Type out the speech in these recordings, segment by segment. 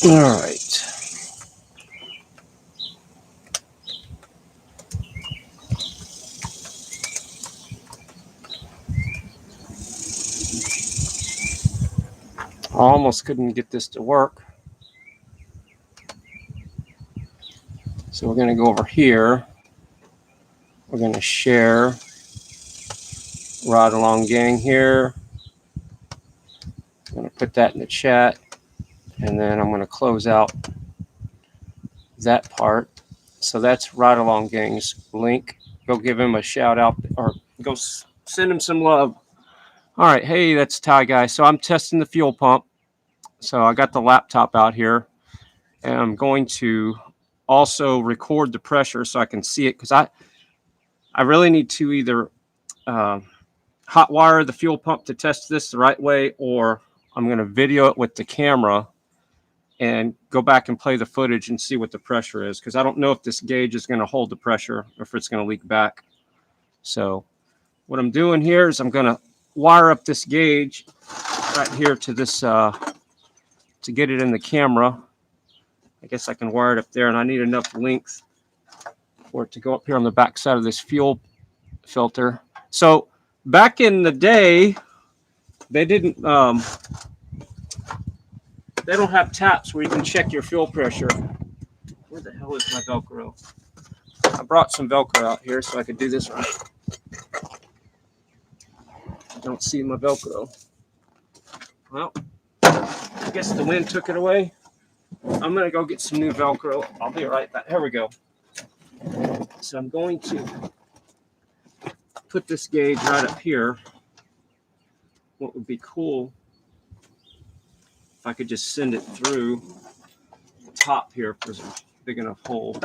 All right. I almost couldn't get this to work. So we're going to go over here. We're going to share Ride Along Gang here. I'm going to put that in the chat. And then I'm going to close out that part. So that's Ride Along Gang's link. Go give him a shout out or go send him some love. All right. Hey, that's Ty Guy. So I'm testing the fuel pump. So I got the laptop out here. And I'm going to also record the pressure so I can see it because I really need to either hot wire the fuel pump to test this the right way, or I'm going to video it with the camera and go back and play the footage and see what the pressure is, because I don't know if this gauge is going to hold the pressure or if it's going to leak back. So what I'm doing here is I'm going to wire up this gauge right here to this to get it in the camera. I guess I can wire it up there, and I need enough length for it to go up here on the back side of this fuel filter. So back in the day, they didn't they don't have taps where you can check your fuel pressure. Where the hell is my Velcro? I brought some Velcro out here so I could do this right. I don't see my Velcro. Well, I guess the wind took it away. I'm going to go get some new Velcro. I'll be right back. Here we go. So I'm going to put this gauge right up here. What would be cool if I could just send it through the top here if there's a big enough hole.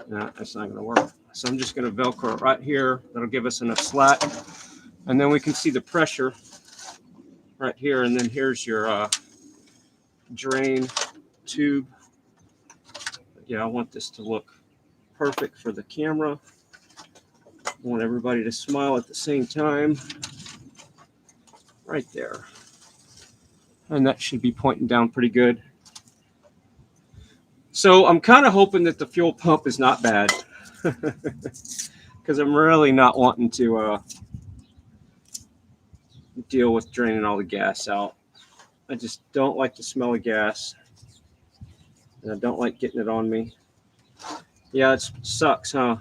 No, that's not going to work. So I'm just going to Velcro it right here. That'll give us enough slack. And then we can see the pressure right here. And then here's your drain tube. Yeah, I want this to look perfect for the camera. I want everybody to smile at the same time. Right there. And that should be pointing down pretty good. So I'm kind of hoping that the fuel pump is not bad, because I'm really not wanting to deal with draining all the gas out. I just don't like the smell of gas, and I don't like getting it on me. Yeah, it sucks, huh?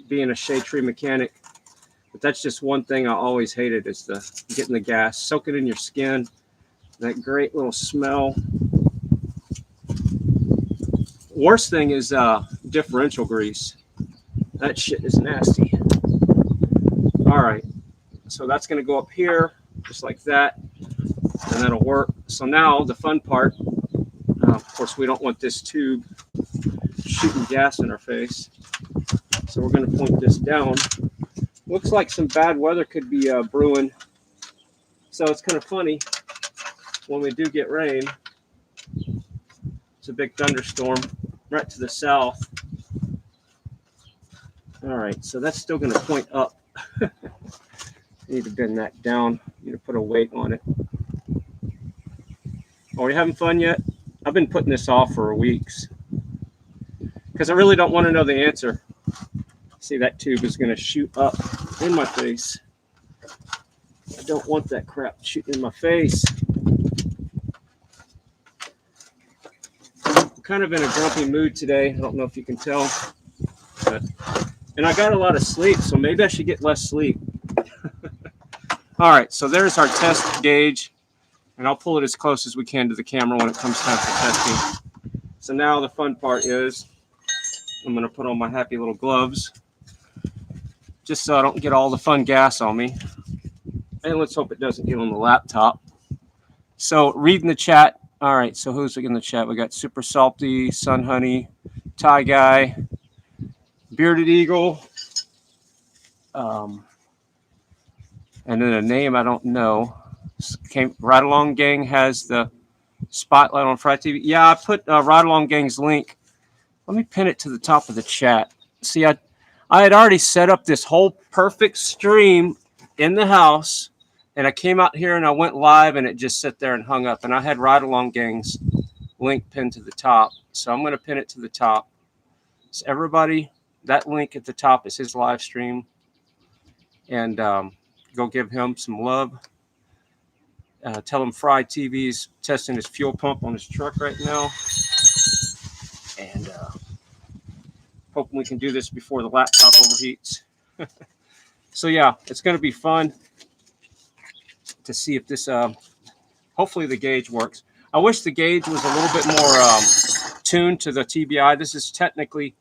Being a shade tree mechanic. But that's just one thing I always hated, is getting the gas, soak it in your skin. That great little smell. Worst thing is differential grease. That shit is nasty. All right, so that's going to go up here just like that, and that'll work. So now the fun part, of course, we don't want this tube shooting gas in our face. So we're going to point this down. Looks like some bad weather could be brewing. So it's kind of funny when we do get rain. It's a big thunderstorm right to the south. All right, so that's still going to point up. I need to bend that down. I need to put a weight on it. Are we having fun yet? I've been putting this off for weeks because I really don't want to know the answer. See, that tube is going to shoot up in my face. I don't want that crap shooting in my face. I'm kind of in a grumpy mood today. I don't know if you can tell. And I got a lot of sleep, so maybe I should get less sleep. All right, so there's our test gauge. And I'll pull it as close as we can to the camera when it comes time for testing. So now the fun part is I'm going to put on my happy little gloves just so I don't get all the fun gas on me. And let's hope it doesn't get on the laptop. So reading the chat. All right, so who's in the chat? We got Super Salty, Sun Honey, Ty Guy, Bearded Eagle, and then a name I don't know. Ride Along Gang has the spotlight on Fry TV. Yeah, I put Ride Along Gang's link. Let me pin it to the top of the chat. See, I had already set up this whole perfect stream in the house, and I came out here and I went live, and it just sat there and hung up. And I had Ride Along Gang's link pinned to the top. So I'm going to pin it to the top. So everybody, that link at the top is his live stream. And go give him some love. Tell him Fry TV's testing his fuel pump on his truck right now. And hoping we can do this before the laptop overheats. So yeah, it's going to be fun to see if this, hopefully the gauge works. I wish the gauge was a little bit more tuned to the TBI. This is technically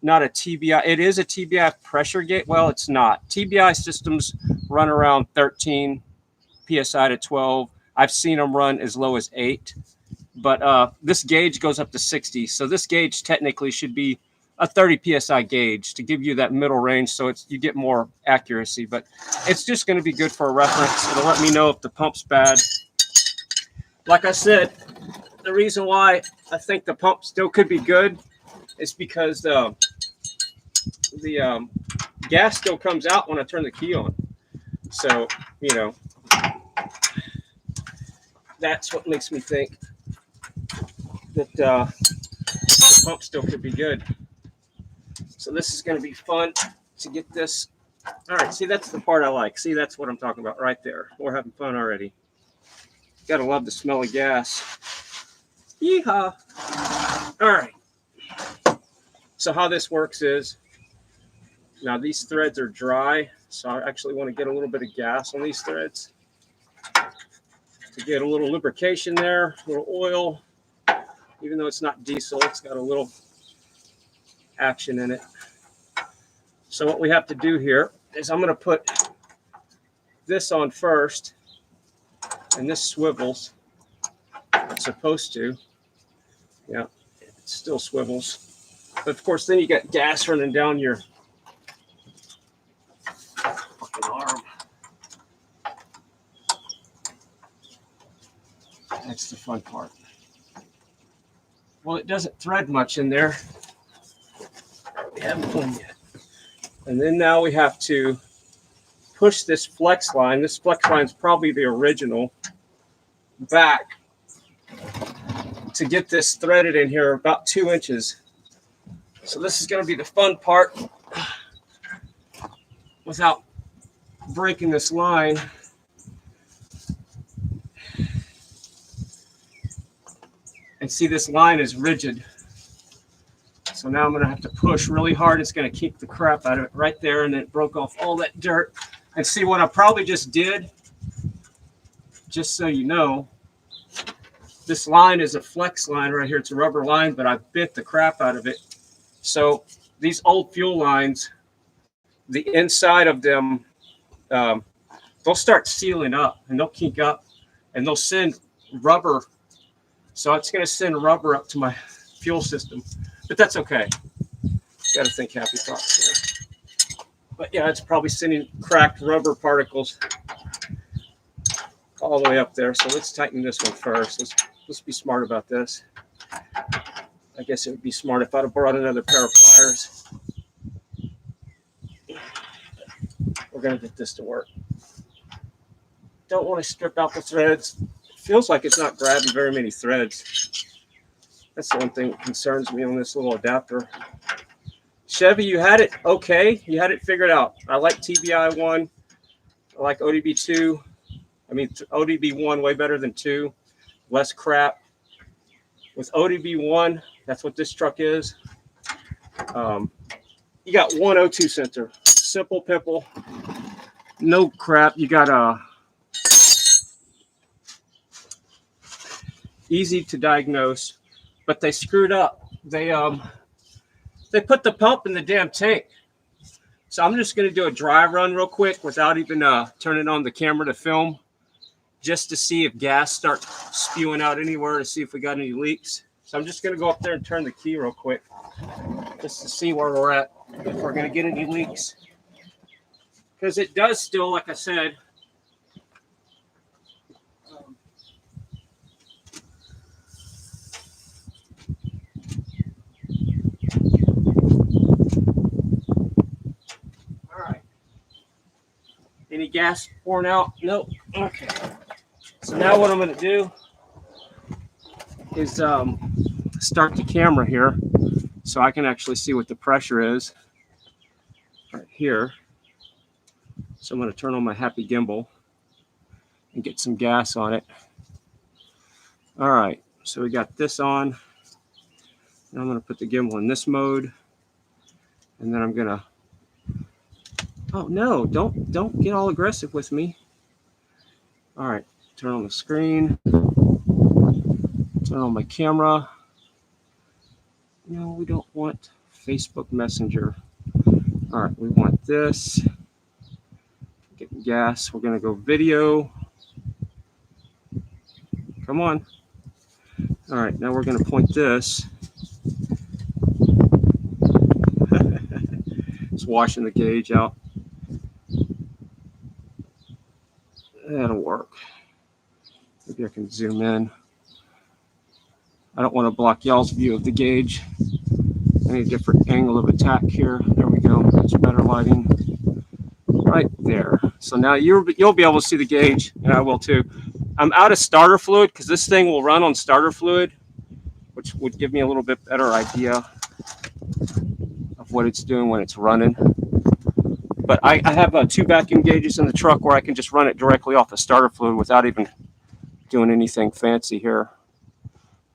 not a TBI. It is a TBI pressure gauge. Well, it's not. TBI systems run around 13 PSI to 12. I've seen them run as low as 8. But this gauge goes up to 60. So this gauge technically should be a 30 PSI gauge to give you that middle range, so you get more accuracy. But it's just going to be good for a reference. It'll let me know if the pump's bad. Like I said, the reason why I think the pump still could be good is because the gas still comes out when I turn the key on. So, you know, that's what makes me think that the pump still could be good. So this is going to be fun to get this. All right, see, that's the part I like. See, that's what I'm talking about right there. We're having fun already. Gotta love the smell of gas. Yeehaw. All right. So how this works is, now these threads are dry, so I actually want to get a little bit of gas on these threads to get a little lubrication there, a little oil. Even though it's not diesel, it's got a little action in it. So what we have to do here is I'm going to put this on first, and this swivels. It's supposed to. Yeah, it still swivels. But of course, then you got gas running down your fucking arm. That's the fun part. Well, it doesn't thread much in there. We haven't done yet. And then now we have to push this flex line. This flex line is probably the original, back to get this threaded in here about 2 inches. So this is going to be the fun part without breaking this line. And see, this line is rigid. So now I'm going to have to push really hard. It's going to keep the crap out of it right there. And then it broke off all that dirt. And see what I probably just did, just so you know, this line is a flex line right here. It's a rubber line, but I bit the crap out of it. So these old fuel lines, the inside of them, they'll start sealing up and they'll kink up and they'll send rubber. So it's going to send rubber up to my fuel system. But that's okay. Got to think happy thoughts here. But yeah, it's probably sending cracked rubber particles all the way up there. So let's tighten this one first. Let's be smart about this. I guess it would be smart if I'd have brought another pair of pliers. We're going to get this to work. Don't want to strip out the threads. It feels like it's not grabbing very many threads. That's the one thing that concerns me on this little adapter. Chevy, you had it okay. You had it figured out. I like TBI 1. I like ODB 2. I mean, ODB 1 way better than 2. Less crap. With ODB 1, that's what this truck is. You got one O2 sensor. Simple pimple. No crap. You got a easy to diagnose. But they screwed up. They put the pump in the damn tank. So I'm just going to do a dry run real quick without even turning on the camera to film, just to see if gas starts spewing out anywhere, to see if we got any leaks. So I'm just going to go up there and turn the key real quick, just to see where we're at, if we're going to get any leaks. Because it does still, like I said, any gas pouring out? Nope. Okay. So now what I'm going to do is start the camera here so I can actually see what the pressure is right here. So I'm going to turn on my happy gimbal and get some gas on it. All right, so we got this on. Now I'm going to put the gimbal in this mode, and then I'm going to, oh no, don't get all aggressive with me. All right, turn on the screen, turn on my camera. No, we don't want Facebook Messenger. All right, we want this. Getting gas. We're going to go video. Come on. All right, now we're going to point this. It's washing the gauge out. That'll work. Maybe I can zoom in. I don't want to block y'all's view of the gauge. I need a different angle of attack here. There we go. That's better lighting. Right there. So now you'll be able to see the gauge, and I will too. I'm out of starter fluid because this thing will run on starter fluid, which would give me a little bit better idea of what it's doing when it's running. But I have 2 vacuum gauges in the truck where I can just run it directly off the starter fluid without even doing anything fancy here.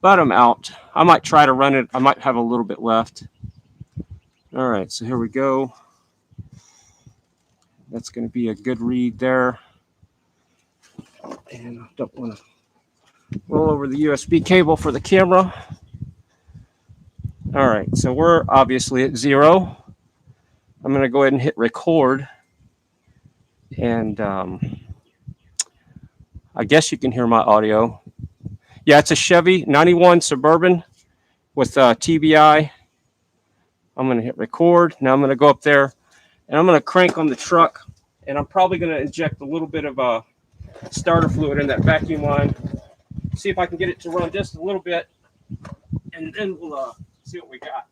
But I'm out. I might try to run it. I might have a little bit left. All right, so here we go. That's going to be a good read there. And I don't want to roll over the USB cable for the camera. All right, so we're obviously at 0. I'm going to go ahead and hit record. And I guess you can hear my audio. Yeah, it's a Chevy 91 Suburban with TBI. I'm going to hit record. Now I'm going to go up there and I'm going to crank on the truck. And I'm probably going to inject a little bit of starter fluid in that vacuum line. See if I can get it to run just a little bit. And then we'll see what we got.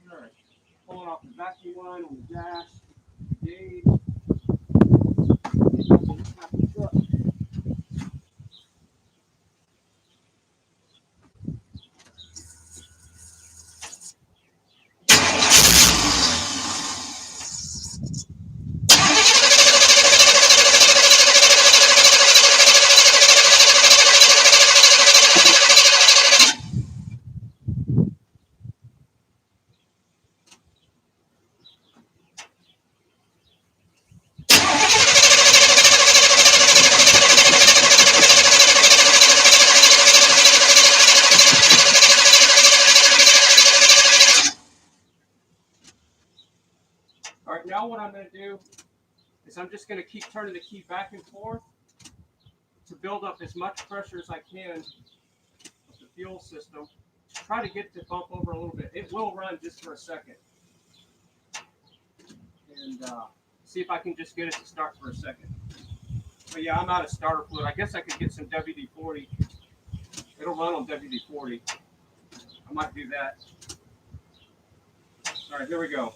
All right. Pulling off the vacuum line on the dash. Gauge. All right, now what I'm going to do is I'm just going to keep turning the key back and forth to build up as much pressure as I can with the fuel system. Try to get it to bump over a little bit. It will run just for a second. And see if I can just get it to start for a second. But yeah, I'm out of starter fluid. I guess I could get some WD-40. It'll run on WD-40. I might do that. All right, here we go.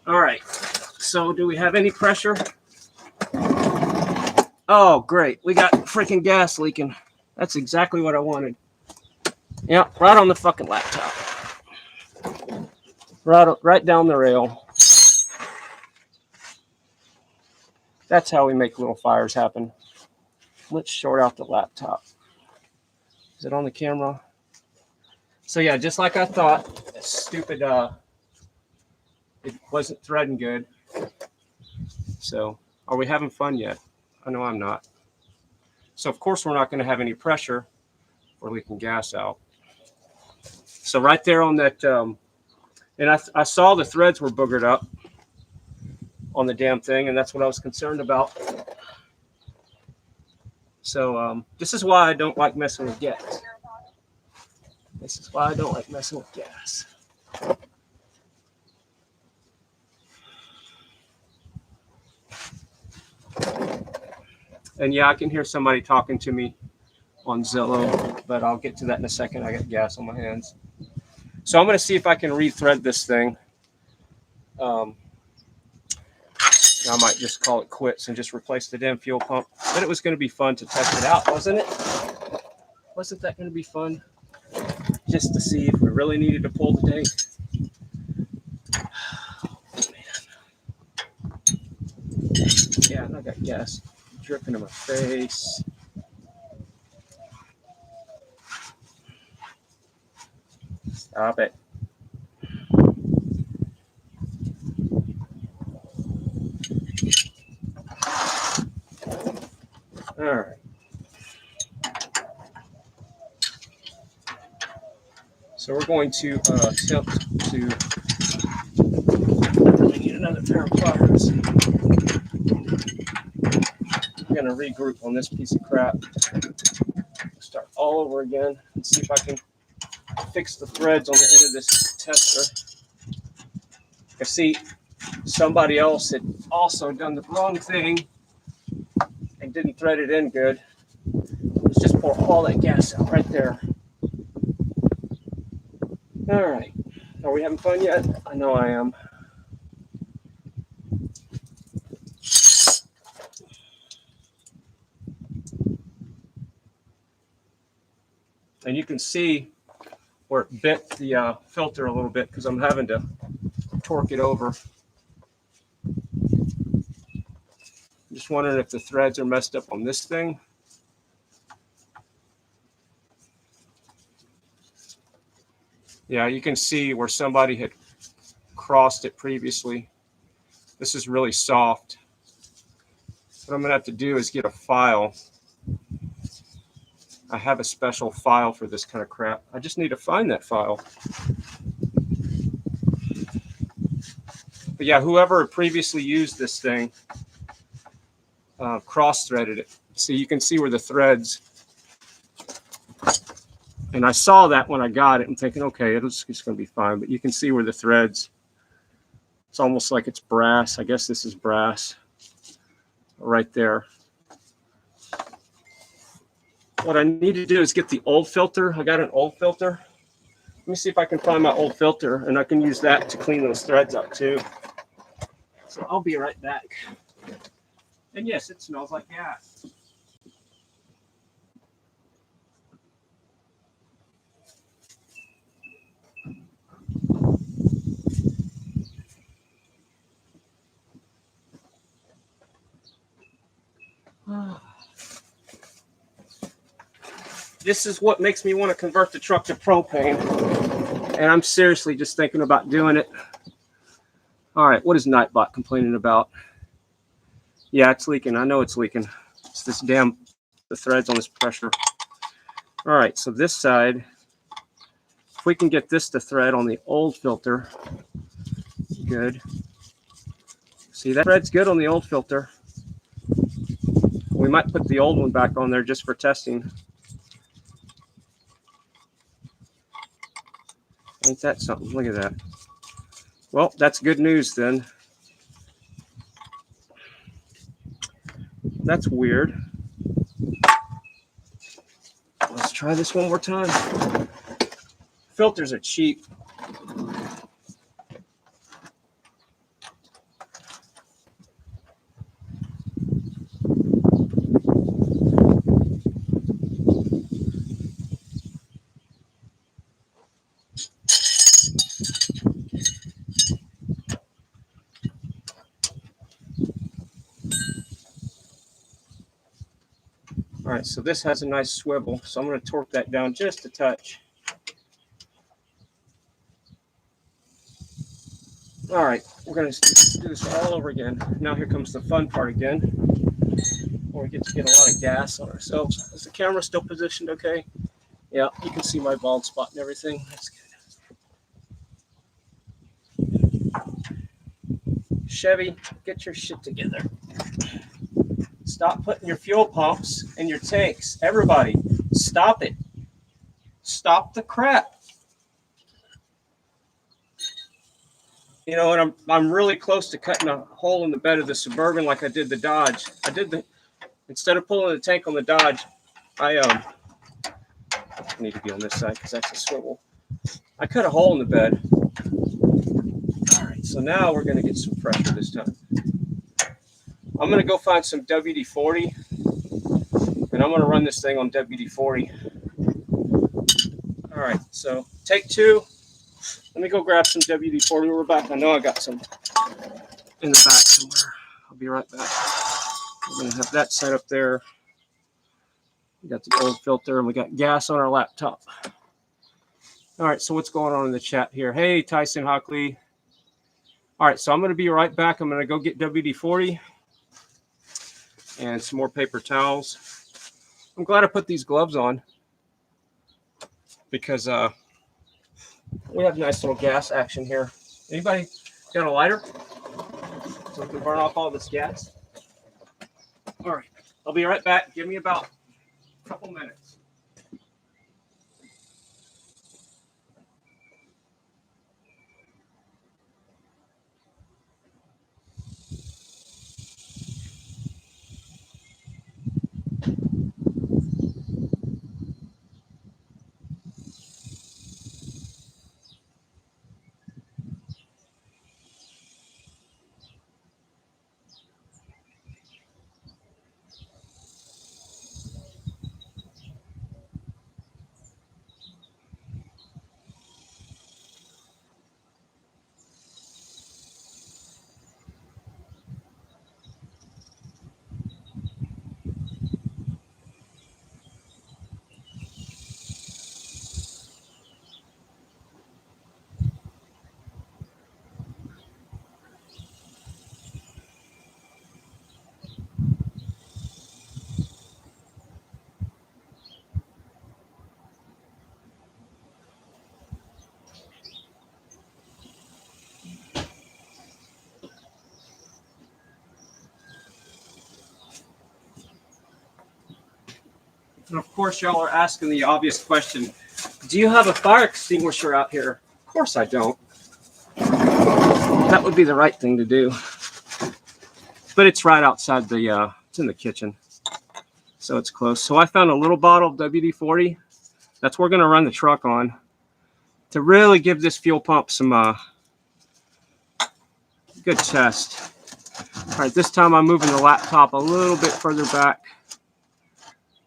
All right, so do we have any pressure? Oh, great. We got freaking gas leaking. That's exactly what I wanted. Yeah, right on the fucking laptop. Right down the rail. That's how we make little fires happen. Let's short out the laptop. Is it on the camera? So yeah, just like I thought, stupid, it wasn't threading good. So, are we having fun yet? I know I'm not. So of course we're not going to have any pressure or leaking gas out. So right there on that, and I saw the threads were boogered up on the damn thing, and that's what I was concerned about. So this is why I don't like messing with gas. This is why I don't like messing with gas. And yeah, I can hear somebody talking to me on Zillow, but I'll get to that in a second. I got gas on my hands. So I'm going to see if I can rethread this thing. I might just call it quits and just replace the damn fuel pump. But it was going to be fun to test it out, wasn't it? Wasn't that going to be fun? Just to see if we really needed to pull the tank. Yeah, and I got gas dripping in my face. Stop it. All right. So we're going to attempt to. I need another pair of pliers. I'm going to regroup on this piece of crap. Start all over again and see if I can fix the threads on the end of this tester. I see somebody else had also done the wrong thing and didn't thread it in good. Let's just pour all that gas out right there. All right. Are we having fun yet? I know I am. And you can see where it bent the filter a little bit because I'm having to torque it over. I'm just wondering if the threads are messed up on this thing. Yeah, you can see where somebody had crossed it previously. This is really soft. What I'm going to have to do is get a file. I have a special file for this kind of crap. I just need to find that file. But yeah, whoever previously used this thing cross-threaded it. So you can see where the threads. And I saw that when I got it. I'm thinking, okay, it's going to be fine. But you can see where the threads. It's almost like it's brass. I guess this is brass right there. What I need to do is get the old filter. I got an old filter. Let me see if I can find my old filter, and I can use that to clean those threads up too. So I'll be right back. And yes, it smells like gas. This is what makes me want to convert the truck to propane. And I'm seriously just thinking about doing it. All right, what is Nightbot complaining about? Yeah, it's leaking. I know it's leaking. It's this damn, the threads on this pressure. All right, so this side, if we can get this to thread on the old filter, good. See, that thread's good on the old filter. We might put the old one back on there just for testing. Ain't that something? Look at that. Well, that's good news then. That's weird. Let's try this one more time. Filters are cheap. All right, so this has a nice swivel, so I'm going to torque that down just a touch. All right, we're going to do this all over again. Now here comes the fun part again, where we get to get a lot of gas on ourselves. Is the camera still positioned okay? Yeah, you can see my bald spot and everything. That's good. Chevy, get your shit together. Stop putting your fuel pumps in your tanks. Everybody, stop it. Stop the crap. You know, and I'm really close to cutting a hole in the bed of the Suburban like I did the Dodge. Instead of pulling the tank on the Dodge, I need to be on this side because that's a swivel. I cut a hole in the bed. All right, so now we're going to get some pressure this time. I'm going to go find some WD-40, and I'm going to run this thing on WD-40. All right, so take two. Let me go grab some WD-40. We're back. I know I got some in the back somewhere. I'll be right back. We're going to have that set up there. We got the old filter, and we got gas on our laptop. All right, so what's going on in the chat here? Hey, Tyson Hockley. All right, so I'm going to be right back. I'm going to go get WD-40 and some more paper towels. I'm glad I put these gloves on because we have nice little gas action here. Anybody got a lighter so we can burn off all this gas? All right, I'll be right back. Give me about a couple minutes. And of course, y'all are asking the obvious question, do you have a fire extinguisher out here? Of course I don't. That would be the right thing to do. But it's right outside the, it's in the kitchen. So it's close. So I found a little bottle of WD-40. That's what we're going to run the truck on to really give this fuel pump some good test. All right, this time I'm moving the laptop a little bit further back.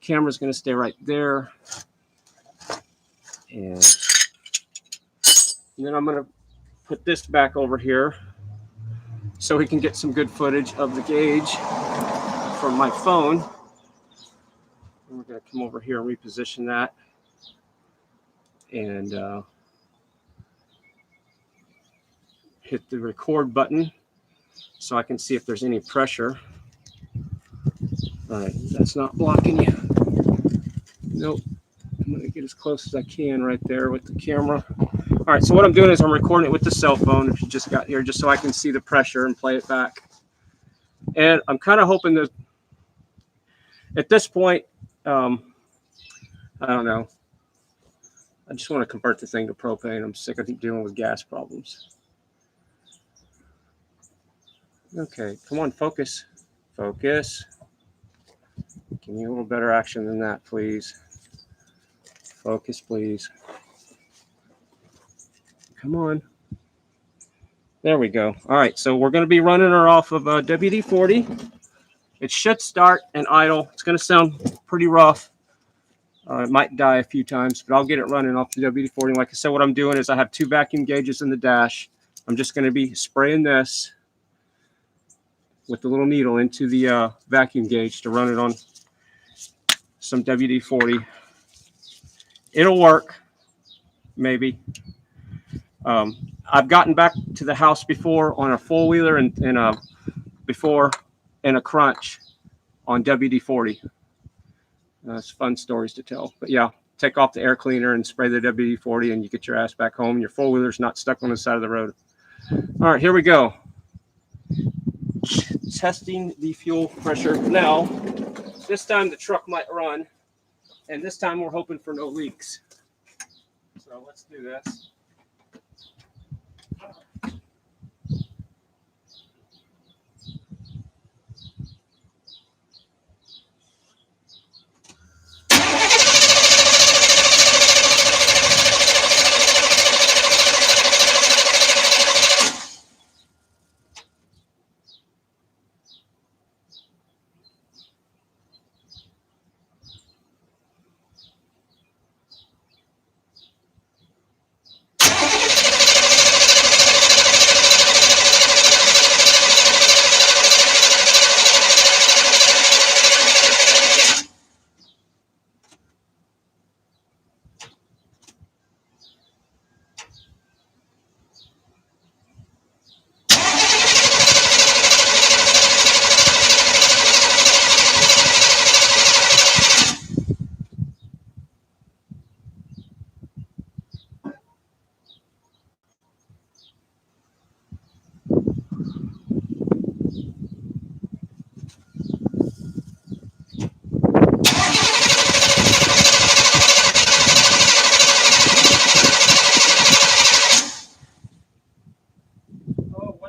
Camera's going to stay right there. And then I'm going to put this back over here so we can get some good footage of the gauge from my phone. And we're going to come over here and reposition that. And hit the record button so I can see if there's any pressure. All right, that's not blocking you. Nope. I'm going to get as close as I can right there with the camera. All right, so what I'm doing is I'm recording it with the cell phone if you just got here, just so I can see the pressure and play it back. And I'm kind of hoping that at this point, I don't know. I just want to convert the thing to propane. I'm sick of dealing with gas problems. Okay, come on, focus. Focus. Give me a little better action than that, please. Focus, please. Come on. There we go. All right, so we're going to be running her off of WD-40. It should start and idle. It's going to sound pretty rough. It might die a few times, but I'll get it running off the WD-40. Like I said, what I'm doing is I have two vacuum gauges in the dash. I'm just going to be spraying this with the little needle into the vacuum gauge to run it on some WD-40. It'll work, maybe. I've gotten back to the house before on a four-wheeler and before in a crunch on WD-40. It's fun stories to tell. But yeah, take off the air cleaner and spray the WD-40 and you get your ass back home. Your four-wheeler's not stuck on the side of the road. All right, here we go. Testing the fuel pressure. Now, this time the truck might run, and this time we're hoping for no leaks. So let's do this.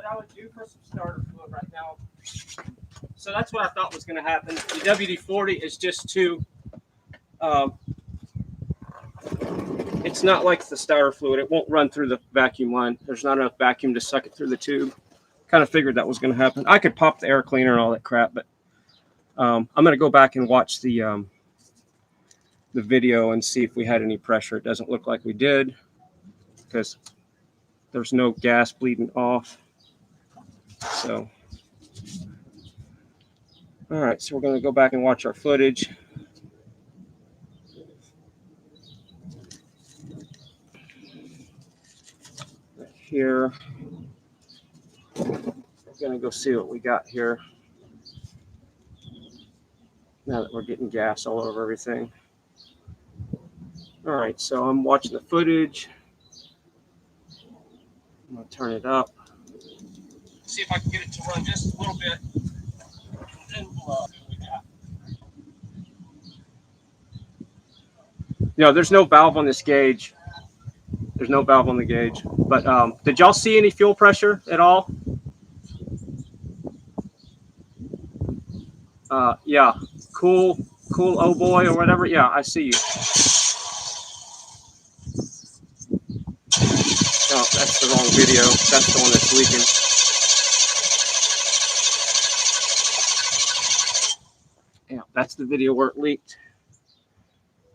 what I would do for some starter fluid right now. So that's what I thought was going to happen. The WD-40 is just too, it's not like the starter fluid. It won't run through the vacuum line. There's not enough vacuum to suck it through the tube. Kind of figured that was going to happen. I could pop the air cleaner and all that crap, but I'm going to go back and watch the video and see if we had any pressure. It doesn't look like we did because there's no gas bleeding off. So, all right, so we're going to go back and watch our footage. Right here. We're going to go see what we got here. Now that we're getting gas all over everything. All right, so I'm watching the footage. I'm going to turn it up. See if I can get it to run just a little bit. And we'll see what we got. There's no valve on this gauge. There's no valve on the gauge. But did y'all see any fuel pressure at all? Yeah, cool, oh boy, or whatever. Yeah, I see you. Oh, that's the wrong video. That's the one that's leaking. Yeah, that's the video where it leaked.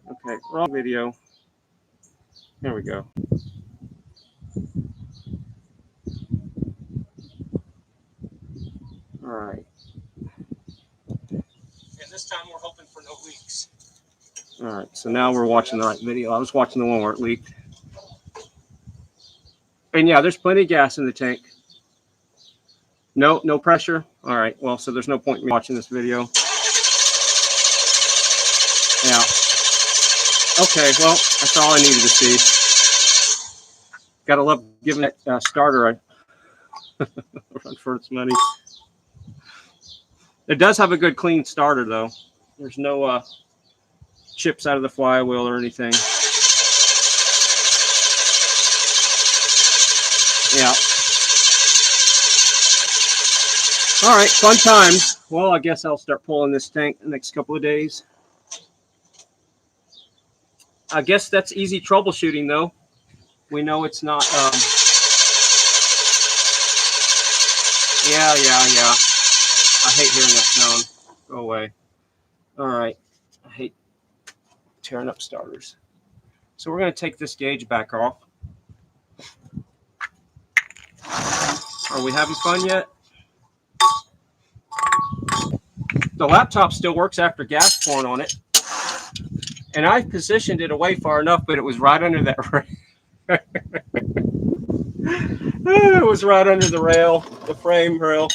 Okay, wrong video. There we go. All right. And this time we're hoping for no leaks. All right, so now we're watching the right video. I was watching the one where it leaked. And yeah, there's plenty of gas in the tank. No pressure. All right, well, so there's no point in me watching this video. Yeah. Okay, well, that's all I needed to see. Gotta love giving that starter a run for its money. It does have a good clean starter, though. There's no chips out of the flywheel or anything. Yeah. All right, fun times. Well, I guess I'll start pulling this tank the next couple of days. I guess that's easy troubleshooting, though. We know it's not. Yeah. I hate hearing that sound. Go away. All right. I hate tearing up starters. So we're going to take this gauge back off. Are we having fun yet? The laptop still works after gas pouring on it. And I positioned it away far enough, but it was right under that rail. It was right under the rail, the frame rail.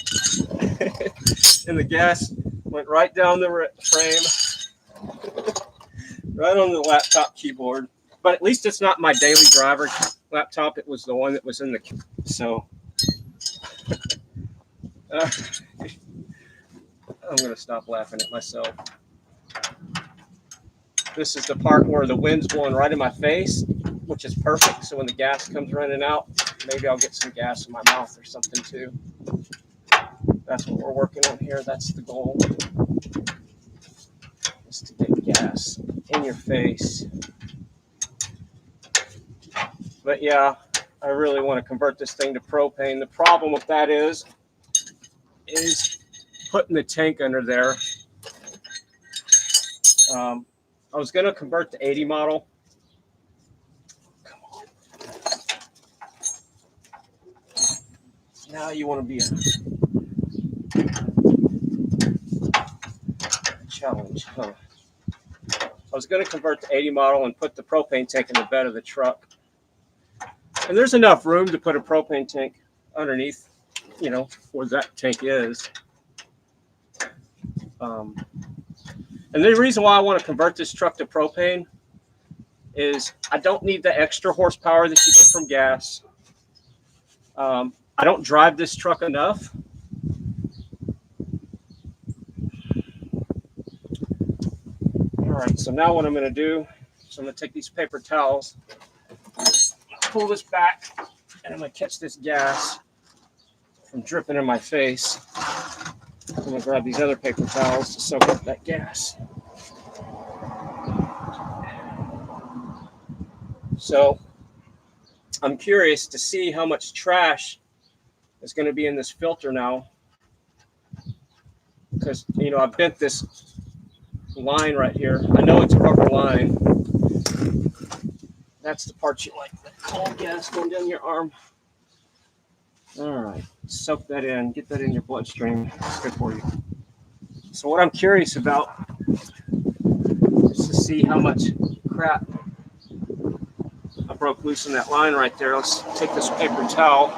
And the gas went right down the frame, right on the laptop keyboard. But at least it's not my daily driver laptop. It was the one that was in the... So... I'm going to stop laughing at myself. This is the part where the wind's blowing right in my face, which is perfect. So when the gas comes running out, maybe I'll get some gas in my mouth or something too. That's what we're working on here. That's the goal, is to get gas in your face. But yeah, I really want to convert this thing to propane. The problem with that is putting the tank under there. I was going to convert to 80 model. Come on. Now you want to be a challenge, huh? I was going to convert to 80 model and put the propane tank in the bed of the truck. And there's enough room to put a propane tank underneath, where that tank is. And the reason why I want to convert this truck to propane is I don't need the extra horsepower that you get from gas. I don't drive this truck enough. All right, so now what I'm going to do is I'm going to take these paper towels, pull this back, and I'm going to catch this gas from dripping in my face. I'm going to grab these other paper towels to soak up that gas. So I'm curious to see how much trash is going to be in this filter now, because, you know, I bent this line right here. I know it's a rubber line. That's the part you like, that cold gas going down your arm. All right, soak that in, get that in your bloodstream. It's good for you. So what I'm curious about is to see how much crap I broke loose in that line right there. Let's take this paper towel,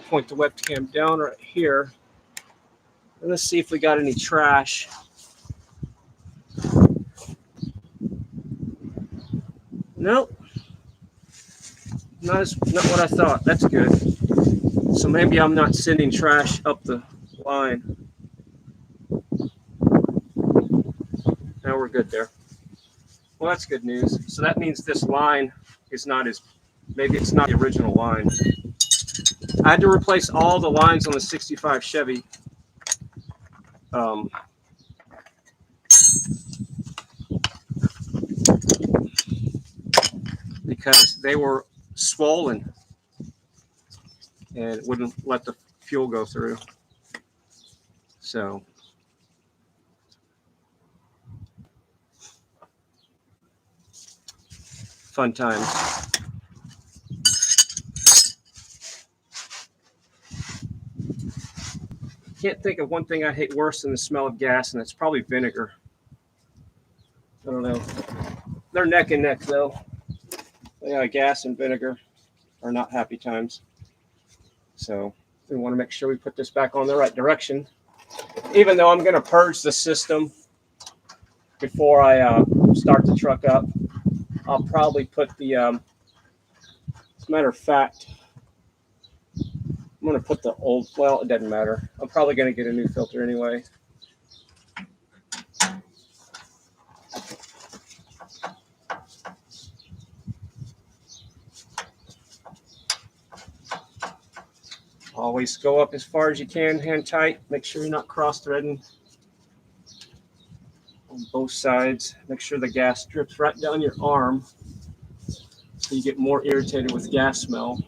point the webcam down right here, and let's see if we got any trash. Nope, not what I thought. That's good. So maybe I'm not sending trash up the line. Now we're good there. Well, that's good news. So that means this line is not as, maybe it's not the original line. I had to replace all the lines on the 65 Chevy. Because they were swollen and it wouldn't let the fuel go through. So fun times. Can't think of one thing I hate worse than the smell of gas, and it's probably vinegar. I don't know. They're neck and neck though. Yeah, gas and vinegar are not happy times. So we want to make sure we put this back on the right direction. Even though I'm going to purge the system before I start the truck up, I'll probably put the, as a matter of fact, I'm going to put the old, well, it doesn't matter. I'm probably going to get a new filter anyway. Always go up as far as you can, hand tight. Make sure you're not cross-threading on both sides. Make sure the gas drips right down your arm so you get more irritated with gas smell.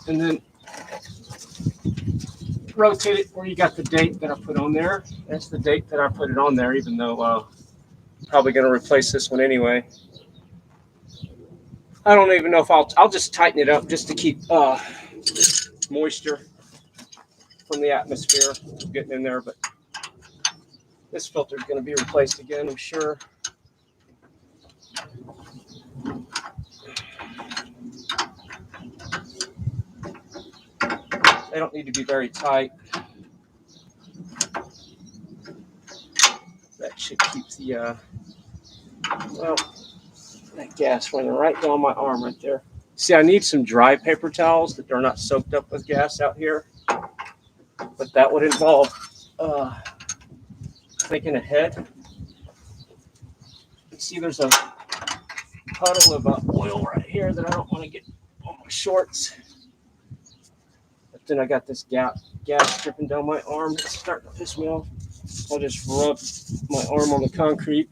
And then rotate it where you got the date that I put on there. That's the date that I put it on there, even though I'm probably going to replace this one anyway. I don't even know if I'll just tighten it up just to keep moisture from the atmosphere getting in there. But this filter is going to be replaced again, I'm sure. They don't need to be very tight. That should keep the, well, that gas running right down my arm right there. See, I need some dry paper towels that are not soaked up with gas out here. But that would involve thinking ahead. See, there's a puddle of oil right here that I don't want to get on my shorts. But then I got this gas dripping down my arm. It's starting to piss me off. I'll just rub my arm on the concrete.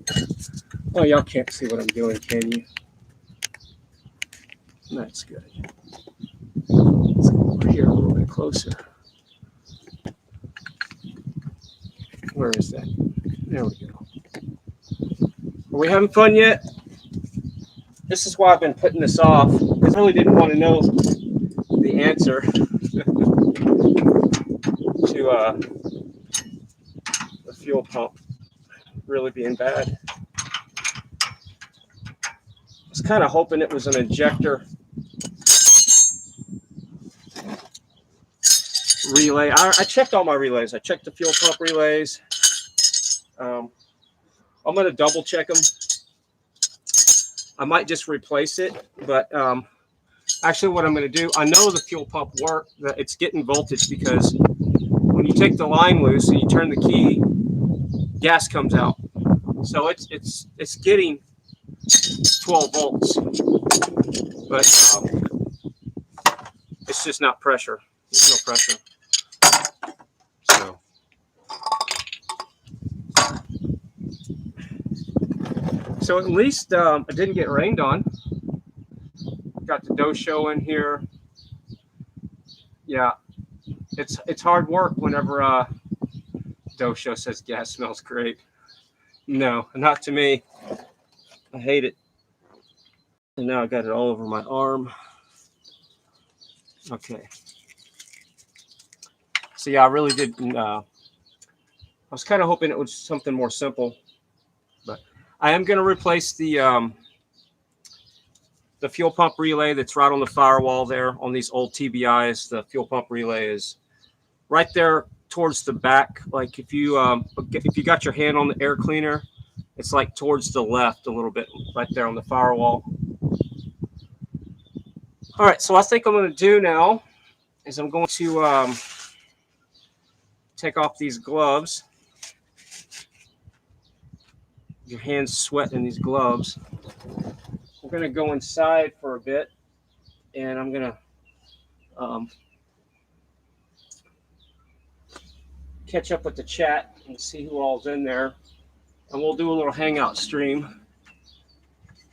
Oh, y'all can't see what I'm doing, can you? That's good. Let's go over here a little bit closer. Where is that? There we go. Are we having fun yet? This is why I've been putting this off, because I really didn't want to know the answer to the fuel pump really being bad. I was kind of hoping it was an injector relay. I checked all my relays. I checked the fuel pump relays. I'm going to double check them. I might just replace it, but actually what I'm going to do, I know the fuel pump works, that it's getting voltage, because when you take the line loose and you turn the key, gas comes out. So it's getting 12 volts, but it's just not pressure. There's no pressure. So at least it didn't get rained on. Got the dough show in here. Yeah, it's hard work whenever dough show says gas smells great. No, not to me. I hate it. And now I got it all over my arm. Okay. So yeah, I really did. I was kind of hoping it was something more simple, but I am going to replace the fuel pump relay that's right on the firewall there on these old TBIs. The fuel pump relay is right there towards the back. Like if you got your hand on the air cleaner, it's like towards the left a little bit, right there on the firewall. All right, so what I think I'm going to do now is I'm going to take off these gloves. Your hands sweat in these gloves. We're going to go inside for a bit, and I'm going to catch up with the chat and see who all's in there. And we'll do a little hangout stream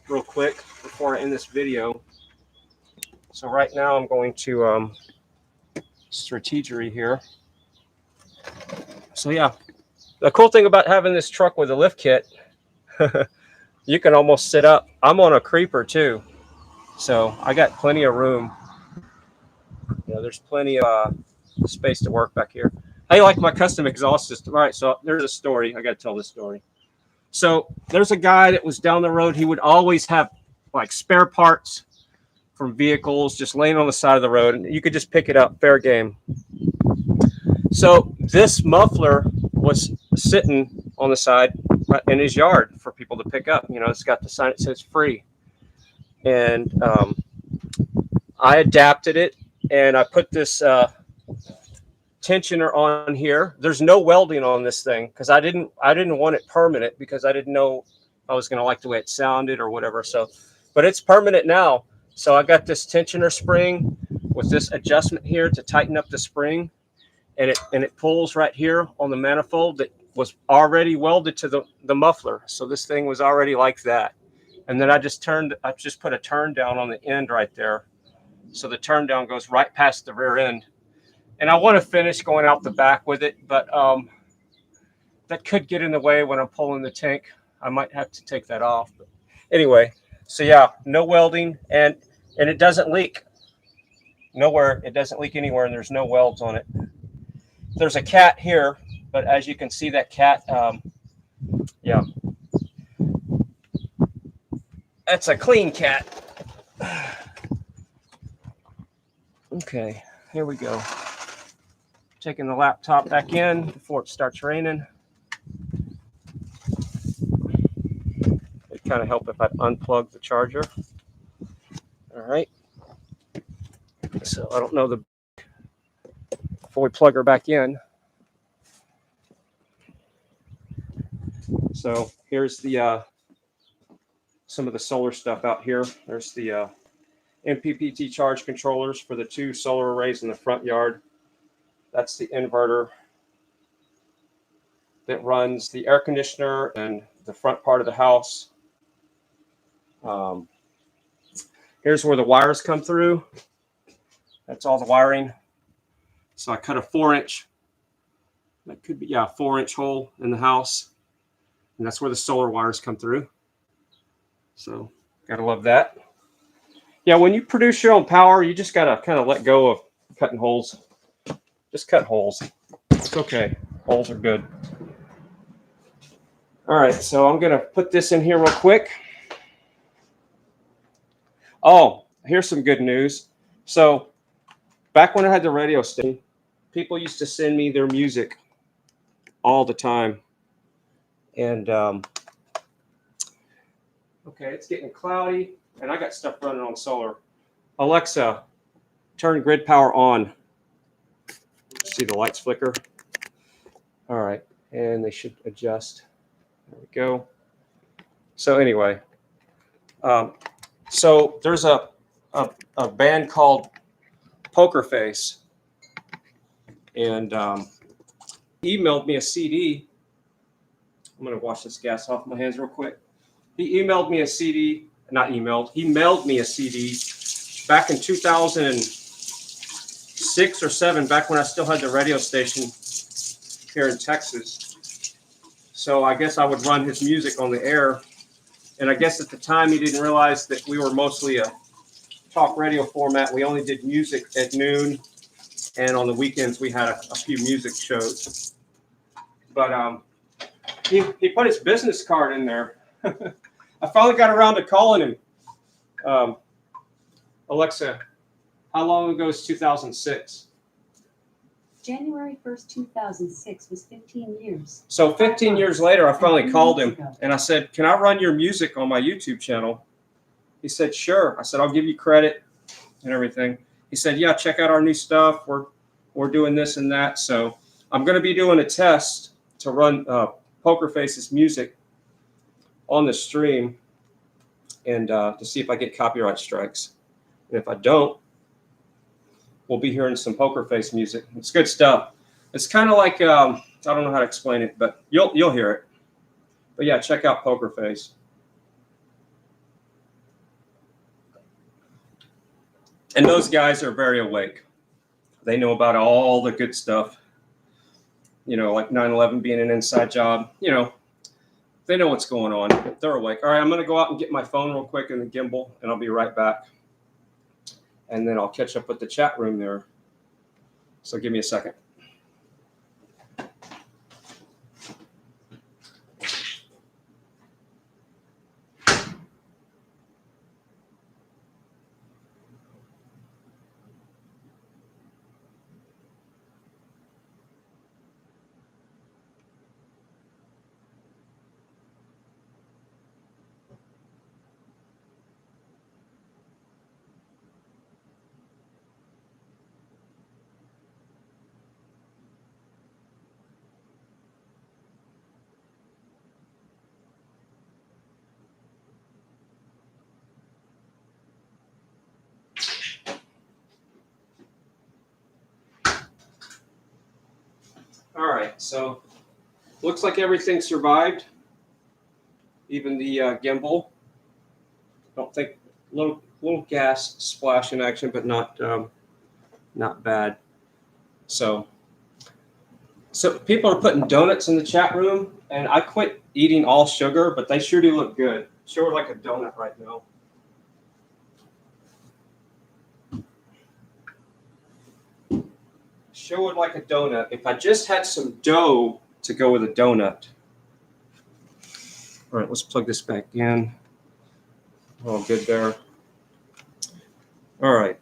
real quick before I end this video. So right now I'm going to strategery here. So yeah, the cool thing about having this truck with a lift kit, you can almost sit up. I'm on a creeper too, so I got plenty of room. You know, there's plenty of space to work back here. How you like my custom exhaust system? All right, so there's a story. I got to tell this story. So there's a guy that was down the road. He would always have like spare parts from vehicles just laying on the side of the road, and you could just pick it up, fair game. So this muffler was sitting on the side in his yard for people to pick up. You know, it's got the sign that says free. And I adapted it, and I put this tensioner on here. There's no welding on this thing because I didn't want it permanent because I didn't know I was going to like the way it sounded or whatever. So, but it's permanent now. So I got this tensioner spring with this adjustment here to tighten up the spring, and it pulls right here on the manifold that was already welded to the muffler. So this thing was already like that. And then I just put a turn down on the end right there. So the turn down goes right past the rear end. And I want to finish going out the back with it, but that could get in the way when I'm pulling the tank. I might have to take that off. But anyway, so yeah, no welding, and it doesn't leak nowhere. It doesn't leak anywhere, and there's no welds on it. There's a cat here, but as you can see, that cat, yeah, that's a clean cat. Okay, here we go. Taking the laptop back in before it starts raining. It'd kind of help if I'd unplug the charger. All right. So I don't know before we plug her back in. So here's the some of the solar stuff out here. There's the MPPT charge controllers for the 2 solar arrays in the front yard. That's the inverter that runs the air conditioner and the front part of the house. Here's where the wires come through. That's all the wiring. So I cut a 4-inch, that could be, yeah, 4-inch hole in the house. And that's where the solar wires come through. So gotta love that. Yeah, when you produce your own power, you just gotta kind of let go of cutting holes. Just cut holes. It's okay. Holes are good. All right, so I'm gonna put this in here real quick. Oh, here's some good news. So back when I had the radio station, people used to send me their music all the time. And okay, it's getting cloudy, and I got stuff running on solar. Alexa, turn grid power on. See the lights flicker? All right, and they should adjust. There we go. So anyway, so there's a band called Poker Face, and he emailed me a CD. I'm going to wash this gas off my hands real quick. He emailed me a CD, not emailed, he mailed me a CD back in 2006 or 7, back when I still had the radio station here in Texas. So I guess I would run his music on the air. And I guess at the time he didn't realize that we were mostly a talk radio format. We only did music at noon, and on the weekends we had a few music shows. But he put his business card in there. I finally got around to calling him. Alexa, how long ago is 2006? January 1st, 2006 was 15 years. So 15 years later, I finally called him and I said, can I run your music on my YouTube channel? He said, sure. I said, I'll give you credit and everything. He said, yeah, check out our new stuff. We're doing this and that. So I'm going to be doing a test to run Poker Face's music on the stream and to see if I get copyright strikes. And if I don't, we'll be hearing some Poker Face music. It's good stuff. It's kind of like, I don't know how to explain it, but you'll hear it. But yeah, check out Poker Face. And those guys are very awake. They know about all the good stuff. You know, like 9/11 being an inside job. You know, they know what's going on. They're awake. All right, I'm going to go out and get my phone real quick in the gimbal, and I'll be right back. And then I'll catch up with the chat room there. So give me a second. All right, so looks like everything survived, even the gimbal. Don't think little gas splash in action, but not bad. So people are putting donuts in the chat room, and I quit eating all sugar, but they sure do look good. Sure like a donut right now. Sure would like a donut. If I just had some dough to go with a donut. All right, let's plug this back in. All good there. All right.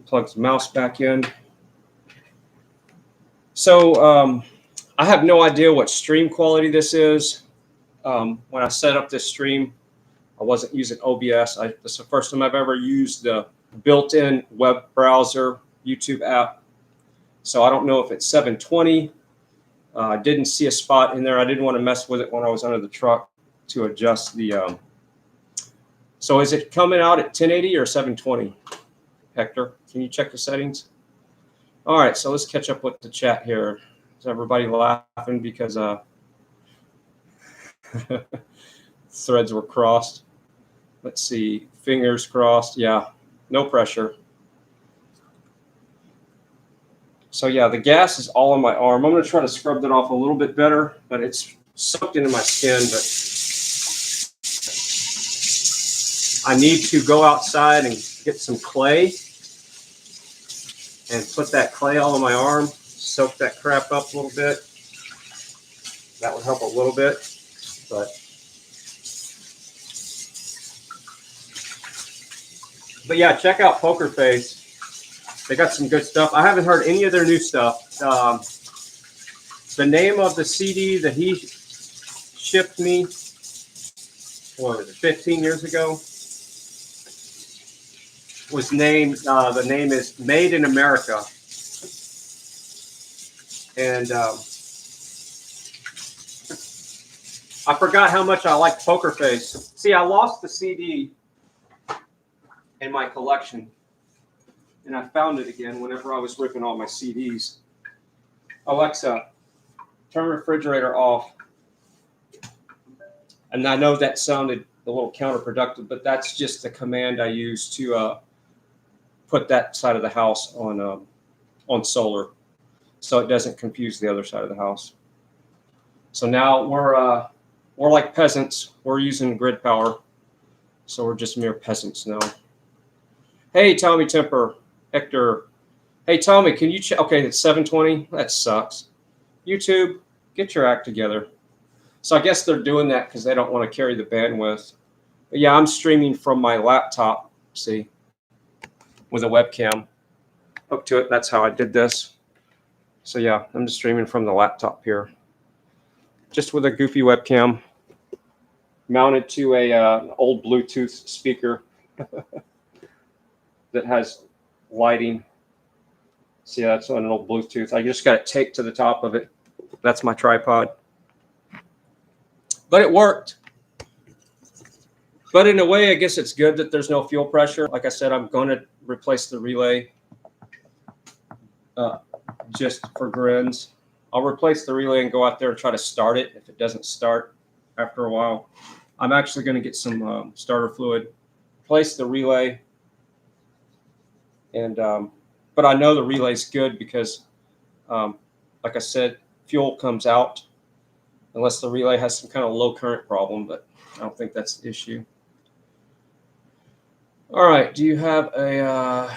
Plug the mouse back in. So I have no idea what stream quality this is. When I set up this stream, I wasn't using OBS. This is the first time I've ever used the built-in web browser YouTube app. So I don't know if it's 720. I didn't see a spot in there. I didn't want to mess with it when I was under the truck to adjust the. So is it coming out at 1080 or 720? Hector, can you check the settings? All right, so let's catch up with the chat here. Is everybody laughing because threads were crossed? Let's see, fingers crossed. Yeah, no pressure. So yeah, the gas is all on my arm. I'm going to try to scrub that off a little bit better, but it's soaked into my skin. But I need to go outside and get some clay and put that clay all on my arm, soak that crap up a little bit. That would help a little bit, but yeah, check out Poker Face. They got some good stuff. I haven't heard any of their new stuff. The name of the CD that he shipped me, what was it, 15 years ago, was named, the name is Made in America. And I forgot how much I like Poker Face. See, I lost the CD in my collection. and I found it again whenever I was ripping all my CDs. Alexa, turn refrigerator off. And I know that sounded a little counterproductive, but that's just the command I use to put that side of the house on solar, so it doesn't confuse the other side of the house. So now we're like peasants. We're using grid power, so we're just mere peasants now. Hey, Tommy Temper, Hector. Hey, Tommy, can you check? Okay, it's 7:20. That sucks. YouTube, get your act together. So I guess they're doing that because they don't want to carry the bandwidth. But yeah, I'm streaming from my laptop, see, with a webcam hooked to it. That's how I did this. So yeah, I'm just streaming from the laptop here, just with a goofy webcam mounted to an old Bluetooth speaker that has lighting. See, that's on an old Bluetooth. I just got it taped to the top of it. That's my tripod. But it worked. But in a way, I guess it's good that there's no fuel pressure. Like I said, I'm going to replace the relay just for grins. I'll replace the relay and go out there and try to start it. If it doesn't start after a while, I'm actually going to get some starter fluid, replace the relay. And but I know the relay's good because, like I said, fuel comes out unless the relay has some kind of low current problem, but I don't think that's the issue. All right, do you have a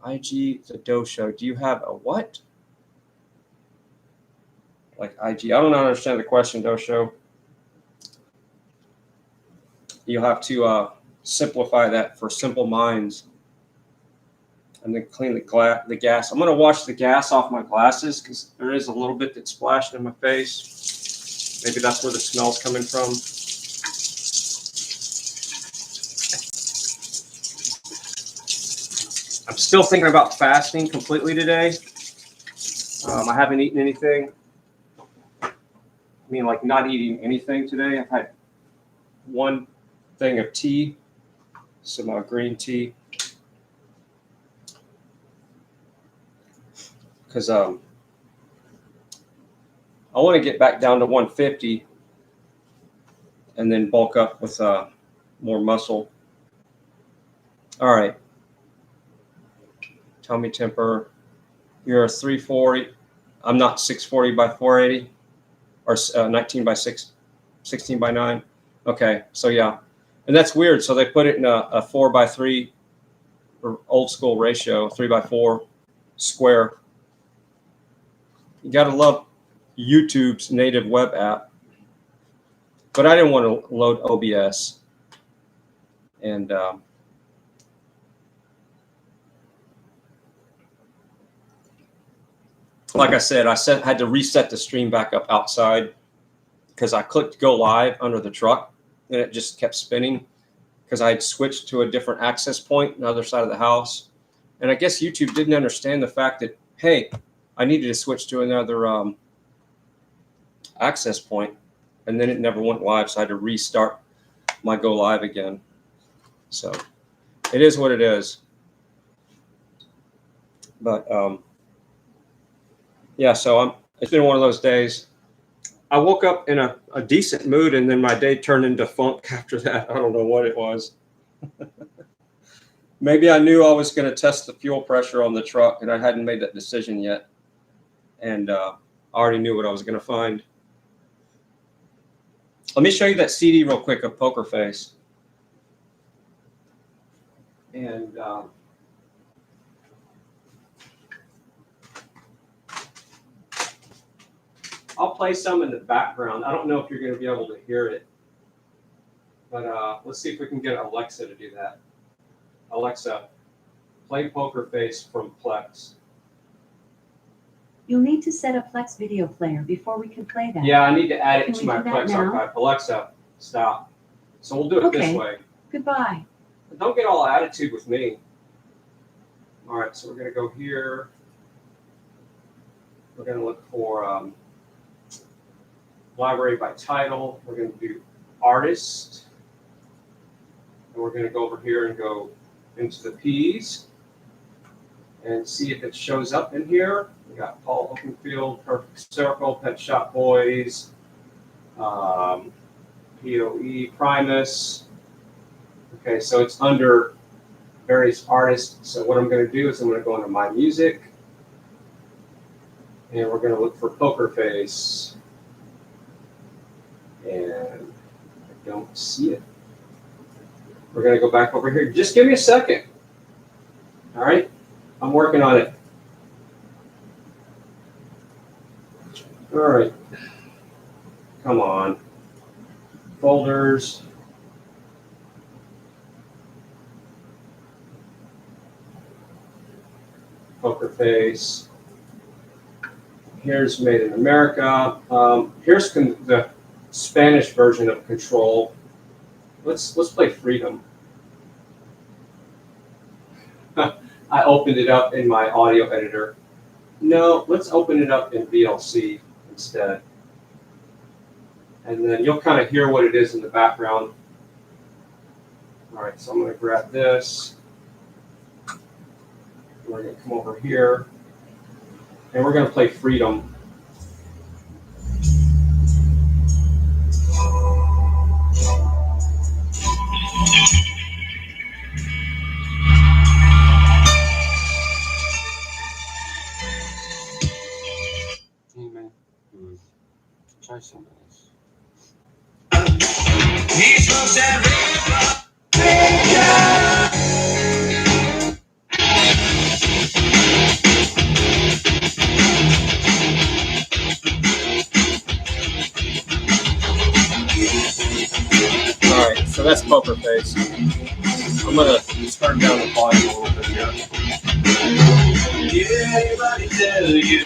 IG, the Doe Show? Do you have a what? Like IG? I don't understand the question, Doe Show. You'll have to simplify that for simple minds. And then clean the gas. I'm going to wash the gas off my glasses because there is a little bit that splashed in my face. Maybe that's where the smell's coming from. I'm still thinking about fasting completely today. I haven't eaten anything. I mean, like not eating anything today. I've had one thing of tea, some green tea. Because I want to get back down to 150 and then bulk up with more muscle. All right. Tommy Temper, you're a 340. I'm not 640 by 480 or 19 by 6, 16 by 9. Okay, so yeah. And that's weird. So they put it in a 4 by 3 or old school ratio, 3 by 4 square. You got to love YouTube's native web app. But I didn't want to load OBS. And like I said, had to reset the stream back up outside because I clicked go live under the truck and it just kept spinning because I had switched to a different access point on the other side of the house. And I guess YouTube didn't understand the fact that, hey, I needed to switch to another access point, and then it never went live, so I had to restart my go live again. So it is what it is. But yeah, so it's been one of those days. I woke up in a decent mood, and then my day turned into funk after that. I don't know what it was. Maybe I knew I was going to test the fuel pressure on the truck, and I hadn't made that decision yet. And I already knew what I was going to find. Let me show you that CD real quick of Poker Face. And I'll play some in the background. I don't know if you're going to be able to hear it. But let's see if we can get Alexa to do that. Alexa, play Poker Face from Plex. You'll need to set a Plex video player before we can play that. Yeah, I need to add it Can to we my do that Plex now? archive. Alexa, stop. So we'll do it this Okay. way. Goodbye. But don't get all attitude with me. All right, so we're going to go here. We're going to look for library by title. We're going to do artist. And we're going to go over here and go into the P's. and see if it shows up in here. We got Paul Oakenfield, Perfect Circle, Pet Shop Boys, POE, Primus. Okay, so it's under various artists. So what I'm going to do is I'm going to go into My Music, and we're going to look for Poker Face. And I don't see it. We're going to go back over here. Just give me a second. All right? I'm working on it. All right. Come on. Folders. Poker Face. Here's Made in America. Here's the Spanish version of Control. Let's play Freedom. I opened it up in my audio editor. No, let's open it up in VLC instead. And then you'll kind of hear what it is in the background. All right, so I'm going to grab this. We're going to come over here. And we're going to play Freedom. Amen. Try some of this. Alright, so that's Poker Face. I'm going to turn down the volume a little bit here. Did anybody tell you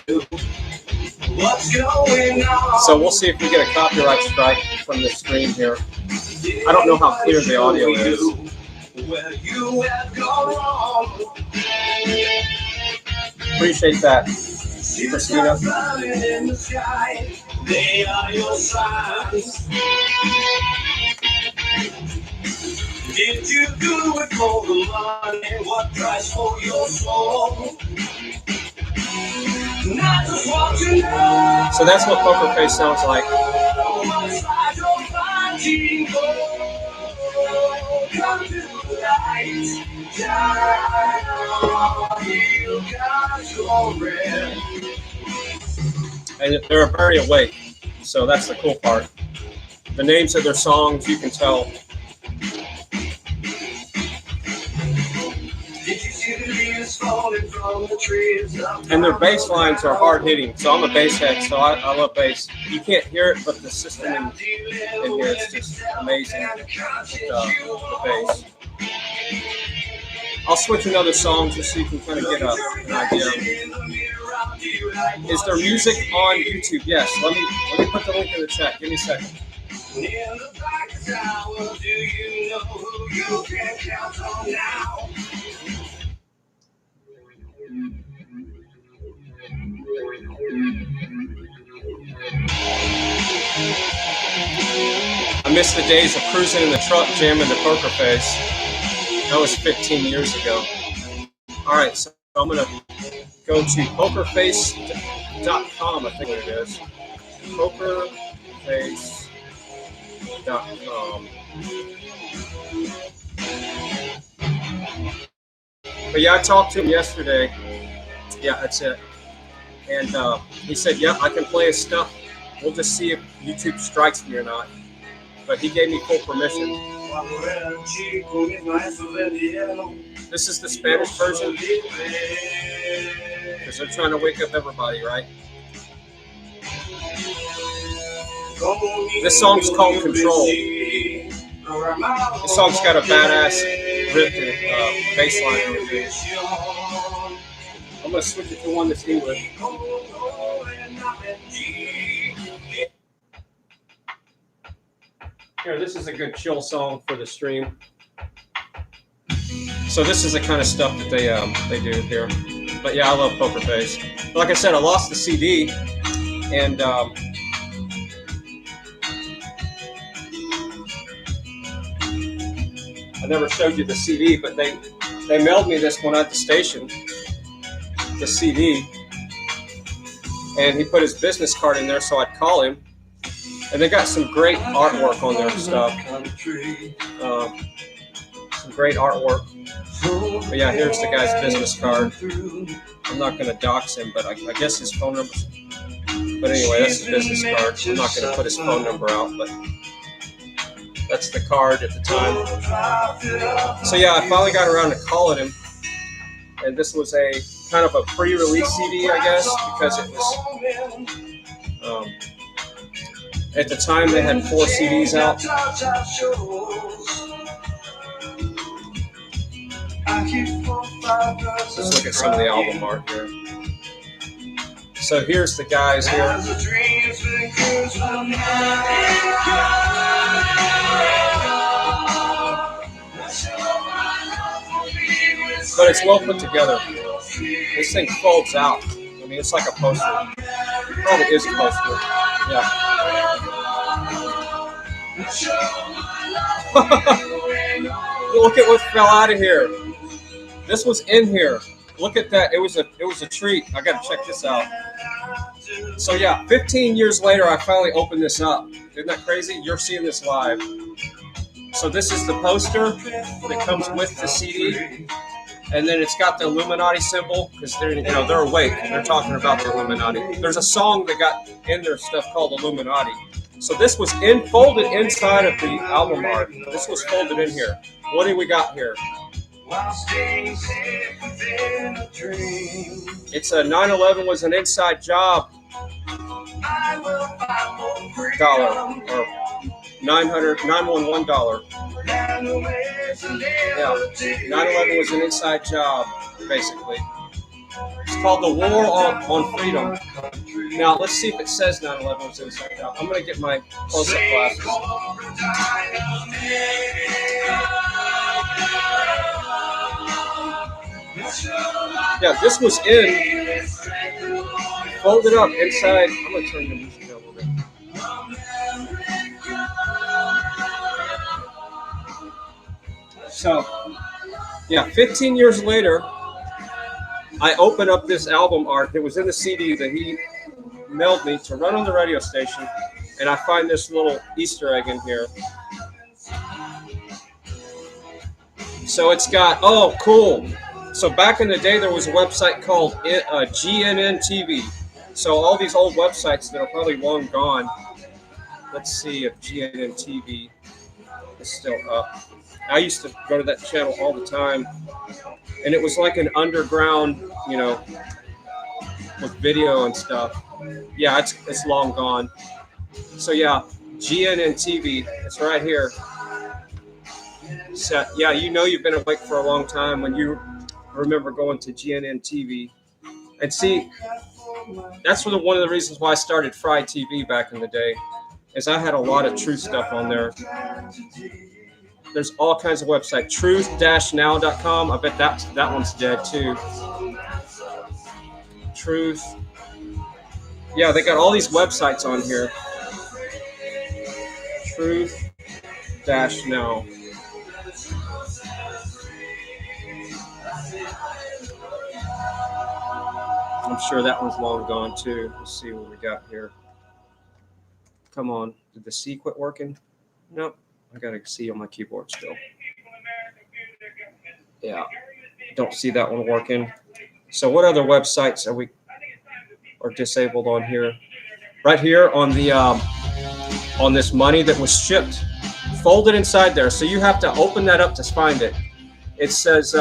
what's going on? So we'll see if we get a copyright strike from the stream here. I don't know how clear the audio is. Where you have gone wrong. Appreciate that, Christina. In the sky, they are your signs. Did you do it for the money? What price for your soul? Not just want to know. So that's what Poker Face sounds like. Come to the light. And they're very awake, so that's the cool part. The names of their songs, you can tell. And their bass lines are hard hitting. So I'm a bass head, so I love bass. You can't hear it, but the system in here is just amazing with the bass. I'll switch another song just so you can kind of get an idea. Is there music on YouTube? Yes. Let me put the link in the chat. Give me a second. In the darkest hour, do you know who you can count on now? I miss the days of cruising in the truck jamming to Poker Face. That was 15 years ago. All right, so I'm going to go to pokerface.com, I think it is. Pokerface.com. But yeah, I talked to him yesterday. Yeah, that's it. And he said, yeah, I can play his stuff. We'll just see if YouTube strikes me or not. But he gave me full permission. This is the Spanish version. Because they're trying to wake up everybody, right? This song's called Control. This song's got a badass riff and bass line and everything. I'm going to switch it to one that's English. Here, this is a good chill song for the stream. So this is the kind of stuff that they do here. But yeah, I love Poker Face. Like I said, I lost the CD, and I never showed you the CD, but they mailed me this one at the station. the CD, and he put his business card in there, so I'd call him. And they got some great artwork on their stuff. Some great artwork. But yeah, here's the guy's business card. I'm not going to dox him, but I guess his phone number. But anyway, that's the business card. I'm not going to put his phone number out, but that's the card at the time. So yeah, I finally got around to calling him. And this was a kind of a pre-release CD, I guess, because it was, at the time they had 4 CDs out. Let's look at some of the album art here. So here's the guys here. But it's well put together. This thing folds out. I mean, it's like a poster. Probably is a poster. Yeah. Look at what fell out of here. This was in here. Look at that. It was a treat. I got to check this out. So yeah, 15 years later, I finally opened this up. Isn't that crazy? You're seeing this live. So this is the poster that comes with the CD. And then it's got the Illuminati symbol because they're awake. They're talking about the Illuminati. There's a song that got in their stuff called Illuminati. So this was folded inside of the album art. This was folded in here. What do we got here? It's a 9/11 was an inside job dollar or $911. Yeah, 9/11 was an inside job, basically. It's called the War on Freedom. Now, let's see if it says 9/11 was an inside job. I'm going to get my close-up glasses. Yeah, this was folded up inside. I'm going to turn the music down a little bit. So, yeah, 15 years later, I open up this album art that was in the CD that he mailed me to run on the radio station, and I find this little Easter egg in here. So it's got, oh, cool. So back in the day, there was a website called GNN TV. So all these old websites that are probably long gone. Let's see if GNN TV is still up. I used to go to that channel all the time, and it was like an underground, with video and stuff. Yeah, it's long gone. So yeah, GNN TV, it's right here. So yeah, you've been awake for a long time when you remember going to GNN TV. And see, that's one of the reasons why I started Fry TV back in the day, is I had a lot of true stuff on there. There's all kinds of websites. Truth-now.com. I bet that one's dead too. Truth. Yeah, they got all these websites on here. Truth-now. I'm sure that one's long gone too. Let's see what we got here. Come on. Did the C quit working? Nope. I got a C on my keyboard still. Yeah. Don't see that one working. So what other websites are disabled on here? Right here on the on this money that was shipped, folded inside there. So you have to open that up to find it. It says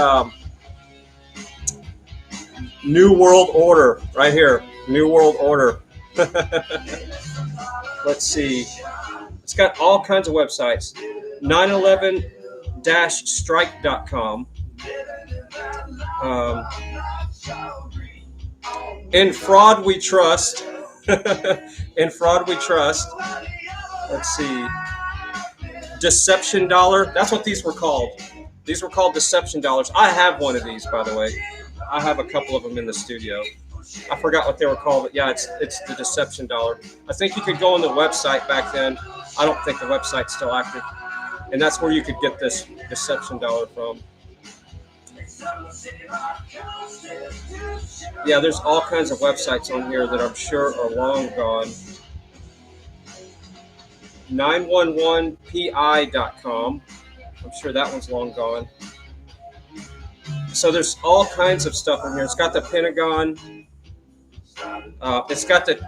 New World Order right here. New World Order. Let's see. It's got all kinds of websites. 911-strike.com. In Fraud We Trust. In Fraud We Trust. Let's see. Deception Dollar. That's what these were called. These were called Deception Dollars. I have one of these, by the way. I have a couple of them in the studio. I forgot what they were called, but yeah, it's the Deception Dollar. I think you could go on the website back then. I don't think the website's still active. And that's where you could get this Deception Dollar from. Yeah, there's all kinds of websites on here that I'm sure are long gone. 911pi.com. I'm sure that one's long gone. So there's all kinds of stuff in here. It's got the Pentagon. It's got the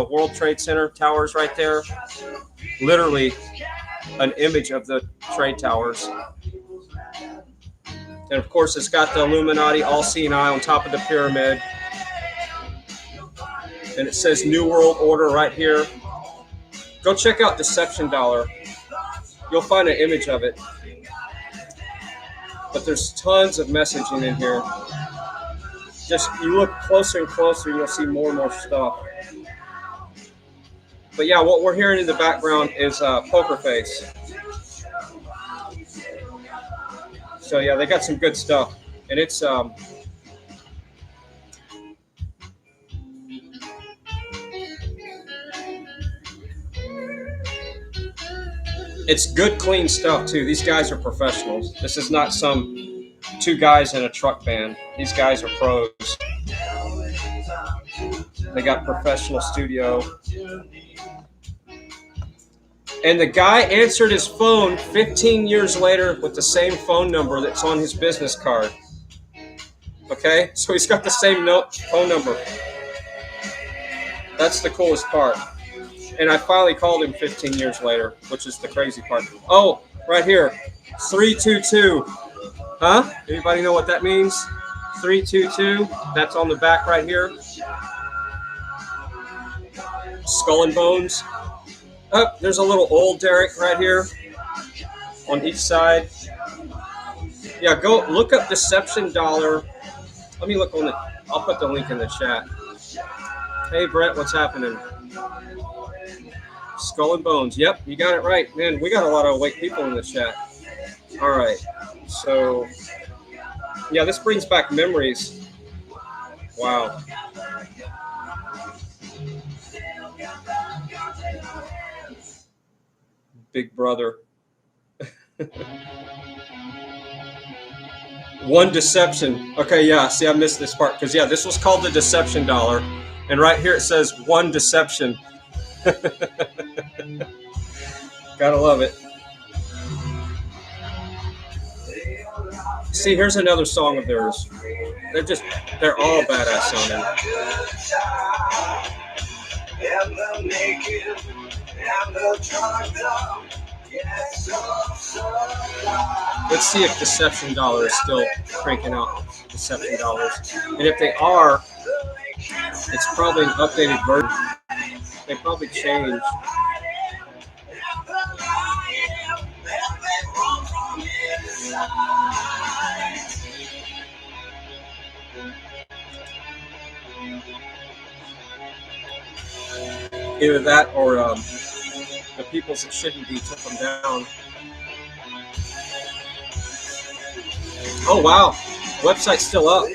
World Trade Center towers right there. Literally an image of the trade towers. And of course, it's got the Illuminati, all seeing eye on top of the pyramid. And it says New World Order right here. Go check out Deception Dollar. You'll find an image of it. But there's tons of messaging in here. Just you look closer and closer, you'll see more and more stuff. But yeah, what we're hearing in the background is Poker Face. So yeah, they got some good stuff, and it's good, clean stuff too. These guys are professionals. This is not some two guys in a truck band. These guys are pros. They got professional studio. And the guy answered his phone 15 years later with the same phone number that's on his business card. Okay? So he's got the same phone number. That's the coolest part. And I finally called him 15 years later, which is the crazy part. Oh, right here. 322. Huh? Anybody know what that means? 322. That's on the back right here. Skull and Bones. Oh, there's a little old Derek right here on each side. Yeah, go look up Deception Dollar. Let me look I'll put the link in the chat. Hey, Brett, what's happening? Skull and Bones. Yep, you got it right. Man, we got a lot of awake people in the chat. All right. So, yeah, this brings back memories. Wow. Big Brother. One Deception. Okay, yeah, see, I missed this part. Because, yeah, this was called the Deception Dollar. And right here it says One Deception. Gotta love it. See, here's another song of theirs. They're all badass sounding. Let's see if Deception Dollar is still cranking out Deception Dollars. And if they are, it's probably an updated version. They probably changed. Either that or the peoples that shouldn't be took them down. Oh wow, website's still up.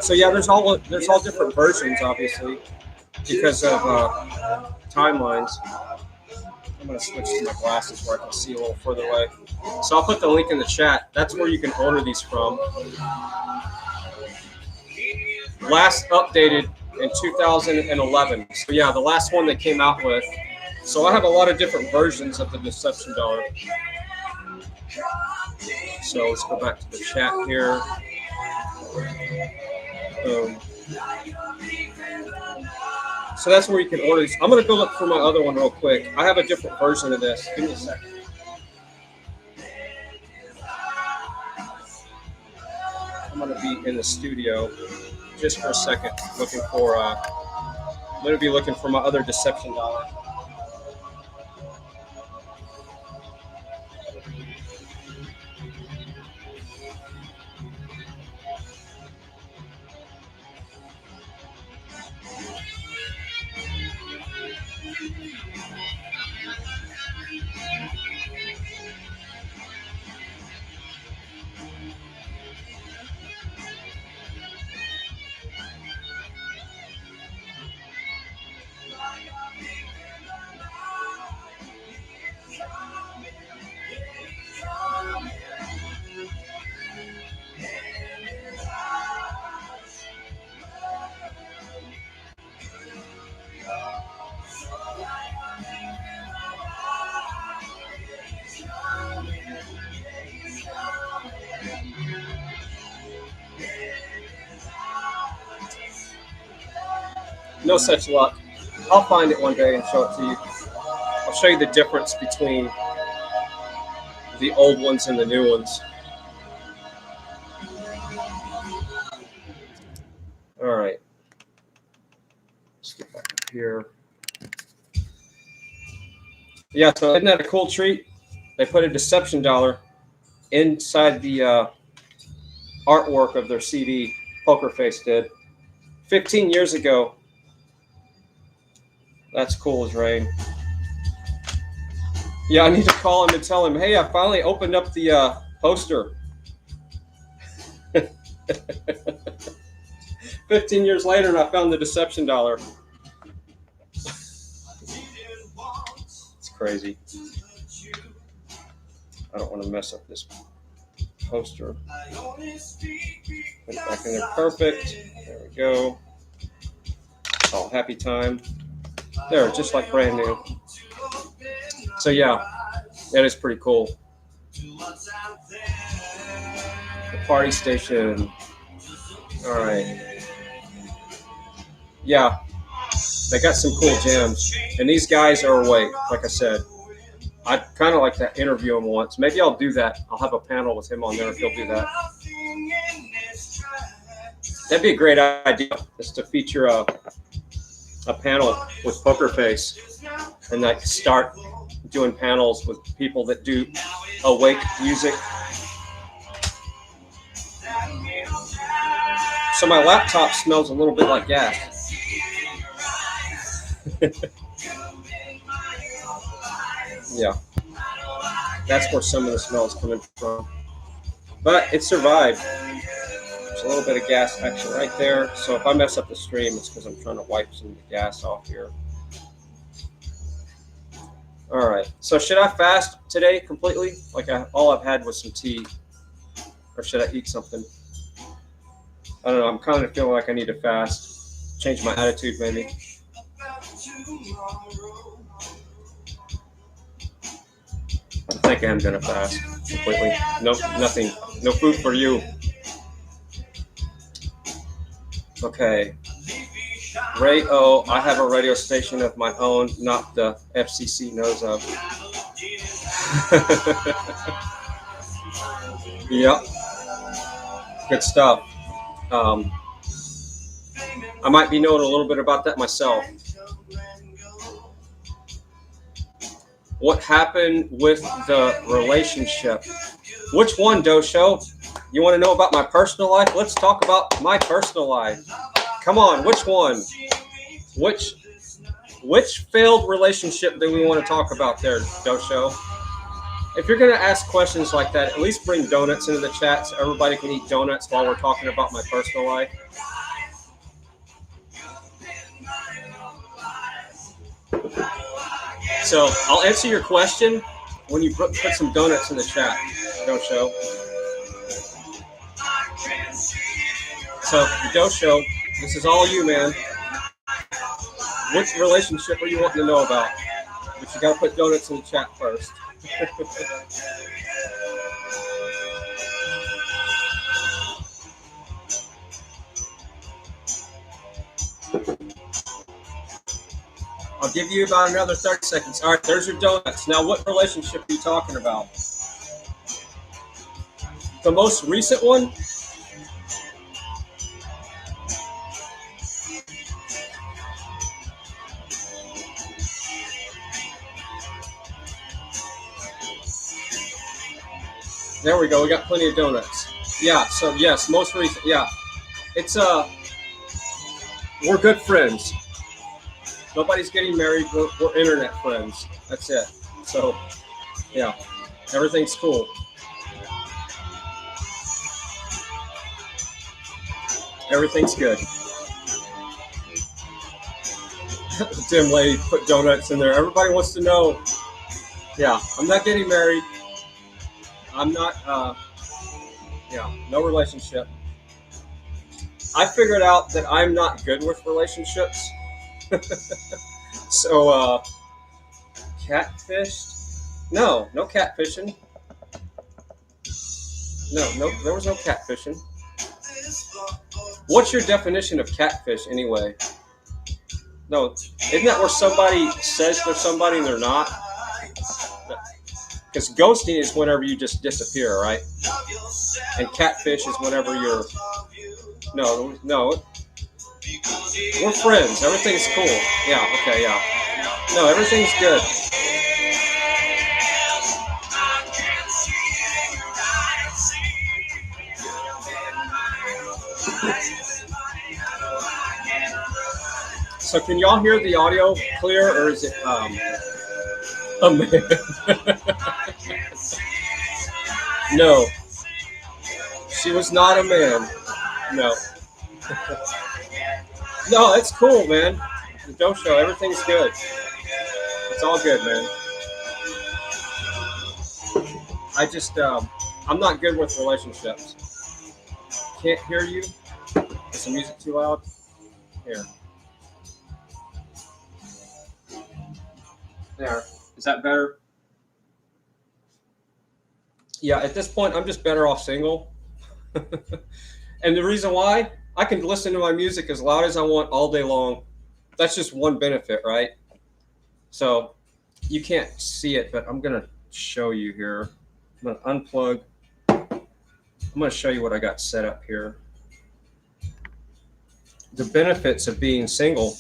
So yeah, there's all different versions, obviously, because of timelines. I'm gonna switch to my glasses where I can see a little further away. So I'll put the link in the chat. That's where you can order these from. Last updated in 2011. So yeah, the last one they came out with. So I have a lot of different versions of the Deception Dollar. So let's go back to the chat here. So that's where you can order these. I'm going to go look for my other one real quick. I have a different version of this. Give me a second. I'm going to be in the studio just for a second looking for, I'm going to be looking for my other Deception Dollar. No such luck. I'll find it one day and show it to you. I'll show you the difference between the old ones and the new ones. All right. Let's get back up here. Yeah, so isn't that a cool treat? They put a deception dollar inside the artwork of their CD. Poker Face did 15 years ago. That's cool as rain. Yeah, I need to call him and tell him, hey, I finally opened up the poster. 15 years later, and I found the deception dollar. It's crazy. I don't want to mess up this poster. Put it back in there. Perfect. There we go. Oh, happy time. There, just like brand new. So yeah, that is pretty cool. The party station. All right. Yeah, they got some cool jams, and these guys are awake. Like I said, I'd kind of like to interview him once. Maybe I'll do that. I'll have a panel with him on there if he'll do that. That'd be a great idea, is to feature a panel with Poker Face, and like start doing panels with people that do awake music. So my laptop smells a little bit like gas. Yeah, that's where some of the smell is coming from. But it survived. There's a little bit of gas action right there. So if I mess up the stream, it's because I'm trying to wipe some of the gas off here. All right. So should I fast today completely? Like all I've had was some tea. Or should I eat something? I don't know. I'm kind of feeling like I need to fast. Change my attitude maybe. I think I'm going to fast completely. Nope, nothing. No food for you. Okay. Ray O, I have a radio station of my own, not the FCC knows of. Yep. Good stuff. I might be knowing a little bit about that myself. What happened with the relationship? Which one, Dosho? You want to know about my personal life? Let's talk about my personal life. Come on, which one? Which failed relationship do we want to talk about there, Dosho? If you're going to ask questions like that, at least bring donuts into the chat so everybody can eat donuts while we're talking about my personal life. So I'll answer your question when you put some donuts in the chat, Dosho. So, Dosho, this is all you, man. Which relationship are you wanting to know about? But you got to put donuts in the chat first. I'll give you about another 30 seconds. All right, there's your donuts. Now, what relationship are you talking about? The most recent one? There we go. We got plenty of donuts. Yeah, so yes, most recent. Yeah. It's we're good friends. Nobody's getting married. We're internet friends. That's it. So, yeah, everything's cool. Everything's good. The dim lady put donuts in there. Everybody wants to know. Yeah, I'm not getting married. I'm not, no relationship. I figured out that I'm not good with relationships. So, catfished? No catfishing. No, there was no catfishing. What's your definition of catfish anyway? No, isn't that where somebody says they're somebody and they're not? Because ghosting is whenever you just disappear, right? And catfish is whenever you're. No. We're friends. Everything's cool. Yeah. Okay. Yeah. No, everything's good. So can y'all hear the audio clear, or is it a man? No, she was not a man. No, no, it's cool, man. Don't show. Everything's good. It's all good, man. I just I'm not good with relationships. Can't hear you. Is the music too loud? Here. There. Is that better? Yeah, at this point, I'm just better off single. And the reason why, I can listen to my music as loud as I want all day long. That's just one benefit, right? So you can't see it, but I'm going to show you here. I'm going to unplug. I'm going to show you what I got set up here. The benefits of being single.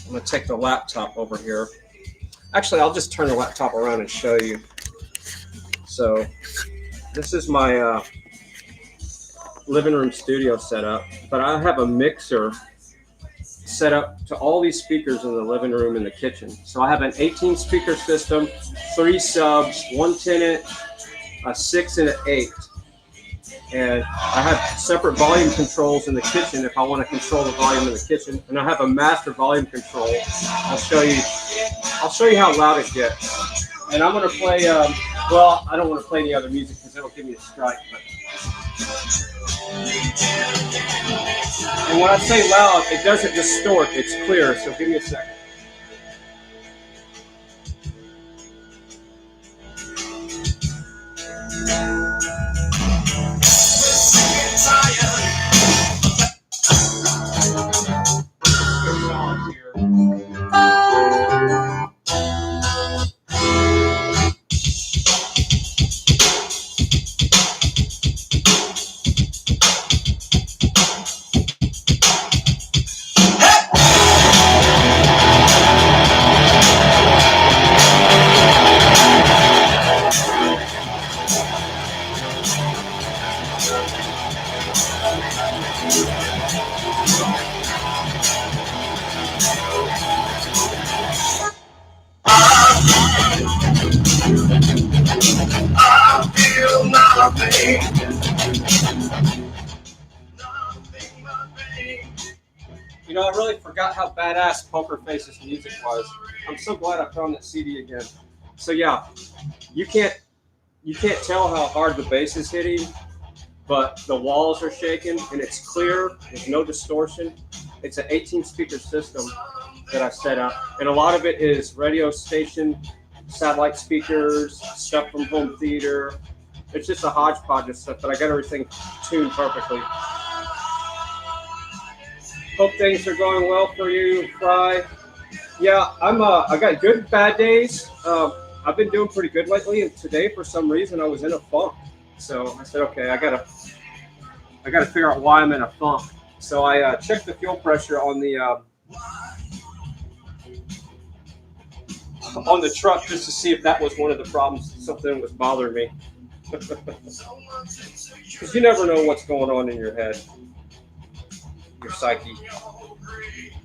I'm going to take the laptop over here. Actually, I'll just turn the laptop around and show you. So this is my living room studio setup, but I have a mixer set up to all these speakers in the living room and the kitchen. So I have an 18 speaker system, 3 subs, 1 10-inch, a 6 and an 8. And I have separate volume controls in the kitchen if I want to control the volume in the kitchen. And I have a master volume control. I'll show you how loud it gets. And I'm going to play, well, I don't want to play any other music because it'll give me a strike. But. And when I say loud, it doesn't distort, it's clear. So give me a second. You know, I really forgot how badass Poker Face's music was. I'm so glad I found that CD again. So yeah, you can't tell how hard the bass is hitting, but the walls are shaking and it's clear. There's no distortion. It's an 18 speaker system that I set up, and a lot of it is radio station, satellite speakers, stuff from home theater. It's just a hodgepodge of stuff, but I got everything tuned perfectly. Hope things are going well for you, Fry. Yeah, I got good, bad days. I've been doing pretty good lately, and today, for some reason, I was in a funk. So I said, okay, I gotta figure out why I'm in a funk. So I checked the fuel pressure on the truck just to see if that was one of the problems. Something was bothering me. Because you never know what's going on in your head, your psyche.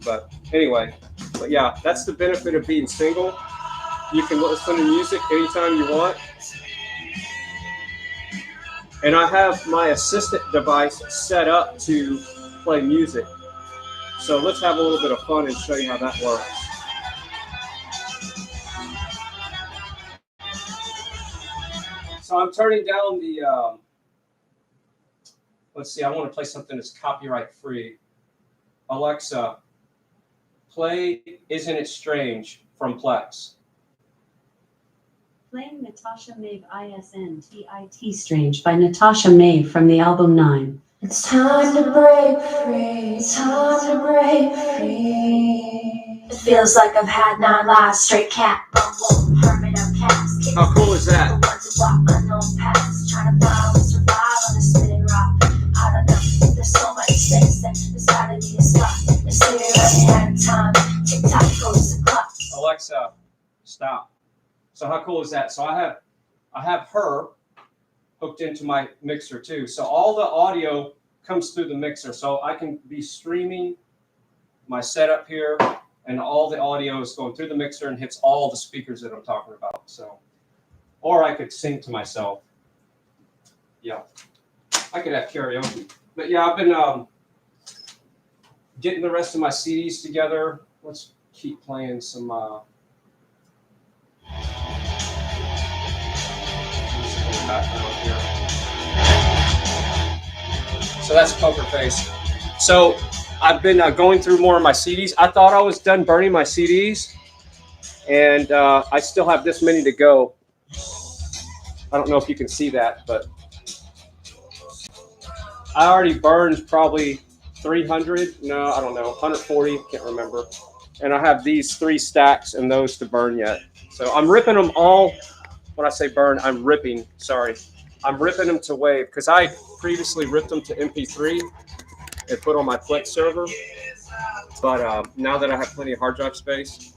But anyway, yeah, that's the benefit of being single. You can listen to music anytime you want. And I have my assistant device set up to play music. So let's have a little bit of fun and show you how that works. So I'm turning down the, let's see, I want to play something that's copyright free. Alexa, play Isn't It Strange from Plex. Playing Natasha Maeve ISNTIT Strange by Natasha Maeve from the album 9. It's time to break free, time to break free. It feels like I've had 9 lives, straight cat, bumble, hermit of cats. How cool is that? The ones who walk unknown paths, trying to follow and survive on a spinning rock. I don't know, there's so much space that there's gotta be a spot. The city running out of time, tick-tock goes the clock. Alexa, stop. So how cool is that? So I have her hooked into my mixer too. So all the audio comes through the mixer. So I can be streaming my setup here, and all the audio is going through the mixer and hits all the speakers that I'm talking about. So, or I could sing to myself. Yeah, I could have karaoke. But yeah, I've been getting the rest of my CDs together. Let's keep playing some music in the background here. So that's Poker Face. So I've been going through more of my CDs. I thought I was done burning my CDs, and I still have this many to go. I don't know if you can see that, but I already burned probably 300. No, I don't know, 140. Can't remember. And I have these 3 stacks and those to burn yet. So I'm ripping them all. When I say burn, I'm ripping. Sorry, I'm ripping them to WAV because I previously ripped them to MP3 and put on my Plex server. But now that I have plenty of hard drive space,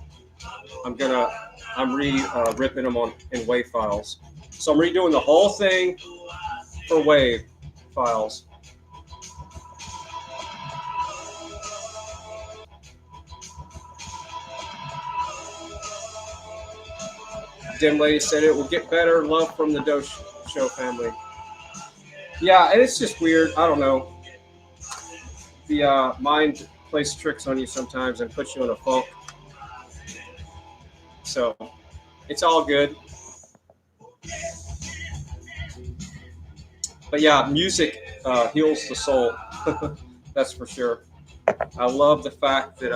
I'm ripping them in WAV files. So I'm redoing the whole thing for WAV files. Dim Lady said it will get better. Love from the Doe Show family. Yeah, and it's just weird. I don't know. The mind plays tricks on you sometimes and puts you in a funk. So it's all good. But yeah, music heals the soul. That's for sure. I love the fact that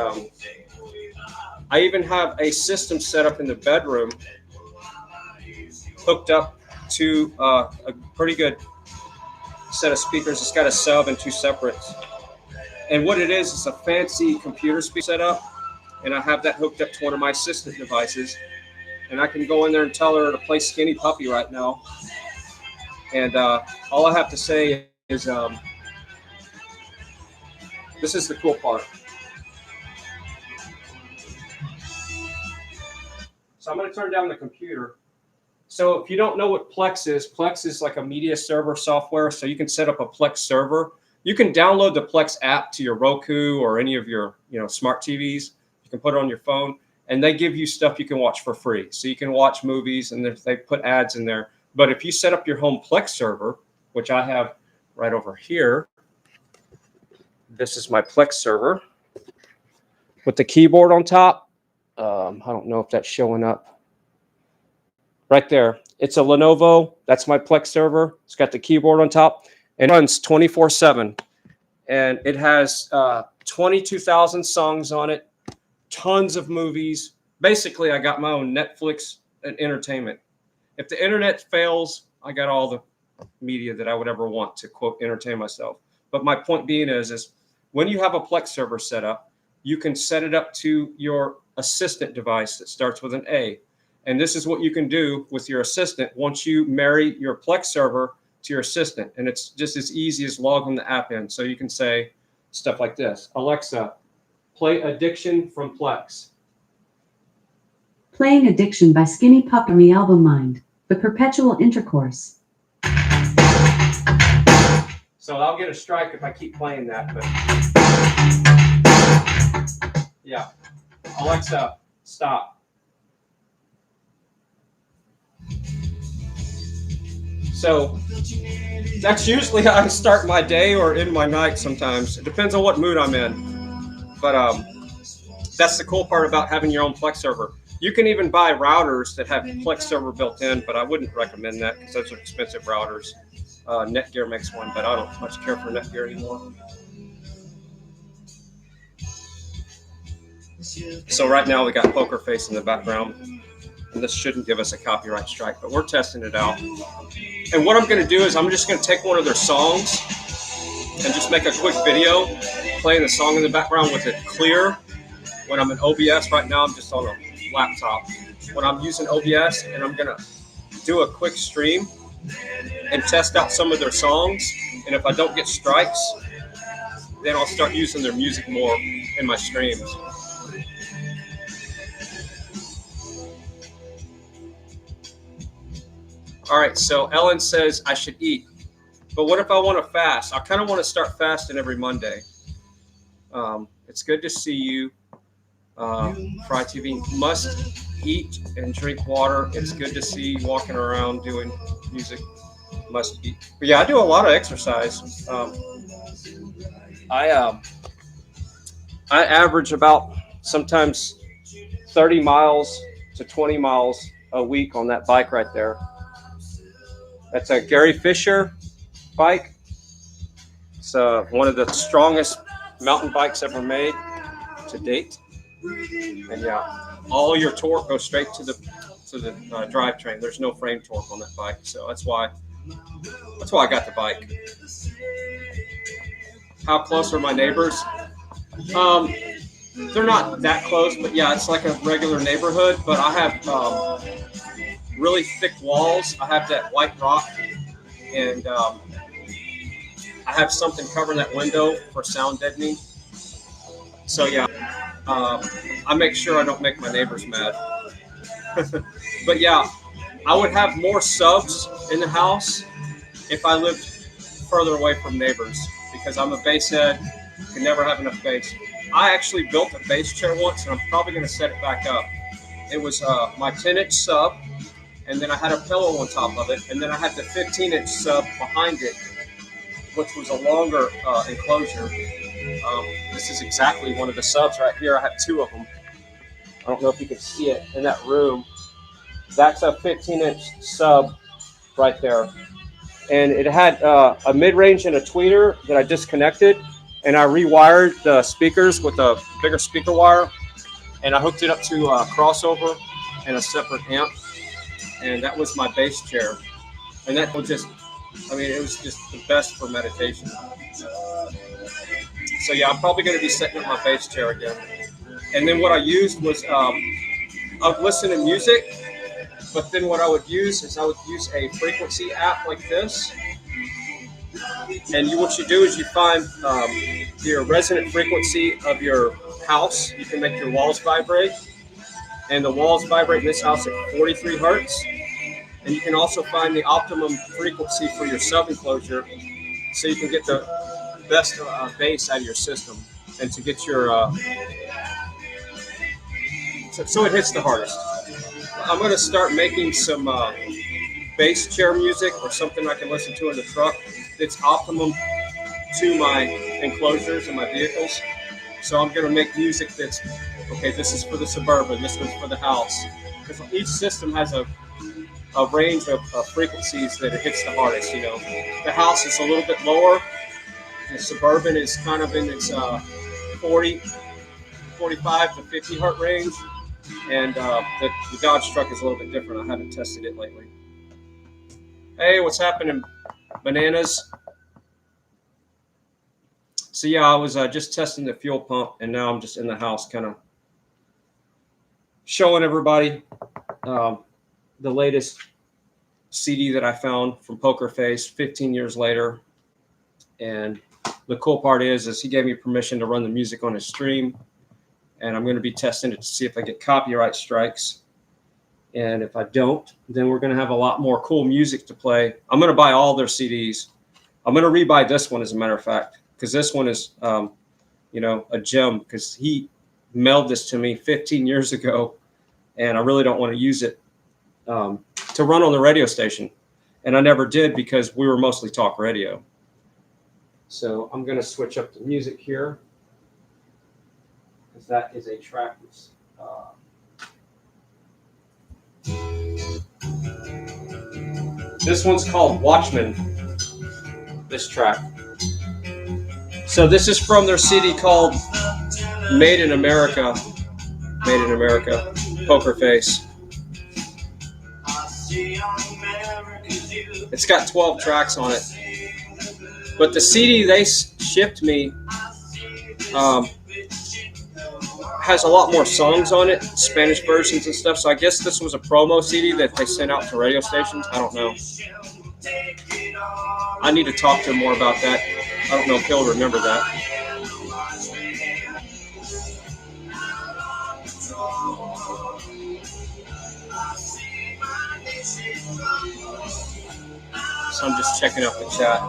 I even have a system set up in the bedroom hooked up to a pretty good set of speakers. It's got a sub and 2 separates. And what it is a fancy computer speaker setup. And I have that hooked up to one of my assistant devices. And I can go in there and tell her to play Skinny Puppy right now. And all I have to say is this is the cool part. So I'm going to turn down the computer. So if you don't know what Plex is like a media server software. So you can set up a Plex server. You can download the Plex app to your Roku or any of your smart TVs. You can put it on your phone, and they give you stuff you can watch for free. So you can watch movies, and they put ads in there. But if you set up your home Plex server, which I have right over here, this is my Plex server with the keyboard on top. I don't know if that's showing up. Right there. It's a Lenovo. That's my Plex server. It's got the keyboard on top and it runs 24/7. And it has 22,000 songs on it, tons of movies. Basically, I got my own Netflix and entertainment. If the internet fails, I got all the media that I would ever want to, quote, entertain myself. But my point being is when you have a Plex server set up, you can set it up to your assistant device that starts with an A. And this is what you can do with your assistant once you marry your Plex server to your assistant. And it's just as easy as logging the app in. So you can say stuff like this. Alexa, play Addiction from Plex. Playing Addiction by Skinny Pup from the album Mind, The Perpetual Intercourse. So I'll get a strike if I keep playing that. But yeah. Alexa, stop. So that's usually how I start my day or end my night sometimes. It depends on what mood I'm in. But that's the cool part about having your own Plex server. You can even buy routers that have Plex server built in, but I wouldn't recommend that because those are expensive routers. Netgear makes one, but I don't much care for Netgear anymore. So right now we got Poker Face in the background. And this shouldn't give us a copyright strike, but we're testing it out. And what I'm going to do is I'm just going to take one of their songs and just make a quick video playing the song in the background with it clear. When I'm in OBS right now, I'm just on a laptop. When I'm using OBS and I'm gonna do a quick stream and test out some of their songs, and if I don't get strikes, then I'll start using their music more in my streams. All right, so Ellen says I should eat. But what if I want to fast? I kind of want to start fasting every Monday. It's good to see you, Fry TV. Must eat and drink water. It's good to see you walking around doing music. Must eat. But yeah, I do a lot of exercise. I average about sometimes 30 miles to 20 miles a week on that bike right there. That's a Gary Fisher bike. It's one of the strongest mountain bikes ever made to date. And yeah, all your torque goes straight to the drivetrain. There's no frame torque on that bike, so that's why I got the bike. How close are my neighbors? They're not that close, but yeah, it's like a regular neighborhood. But I have really thick walls. I have that white rock, and I have something covering that window for sound deadening. So yeah, I make sure I don't make my neighbors mad. But yeah, I would have more subs in the house if I lived further away from neighbors, because I'm a bass head, can never have enough bass. I actually built a bass chair once, and I'm probably going to set it back up. It was my 10-inch sub, and then I had a pillow on top of it, and then I had the 15-inch sub behind it, which was a longer enclosure. This is exactly one of the subs right here. I have two of them. I don't know if you can see it in that room. That's a 15-inch sub right there. And it had a mid-range and a tweeter that I disconnected, and I rewired the speakers with a bigger speaker wire, and I hooked it up to a crossover and a separate amp, and that was my bass chair. And that was just, it was just the best for meditation. So yeah, I'm probably going to be setting up my bass chair again. And then what I used was, I'd listen to music, but then what I would use is I would use a frequency app like this. And what you do is you find your resonant frequency of your house. You can make your walls vibrate. And the walls vibrate in this house at 43 hertz. And you can also find the optimum frequency for your sub enclosure, so you can get the best bass out of your system, and to get your so it hits the hardest. I'm going to start making some bass chair music or something I can listen to in the truck that's optimum to my enclosures and my vehicles. So I'm going to make music that's, okay, this is for the Suburban, this one's for the house. Because each system has a range of frequencies that it hits the hardest, you know. The house is a little bit lower. The Suburban is kind of in its 45 to 50 hertz range. And the Dodge truck is a little bit different. I haven't tested it lately. Hey, what's happening, bananas? So yeah, I was just testing the fuel pump, and now I'm just in the house kind of showing everybody the latest CD that I found from Poker Face 15 years later. And the cool part is he gave me permission to run the music on his stream, and I'm going to be testing it to see if I get copyright strikes. And if I don't, then we're going to have a lot more cool music to play. I'm going to buy all their CDs. I'm going to rebuy this one, as a matter of fact, because this one is, a gem, because he mailed this to me 15 years ago, and I really don't want to use it to run on the radio station. And I never did, because we were mostly talk radio. So I'm going to switch up the music here, because that is a track that's this one's called Watchman, this track. So this is from their CD called Made in America, Poker Face. It's got 12 tracks on it. But the CD they shipped me has a lot more songs on it, Spanish versions and stuff. So I guess this was a promo CD that they sent out to radio stations. I don't know. I need to talk to him more about that. I don't know if he'll remember that. So I'm just checking out the chat.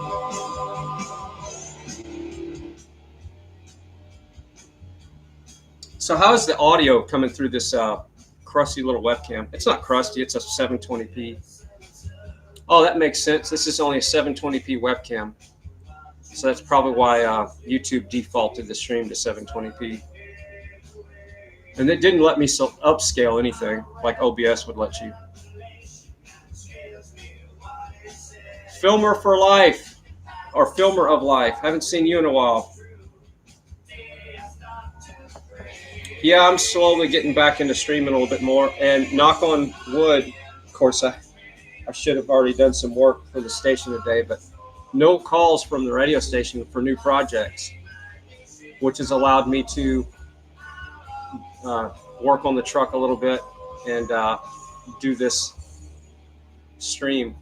So how's the audio coming through this crusty little webcam? It's not crusty, it's a 720p. Oh, that makes sense. This is only a 720p webcam. So that's probably why YouTube defaulted the stream to 720p. And it didn't let me upscale anything like OBS would let you. Filmer for life, or filmer of life. Haven't seen you in a while. Yeah, I'm slowly getting back into streaming a little bit more. And knock on wood, of course, I should have already done some work for the station today, but no calls from the radio station for new projects, which has allowed me to work on the truck a little bit and do this stream.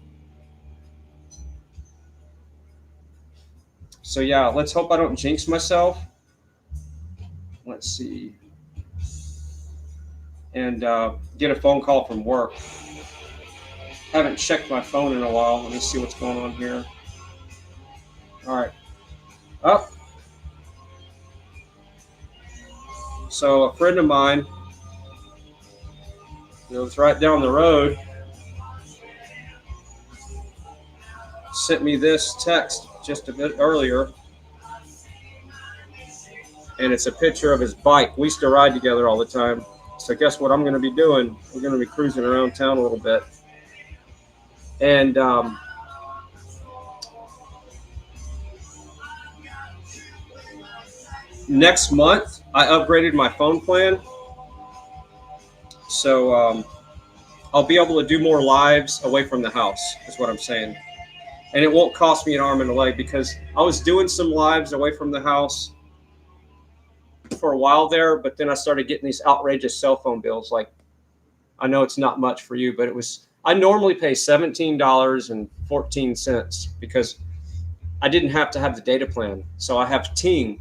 So yeah, let's hope I don't jinx myself. Let's see. And get a phone call from work. Haven't checked my phone in a while. Let me see what's going on here. All right. Up. So a friend of mine, it was right down the road, sent me this text just a bit earlier. And it's a picture of his bike. We used to ride together all the time. So guess what I'm going to be doing? We're going to be cruising around town a little bit. And next month, I upgraded my phone plan. So I'll be able to do more lives away from the house, is what I'm saying. And it won't cost me an arm and a leg, because I was doing some lives away from the house for a while there, but then I started getting these outrageous cell phone bills. Like, I know it's not much for you, but I normally pay $17.14 because I didn't have to have the data plan. So I have Ting,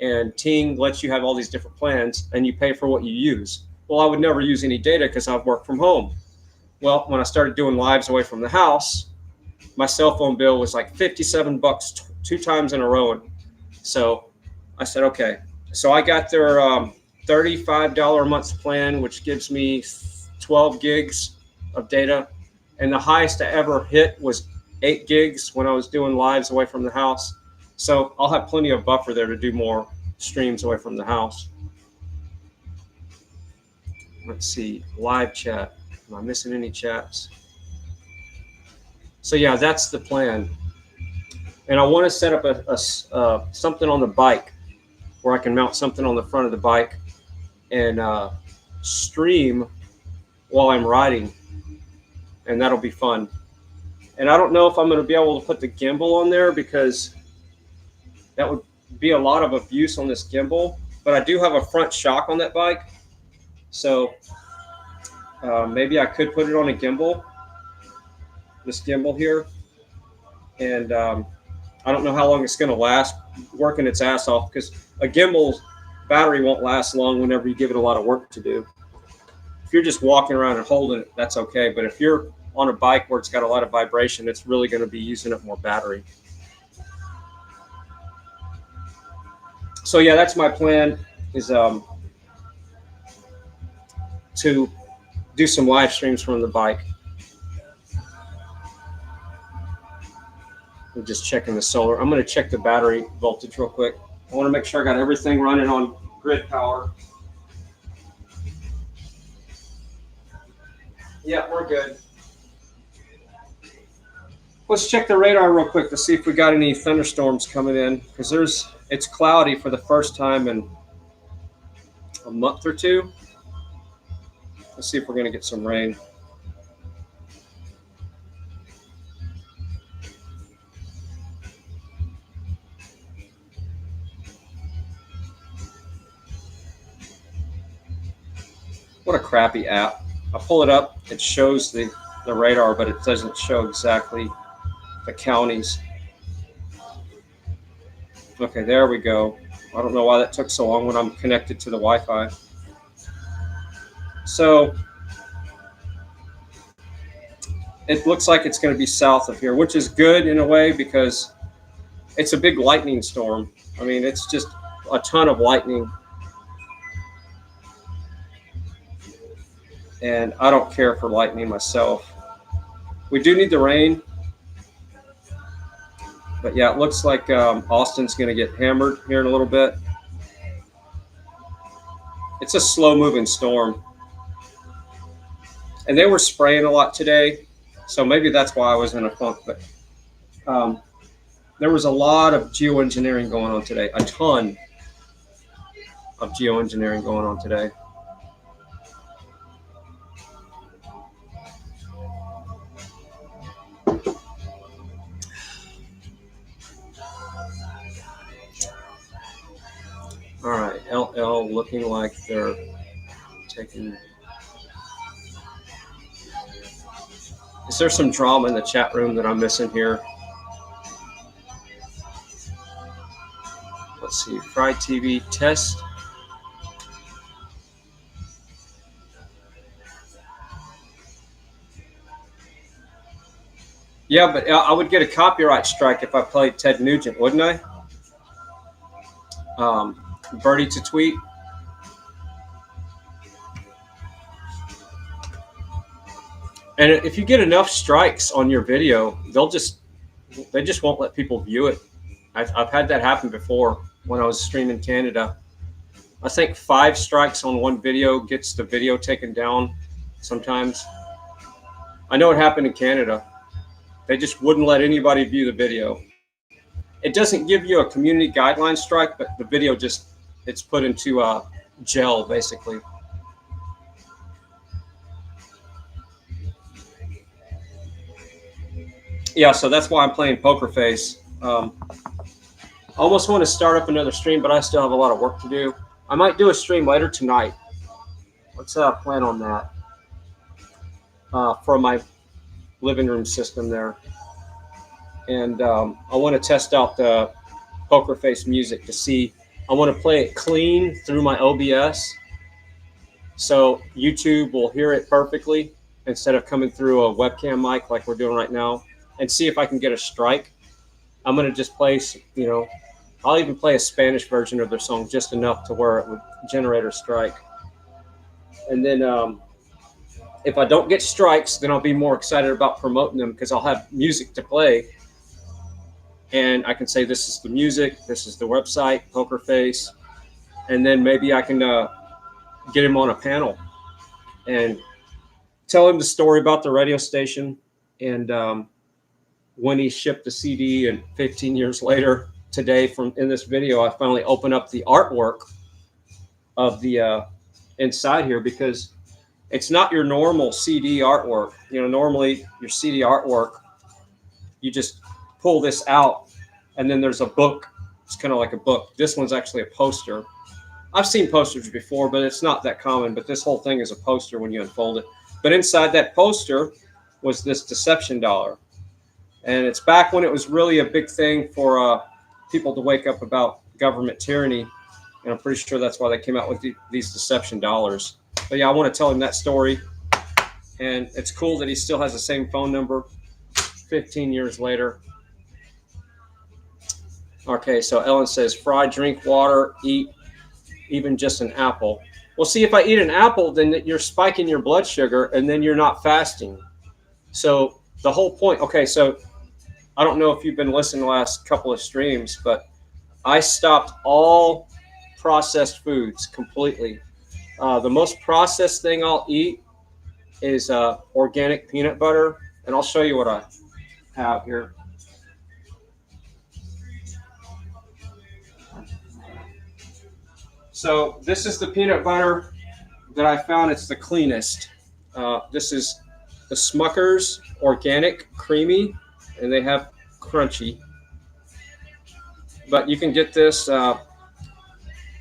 and Ting lets you have all these different plans and you pay for what you use. Well, I would never use any data because I work from home. Well, when I started doing lives away from the house, my cell phone bill was like $57 two times in a row. So I said, okay. So I got their $35 a month plan, which gives me 12 gigs of data. And the highest I ever hit was 8 gigs when I was doing lives away from the house. So I'll have plenty of buffer there to do more streams away from the house. Let's see, live chat. Am I missing any chats? So yeah, that's the plan. And I want to set up something on the bike where I can mount something on the front of the bike and stream while I'm riding. And that'll be fun. And I don't know if I'm going to be able to put the gimbal on there, because that would be a lot of abuse on this gimbal. But I do have a front shock on that bike. So maybe I could put it on a gimbal, this gimbal here. And I don't know how long it's going to last, working its ass off, because a gimbal's battery won't last long whenever you give it a lot of work to do. If you're just walking around and holding it, that's okay. But if you're on a bike where it's got a lot of vibration, it's really going to be using up more battery. So yeah, that's my plan, is to do some live streams from the bike. I'm just checking the solar. I'm going to check the battery voltage real quick. I want to make sure I got everything running on grid power. Yeah, we're good. Let's check the radar real quick to see if we got any thunderstorms coming in, because it's cloudy for the first time in a month or two. Let's see if we're going to get some rain. What a crappy app. I pull it up, it shows the radar, but it doesn't show exactly the counties. Okay, there we go. I don't know why that took so long when I'm connected to the Wi-Fi. So it looks like it's going to be south of here, which is good in a way because it's a big lightning storm. I mean, it's just a ton of lightning. And I don't care for lightning myself. We do need the rain. But yeah, it looks like Austin's going to get hammered here in a little bit. It's a slow-moving storm. And they were spraying a lot today, so maybe that's why I was in a funk. But there was a lot of geoengineering going on today, a ton of geoengineering going on today. All right, LL looking like they're taking... Is there some drama in the chat room that I'm missing here? Let's see, Fried TV test. Yeah, but I would get a copyright strike if I played Ted Nugent, wouldn't I? Birdie to tweet. And if you get enough strikes on your video, they just won't let people view it. I've had that happen before when I was streaming Canada. I think 5 strikes on one video gets the video taken down sometimes. I know it happened in Canada. They just wouldn't let anybody view the video. It doesn't give you a community guideline strike, but the video it's put into jail, basically. Yeah, so that's why I'm playing Poker Face. I almost want to start up another stream, but I still have a lot of work to do. I might do a stream later tonight. Let's plan on that for my living room system there. And I want to test out the Poker Face music to see. I want to play it clean through my OBS, so YouTube will hear it perfectly instead of coming through a webcam mic like we're doing right now, and see if I can get a strike. I'm going to just play, I'll even play a Spanish version of their song just enough to where it would generate a strike. And then if I don't get strikes, then I'll be more excited about promoting them because I'll have music to play. And I can say, this is the music, this is the website, Poker Face. And then maybe I can get him on a panel and tell him the story about the radio station and when he shipped the CD, and 15 years later today in this video, I finally open up the artwork of the inside here, because it's not your normal CD artwork. Normally your CD artwork, you just pull this out and then there's a book. It's kind of like a book. This one's actually a poster. I've seen posters before, but it's not that common. But this whole thing is a poster when you unfold it. But inside that poster was this deception dollar. And it's back when it was really a big thing for people to wake up about government tyranny. And I'm pretty sure that's why they came out with these deception dollars. But yeah, I want to tell him that story. And it's cool that he still has the same phone number 15 years later. Okay, so Ellen says, fry, drink water, eat even just an apple. Well, see, if I eat an apple, then you're spiking your blood sugar, and then you're not fasting. So the whole point, okay, so I don't know if you've been listening the last couple of streams, but I stopped all processed foods completely. The most processed thing I'll eat is organic peanut butter, and I'll show you what I have here. So this is the peanut butter that I found. It's the cleanest. This is the Smucker's Organic Creamy, and they have crunchy. But you can get this at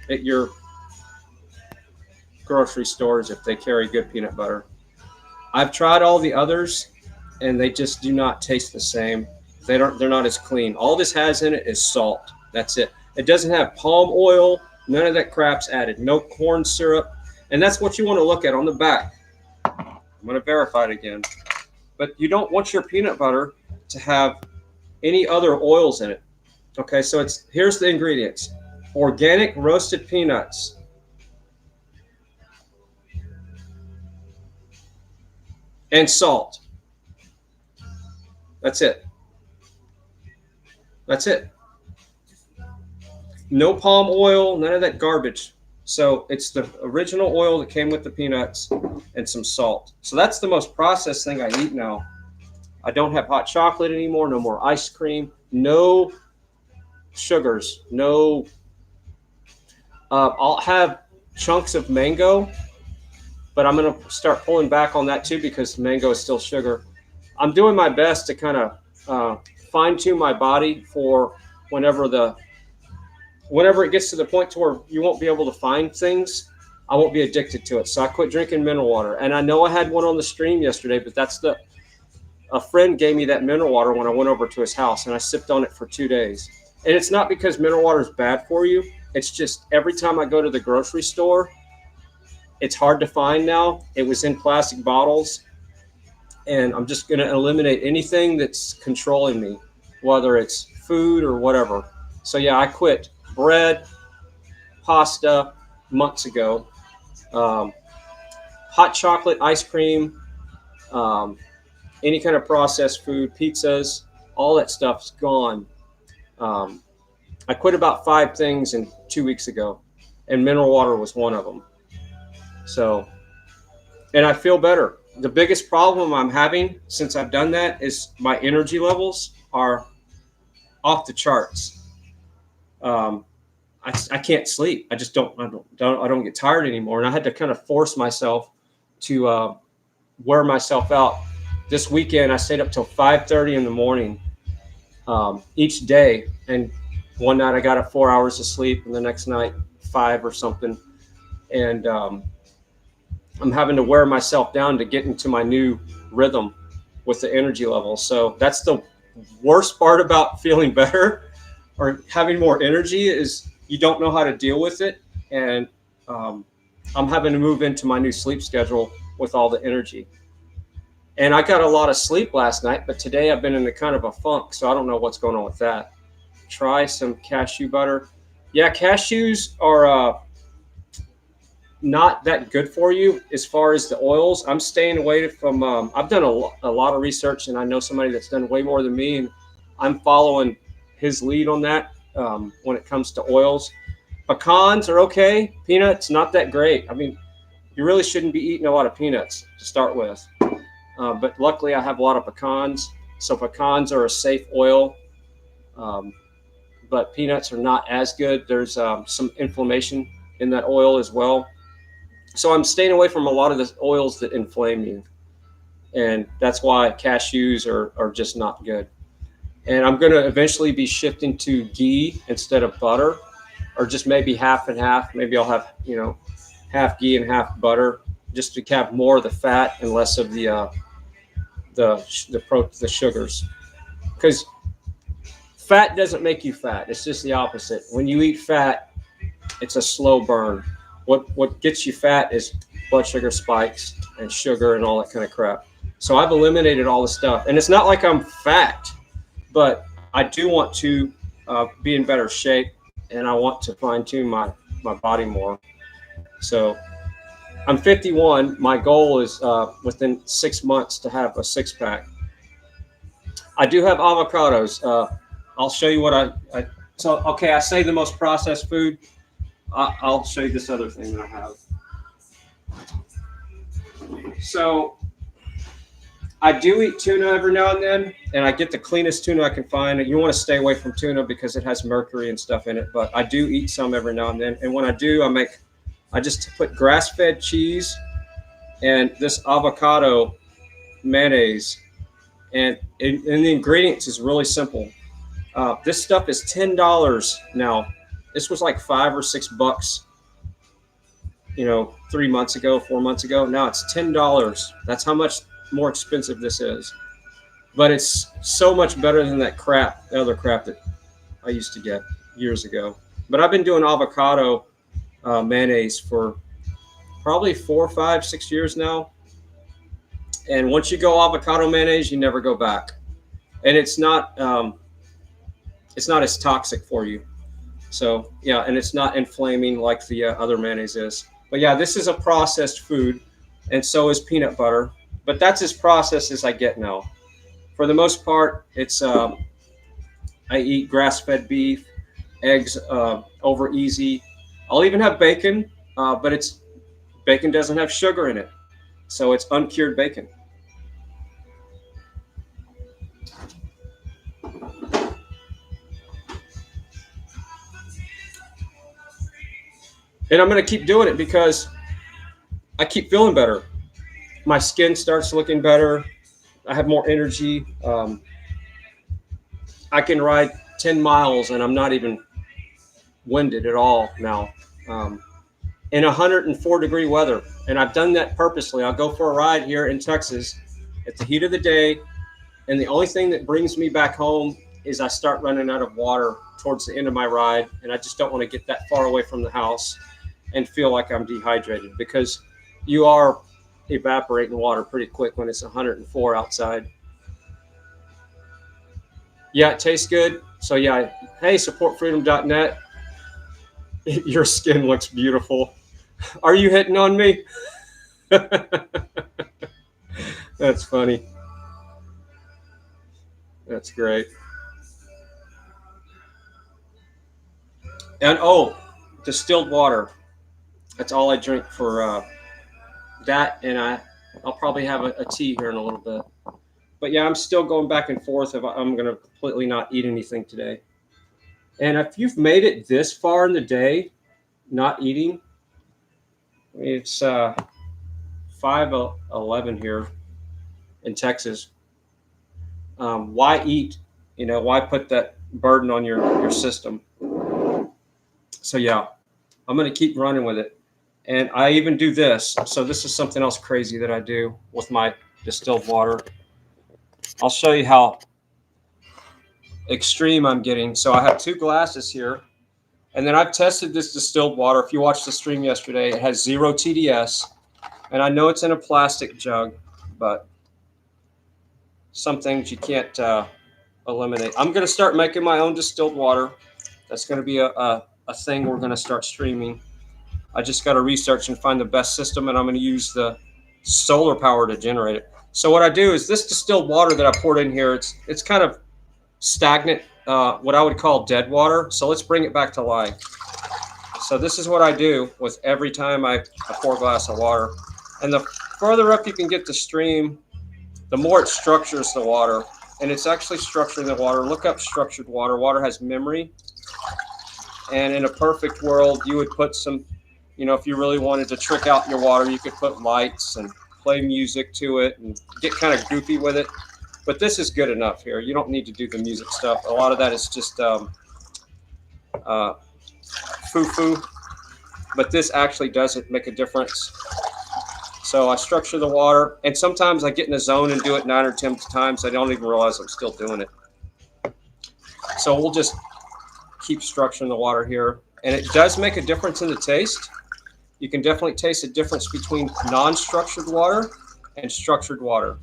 your grocery stores if they carry good peanut butter. I've tried all the others, and they just do not taste the same. They're not as clean. All this has in it is salt. That's it. It doesn't have palm oil. None of that crap's added. No corn syrup. And that's what you want to look at on the back. I'm going to verify it again. But you don't want your peanut butter to have any other oils in it. Okay, so here's the ingredients. Organic roasted peanuts. And salt. That's it. That's it. No palm oil, none of that garbage. So it's the original oil that came with the peanuts and some salt. So that's the most processed thing I eat now. I don't have hot chocolate anymore, no more ice cream, no sugars, no. I'll have chunks of mango, but I'm going to start pulling back on that too because mango is still sugar. I'm doing my best to kind of fine tune my body for whenever it gets to the point to where you won't be able to find things, I won't be addicted to it. So I quit drinking mineral water. And I know I had one on the stream yesterday, but a friend gave me that mineral water when I went over to his house, and I sipped on it for 2 days. And it's not because mineral water is bad for you. It's just every time I go to the grocery store, it's hard to find now. It was in plastic bottles. And I'm just going to eliminate anything that's controlling me, whether it's food or whatever. So yeah, I quit bread, pasta months ago, hot chocolate, ice cream, any kind of processed food, pizzas, all that stuff's gone. I quit about 5 things in 2 weeks ago, and mineral water was one of them. So, and I feel better. The biggest problem I'm having since I've done that is my energy levels are off the charts. I can't sleep. I just don't get tired anymore. And I had to kind of force myself to wear myself out. This weekend, I stayed up till 5:30 in the morning each day. And one night I got up 4 hours of sleep, and the next night 5 or something. And I'm having to wear myself down to get into my new rhythm with the energy level. So that's the worst part about feeling better or having more energy is you don't know how to deal with it. And I'm having to move into my new sleep schedule with all the energy. And I got a lot of sleep last night, but today I've been in a kind of a funk. So I don't know what's going on with that. Try some cashew butter. Yeah, cashews are not that good for you as far as the oils. I'm staying away from, I've done a lot of research, and I know somebody that's done way more than me, and I'm following his lead on that when it comes to oils. Pecans are okay. Peanuts, not that great. I mean, you really shouldn't be eating a lot of peanuts to start with. But luckily I have a lot of pecans. So pecans are a safe oil. But peanuts are not as good. There's some inflammation in that oil as well. So I'm staying away from a lot of the oils that inflame you. And that's why cashews are just not good. And I'm going to eventually be shifting to ghee instead of butter, or just maybe half and half. Maybe I'll have, half ghee and half butter, just to have more of the fat and less of the sugars. Because fat doesn't make you fat. It's just the opposite. When you eat fat, it's a slow burn. What gets you fat is blood sugar spikes and sugar and all that kind of crap. So I've eliminated all the stuff. And it's not like I'm fat, but I do want to be in better shape, and I want to fine tune my body more. So I'm 51. My goal is within 6 months to have a 6-pack. I do have avocados. I'll show you what I say the most processed food. I'll show you this other thing that I have. So I do eat tuna every now and then, and I get the cleanest tuna I can find. You want to stay away from tuna because it has mercury and stuff in it, but I do eat some every now and then. And when I do, I just put grass-fed cheese and this avocado mayonnaise, and the ingredients is really simple. This stuff is $10 now. This was like $5 or $6 3 months ago, 4 months ago. Now it's $10. That's how much more expensive this is. But it's so much better than that other crap that I used to get years ago. But I've been doing avocado mayonnaise for probably 4, 5, 6 years now. And once you go avocado mayonnaise, you never go back. And it's not as toxic for you. So yeah, and it's not inflaming like the other mayonnaise is. But yeah, this is a processed food, and so is peanut butter. But that's as processed as I get now. For the most part, it's I eat grass-fed beef, eggs over easy. I'll even have bacon, but it's bacon doesn't have sugar in it, so it's uncured bacon. And I'm going to keep doing it because I keep feeling better. My skin starts looking better. I have more energy. I can ride 10 miles and I'm not even winded at all now. In 104-degree weather. And I've done that purposely. I'll go for a ride here in Texas at the heat of the day. And the only thing that brings me back home is I start running out of water towards the end of my ride. And I just don't want to get that far away from the house and feel like I'm dehydrated, because you are evaporating water pretty quick when it's 104 outside. Yeah, it tastes good. So yeah, hey, supportfreedom.net. Your skin looks beautiful. Are you hitting on me? That's funny. That's great. And oh, distilled water. That's all I drink for that, and I'll probably have a tea here in a little bit. But yeah, I'm still going back and forth if I'm going to completely not eat anything today. And if you've made it this far in the day, not eating, I mean, it's 5:11 here in Texas. Why eat? Why put that burden on your system? So yeah, I'm going to keep running with it. And I even do this. So this is something else crazy that I do with my distilled water. I'll show you how extreme I'm getting. So I have 2 glasses here. And then I've tested this distilled water. If you watched the stream yesterday, it has 0 TDS. And I know it's in a plastic jug, but some things you can't eliminate. I'm going to start making my own distilled water. That's going to be a thing we're going to start streaming. I just got to research and find the best system, and I'm going to use the solar power to generate it. So what I do is this distilled water that I poured in here, it's kind of stagnant, what I would call dead water. So let's bring it back to life. So this is what I do with every time I pour a glass of water. And the further up you can get the stream, the more it structures the water. And it's actually structuring the water. Look up structured water. Water has memory. And in a perfect world, you would put some, if you really wanted to trick out your water, you could put lights and play music to it and get kind of goofy with it. But this is good enough here. You don't need to do the music stuff. A lot of that is just foo-foo. But this actually doesn't make a difference. So I structure the water. And sometimes I get in a zone and do it 9 or 10 times. I don't even realize I'm still doing it. So we'll just keep structuring the water here. And it does make a difference in the taste. You can definitely taste the difference between non-structured water and structured water.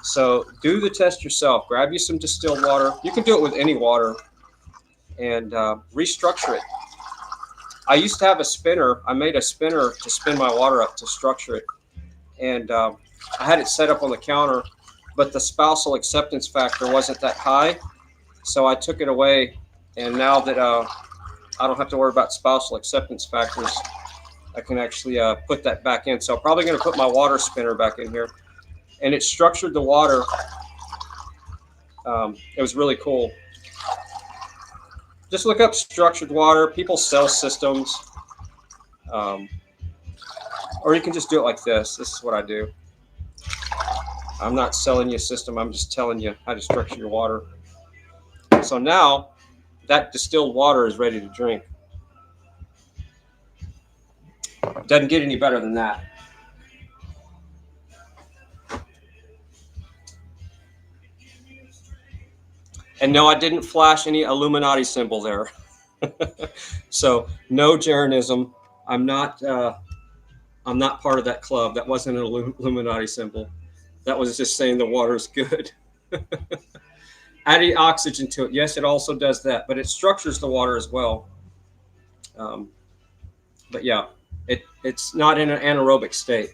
So do the test yourself. Grab you some distilled water. You can do it with any water and restructure it. I used to have a spinner. I made a spinner to spin my water up to structure it. And I had it set up on the counter, but the spousal acceptance factor wasn't that high. So I took it away. And now that I don't have to worry about spousal acceptance factors, I can actually put that back in. So I'm probably going to put my water spinner back in here. And it structured the water. It was really cool. Just look up structured water. People sell systems. Or you can just do it like this. This is what I do. I'm not selling you a system. I'm just telling you how to structure your water. So now that distilled water is ready to drink. Doesn't get any better than that. And no, I didn't flash any Illuminati symbol there. So no Jeranism. I'm not part of that club. That wasn't an Illuminati symbol. That was just saying the water is good. Adding oxygen to it. Yes, it also does that, but it structures the water as well. But yeah, it's not in an anaerobic state.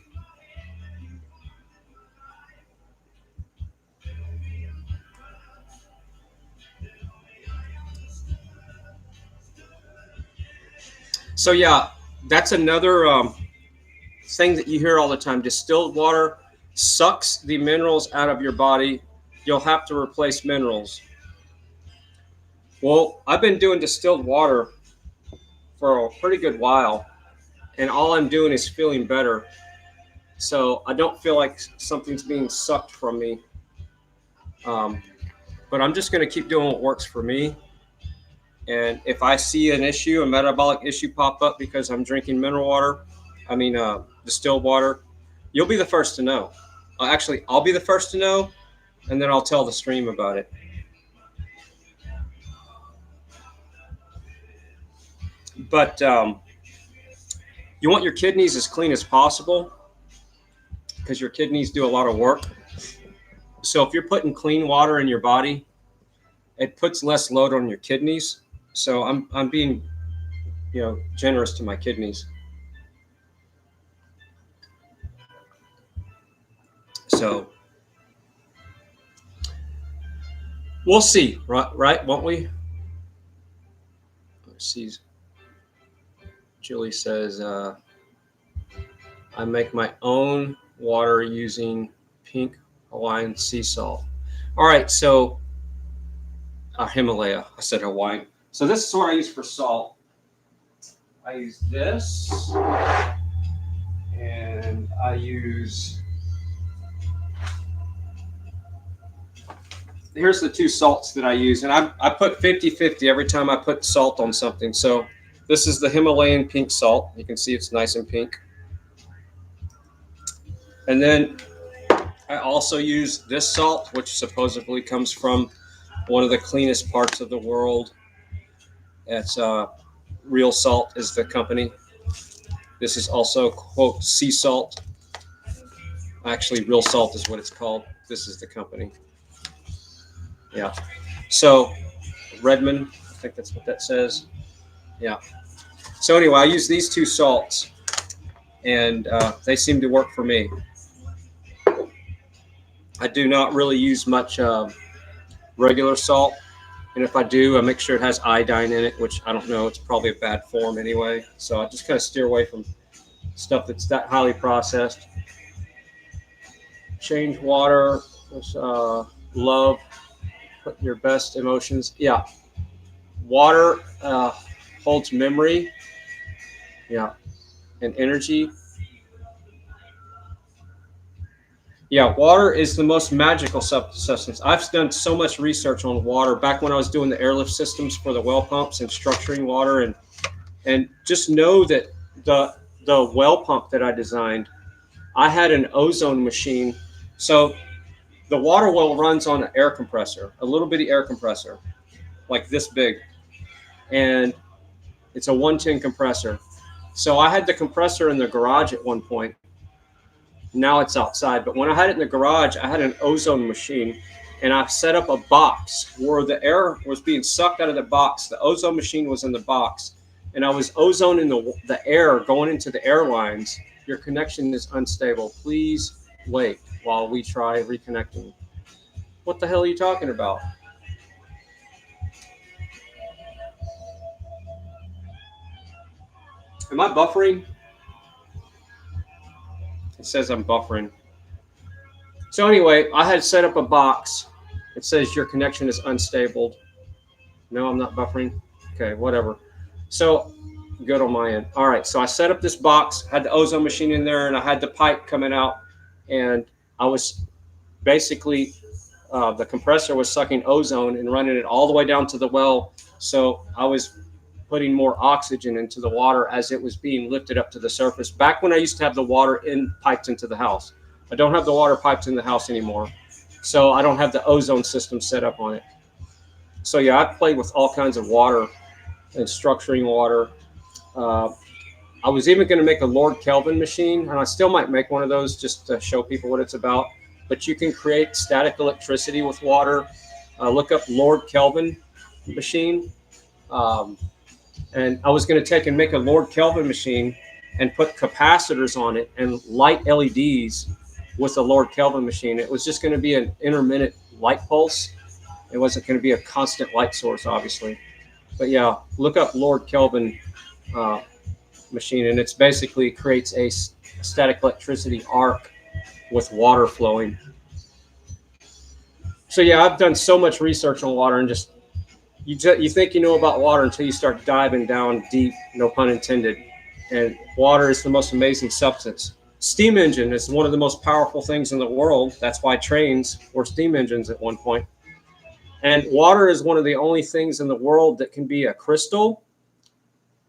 So yeah, that's another thing that you hear all the time. Distilled water sucks the minerals out of your body. You'll have to replace minerals. Well, I've been doing distilled water for a pretty good while, and all I'm doing is feeling better. So I don't feel like something's being sucked from me. But I'm just going to keep doing what works for me. And if I see an issue, a metabolic issue pop up because I'm drinking mineral water, distilled water, you'll be the first to know. Actually, I'll be the first to know, and then I'll tell the stream about it. But you want your kidneys as clean as possible because your kidneys do a lot of work. So if you're putting clean water in your body, it puts less load on your kidneys. So I'm being, generous to my kidneys. So we'll see, right? Won't we? Let's see. Julie says, I make my own water using pink Hawaiian sea salt. All right, so Himalaya. I said Hawaiian. So this is what I use for salt. I use this, and I use, here's the two salts that I use. And I put 50-50 every time I put salt on something. So this is the Himalayan pink salt. You can see it's nice and pink. And then I also use this salt, which supposedly comes from one of the cleanest parts of the world. It's Real Salt is the company. This is also, quote, sea salt. Actually, Real Salt is what it's called. This is the company. Yeah. So Redmond, I think that's what that says. Yeah. So anyway, I use these two salts, and they seem to work for me. I do not really use much regular salt. And if I do, I make sure it has iodine in it, which I don't know. It's probably a bad form anyway. So I just kind of steer away from stuff that's that highly processed. Change water. Love. Put your best emotions. Yeah. Water holds memory. Yeah. And energy. Yeah, water is the most magical substance. I've done so much research on water back when I was doing the airlift systems for the well pumps and structuring water, and just know that the well pump that I designed, I had an ozone machine. So the water well runs on an air compressor, a little bitty air compressor, like this big, and it's a 110 compressor. So I had the compressor in the garage at one point. Now it's outside, but when I had it in the garage, I had an ozone machine, and I set up a box where the air was being sucked out of the box. The ozone machine was in the box, and I was ozoning the air going into the airlines. Your connection is unstable. Please wait while we try reconnecting. What the hell are you talking about? Am I buffering? It says I'm buffering. So anyway, I had set up a box. It says your connection is unstable. No, I'm not buffering. Okay, whatever. So good on my end. All right, so I set up this box, had the ozone machine in there, and I had the pipe coming out, and I was basically, the compressor was sucking ozone and running it all the way down to the well. So I was putting more oxygen into the water as it was being lifted up to the surface. Back when I used to have the water piped into the house, I don't have the water piped in the house anymore. So I don't have the ozone system set up on it. So yeah, I played with all kinds of water and structuring water. I was even going to make a Lord Kelvin machine, and I still might make one of those just to show people what it's about. But you can create static electricity with water. Look up Lord Kelvin machine. And I was going to take and make a Lord Kelvin machine and put capacitors on it and light LEDs with the Lord Kelvin machine. It was just going to be an intermittent light pulse. It wasn't going to be a constant light source, obviously. But yeah, look up Lord Kelvin machine, and it's basically creates a static electricity arc with water flowing. So yeah, I've done so much research on water, and just you think you know about water until you start diving down deep, no pun intended. And water is the most amazing substance. Steam engine is one of the most powerful things in the world. That's why trains were steam engines at one point. And water is one of the only things in the world that can be a crystal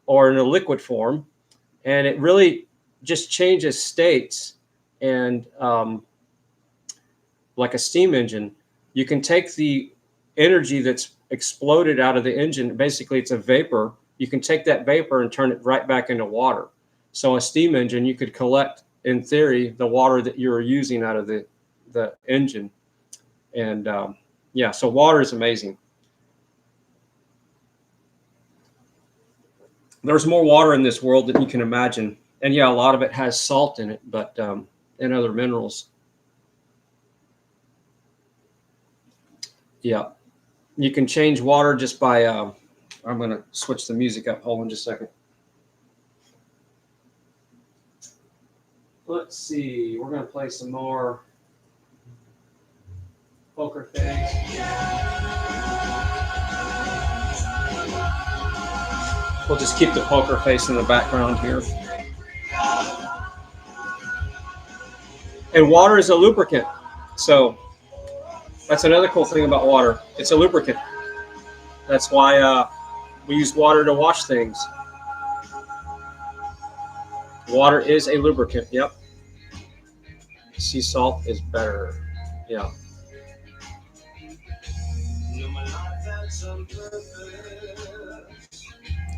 or in a liquid form. And it really just changes states. And like a steam engine, you can take the energy that's exploded out of the engine. Basically, it's a vapor. You can take that vapor and turn it right back into water. So a steam engine, you could collect, in theory, the water that you're using out of the engine. And yeah, so water is amazing. There's more water in this world than you can imagine. And yeah, a lot of it has salt in it, but and other minerals. Yeah. You can change water just by, I'm going to switch the music up. Hold on just a second. Let's see. We're going to play some more Poker Face. We'll just keep the Poker Face in the background here. And water is a lubricant. So that's another cool thing about water. It's a lubricant. That's why we use water to wash things. Water is a lubricant. Yep. Sea salt is better. Yeah.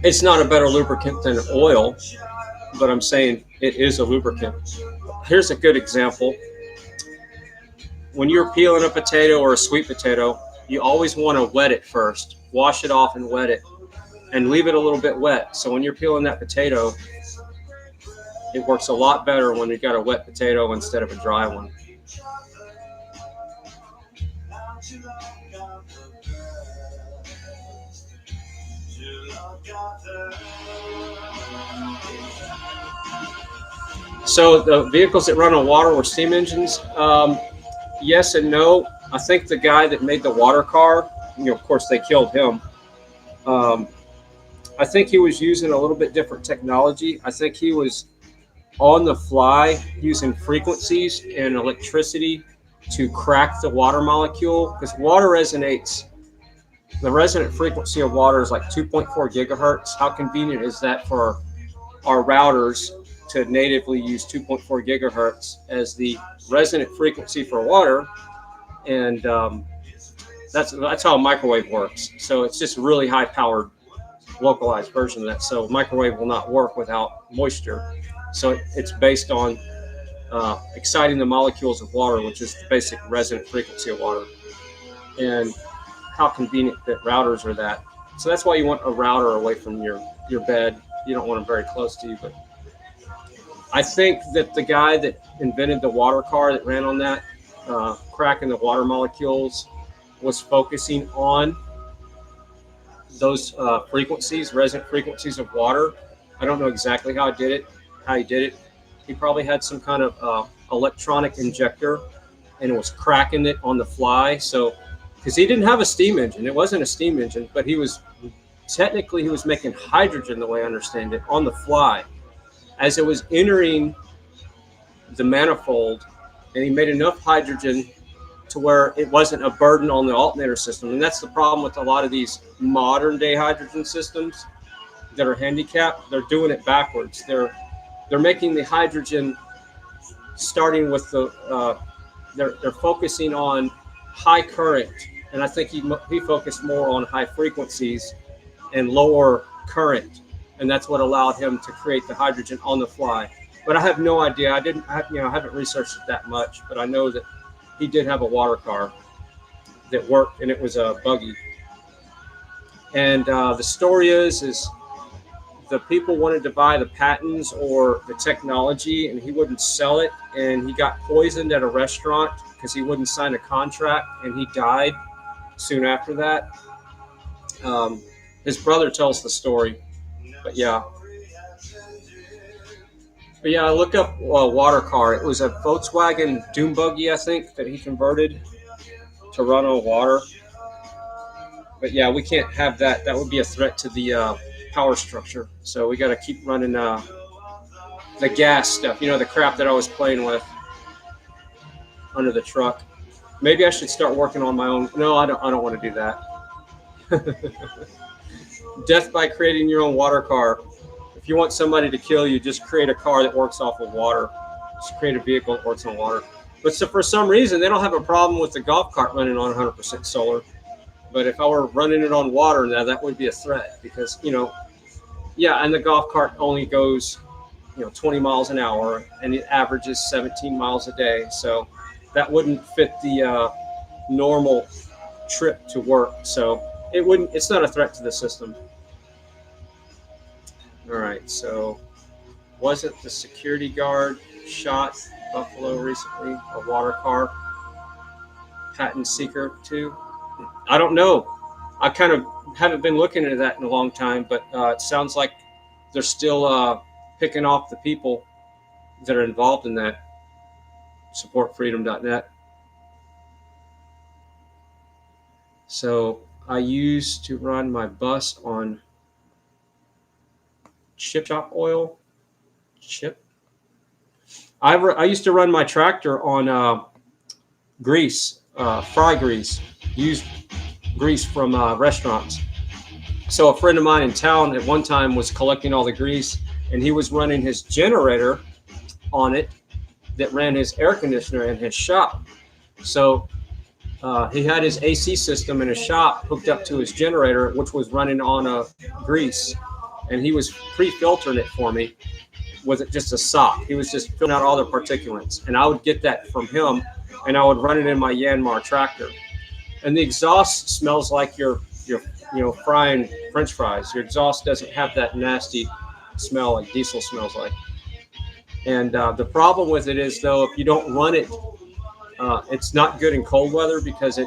It's not a better lubricant than oil, but I'm saying it is a lubricant. Here's a good example. When you're peeling a potato or a sweet potato, you always want to wet it first. Wash it off and wet it, and leave it a little bit wet. So when you're peeling that potato, it works a lot better when you've got a wet potato instead of a dry one. So the vehicles that run on water were steam engines. Yes and no. I think the guy that made the water car, of course they killed him. I think he was using a little bit different technology. I think he was on the fly using frequencies and electricity to crack the water molecule, because water resonates. The resonant frequency of water is like 2.4 gigahertz. How convenient is that for our routers to natively use 2.4 gigahertz as the resonant frequency for water? And that's how a microwave works. So it's just really high powered localized version of that. So microwave will not work without moisture. So it's based on exciting the molecules of water, which is the basic resonant frequency of water. And how convenient that routers are that. So that's why you want a router away from your bed. You don't want them very close to you. But I think that the guy that invented the water car that ran on that, cracking the water molecules, was focusing on those frequencies, resonant frequencies of water. I don't know exactly how he did it. He probably had some kind of electronic injector, and it was cracking it on the fly. So, because he didn't have a steam engine, it wasn't a steam engine, but he was making hydrogen, the way I understand it, on the fly as it was entering the manifold, and he made enough hydrogen to where it wasn't a burden on the alternator system. And that's the problem with a lot of these modern day hydrogen systems, that are handicapped, they're doing it backwards. They're making the hydrogen starting with the they're focusing on high current, and I think he focused more on high frequencies and lower current, and that's what allowed him to create the hydrogen on the fly. But I have no idea. I haven't researched it that much, but I know that he did have a water car that worked, and it was a buggy. And the story is the people wanted to buy the patents or the technology, and he wouldn't sell it, and he got poisoned at a restaurant because he wouldn't sign a contract, and he died soon after that. His brother tells the story, but yeah. But yeah, I look up a water car. It was a Volkswagen Doom buggy, I think, that he converted to run on water. But yeah, we can't have that. That would be a threat to the power structure. So we got to keep running the gas stuff, the crap that I was playing with under the truck. Maybe I should start working on my own. No, I don't want to do that. Death by creating your own water car. If you want somebody to kill you, just create a car that works off of water. Just create a vehicle that works on water. But so for some reason, they don't have a problem with the golf cart running on 100% solar. But if I were running it on water, now that would be a threat because, yeah, and the golf cart only goes, 20 miles an hour, and it averages 17 miles a day. So that wouldn't fit the normal trip to work. So it's not a threat to the system. All right, so wasn't the security guard shot Buffalo recently a water car patent seeker too? I don't know. I kind of haven't been looking into that in a long time, but it sounds like they're still picking off the people that are involved in that. Supportfreedom.net. So I used to run my bus on chip shop oil. I used to run my tractor on grease, fry grease, used grease from restaurants. So a friend of mine in town at one time was collecting all the grease, and he was running his generator on it that ran his air conditioner in his shop. So he had his AC system in his shop hooked up to his generator, which was running on a grease, and he was pre-filtering it for me with just a sock. He was just filling out all the particulates, and I would get that from him, and I would run it in my Yanmar tractor. And the exhaust smells like you're frying French fries. Your exhaust doesn't have that nasty smell like diesel smells like. And the problem with it is, though, if you don't run it, it's not good in cold weather because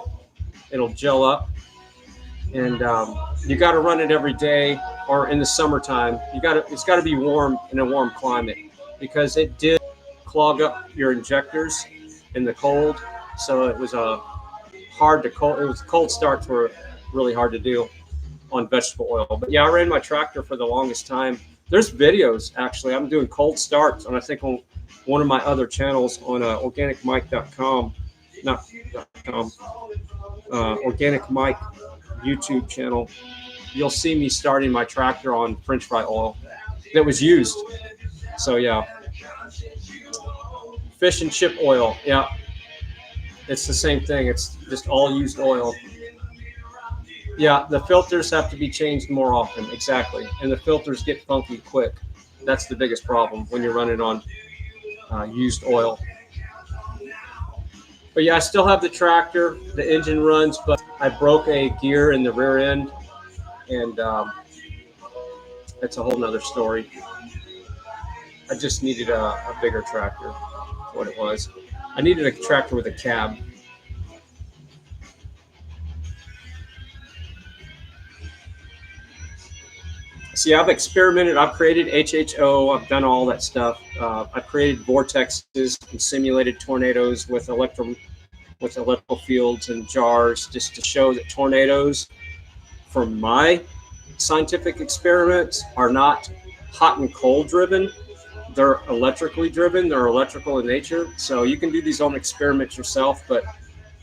it'll gel up. And you got to run it every day, or in the summertime. It's got to be warm in a warm climate because it did clog up your injectors in the cold. So it was cold starts were really hard to do on vegetable oil. But yeah, I ran my tractor for the longest time. There's videos, actually. I'm doing cold starts, and I think on one of my other channels on organicmike.com, not .com, Organic Mike YouTube channel, you'll see me starting my tractor on French fry oil that was used. So yeah, fish and chip oil. Yeah, it's the same thing. It's just all used oil. Yeah, the filters have to be changed more often. Exactly. And the filters get funky quick. That's the biggest problem when you're running on used oil. But yeah, I still have the tractor. The engine runs, but I broke a gear in the rear end. And that's a whole nother story. I just needed a bigger tractor. That's what it was. I needed a tractor with a cab. See, I've experimented. I've created HHO. I've done all that stuff. I've created vortexes and simulated tornadoes with electrical fields and jars, just to show that tornadoes, from my scientific experiments, are not hot and cold driven. They're electrically driven. They're electrical in nature. So you can do these own experiments yourself. But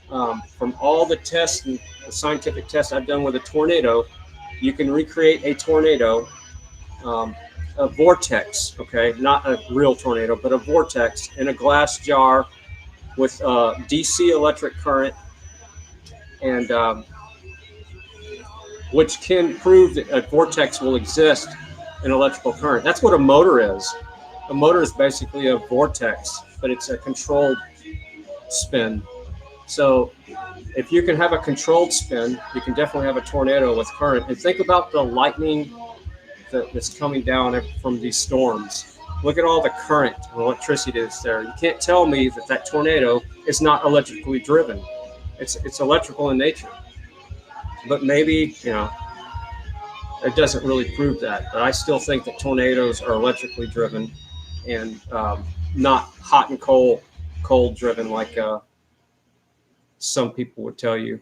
from all the tests and the scientific tests I've done with a tornado, you can recreate a tornado a vortex, okay, not a real tornado, but a vortex in a glass jar with DC electric current, and which can prove that a vortex will exist in electrical current. That's what a motor is. A motor is basically a vortex, but it's a controlled spin. So if you can have a controlled spin, you can definitely have a tornado with current. And think about the lightning that's coming down from these storms. Look at all the current and electricity that's there. You can't tell me that that tornado is not electrically driven. It's electrical in nature. But maybe, it doesn't really prove that. But I still think that tornadoes are electrically driven and not hot and cold driven like some people would tell you.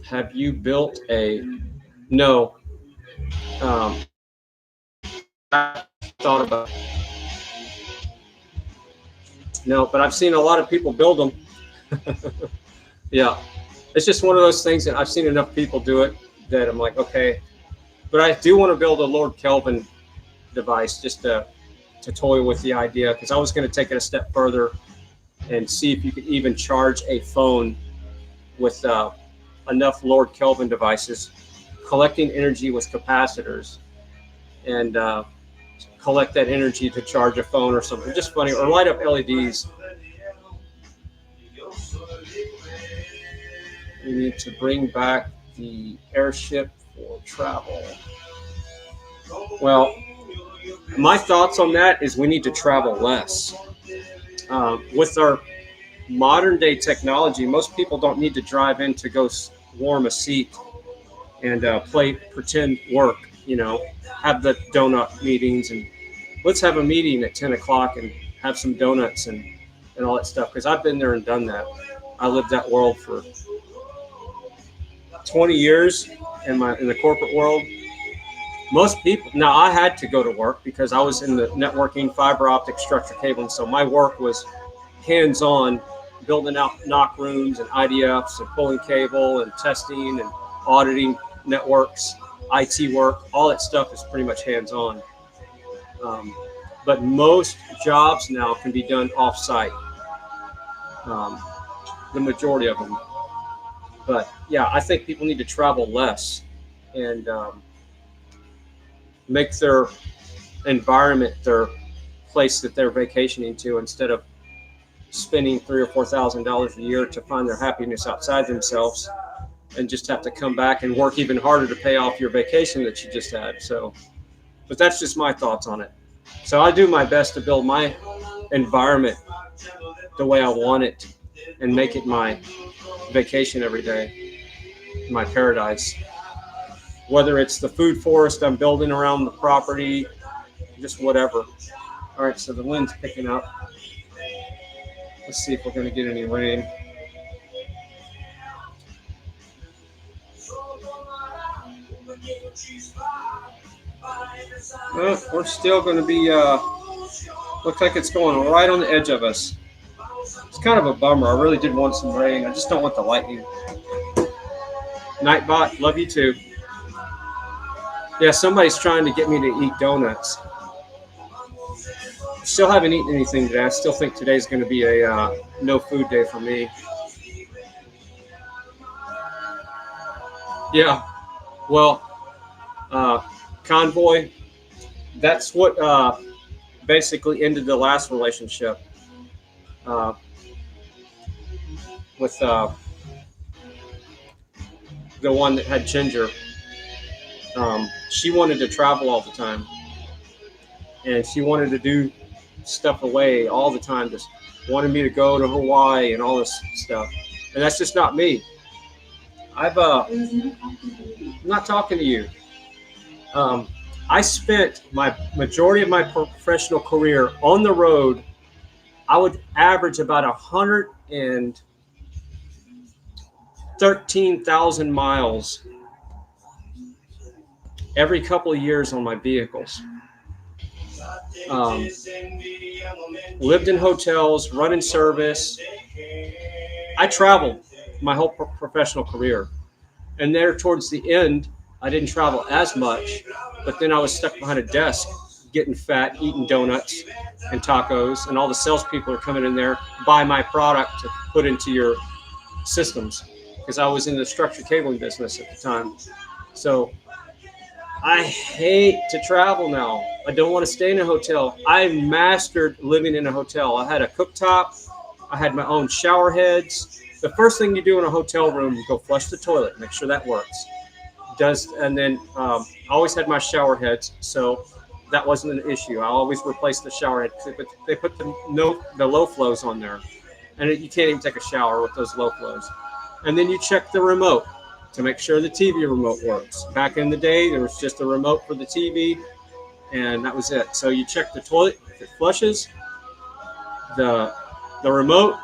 Have you built a? No. I thought about it. No, but I've seen a lot of people build them. Yeah, it's just one of those things that I've seen enough people do it that I'm like, okay. But I do want to build a Lord Kelvin device just to toy with the idea, because I was going to take it a step further and see if you could even charge a phone with enough Lord Kelvin devices, collecting energy with capacitors, and collect that energy to charge a phone or something. Just funny, or light up LEDs. We need to bring back the airship for travel. Well, my thoughts on that is we need to travel less. With our modern day technology, most people don't need to drive in to go warm a seat and play pretend work, have the donut meetings, and let's have a meeting at 10 o'clock and have some donuts and all that stuff. Because I've been there and done that. I lived that world for 20 years in the corporate world. Most people, now I had to go to work because I was in the networking, fiber optic, structure cabling. So my work was hands-on, building out knock rooms and IDFs and pulling cable and testing and auditing networks, IT work. All that stuff is pretty much hands-on. But most jobs now can be done off-site. The majority of them. But yeah, I think people need to travel less and make their environment their place that they're vacationing to, instead of spending $3,000 or $4,000 a year to find their happiness outside themselves, and just have to come back and work even harder to pay off your vacation that you just had. So, but that's just my thoughts on it. So I do my best to build my environment the way I want it and make it my vacation every day, my paradise. Whether it's the food forest I'm building around the property, just whatever. All right, so the wind's picking up. Let's see if we're going to get any rain. Well, we're still going to be, looks like it's going right on the edge of us. It's kind of a bummer. I really did want some rain. I just don't want the lightning. Nightbot, love you too. Yeah, somebody's trying to get me to eat donuts. Still haven't eaten anything today. I still think today's going to be a no food day for me. Yeah, well, Convoy, that's what basically ended the last relationship with the one that had Ginger. She wanted to travel all the time, and she wanted to do stuff away all the time, just wanted me to go to Hawaii and all this stuff. And that's just not me. I'm not talking to you. I spent my majority of my professional career on the road. I would average about 113,000 miles every couple of years on my vehicles. Lived in hotels, running service, I traveled my whole professional career, and there towards the end, I didn't travel as much, but then I was stuck behind a desk getting fat, eating donuts and tacos, and all the salespeople are coming in there, buy my product to put into your systems, because I was in the structured cabling business at the time. So I hate to travel now. I don't want to stay in a hotel. I mastered living in a hotel. I had a cooktop. I had my own shower heads. The first thing you do in a hotel room, you go flush the toilet, make sure that works. And then I always had my shower heads, so that wasn't an issue. I always replaced the shower head. They put the low flows on there, and you can't even take a shower with those low flows. And then you check the remote to make sure the TV remote works. Back in the day, there was just a remote for the TV, and that was it. So you check the toilet, if it flushes, the remote,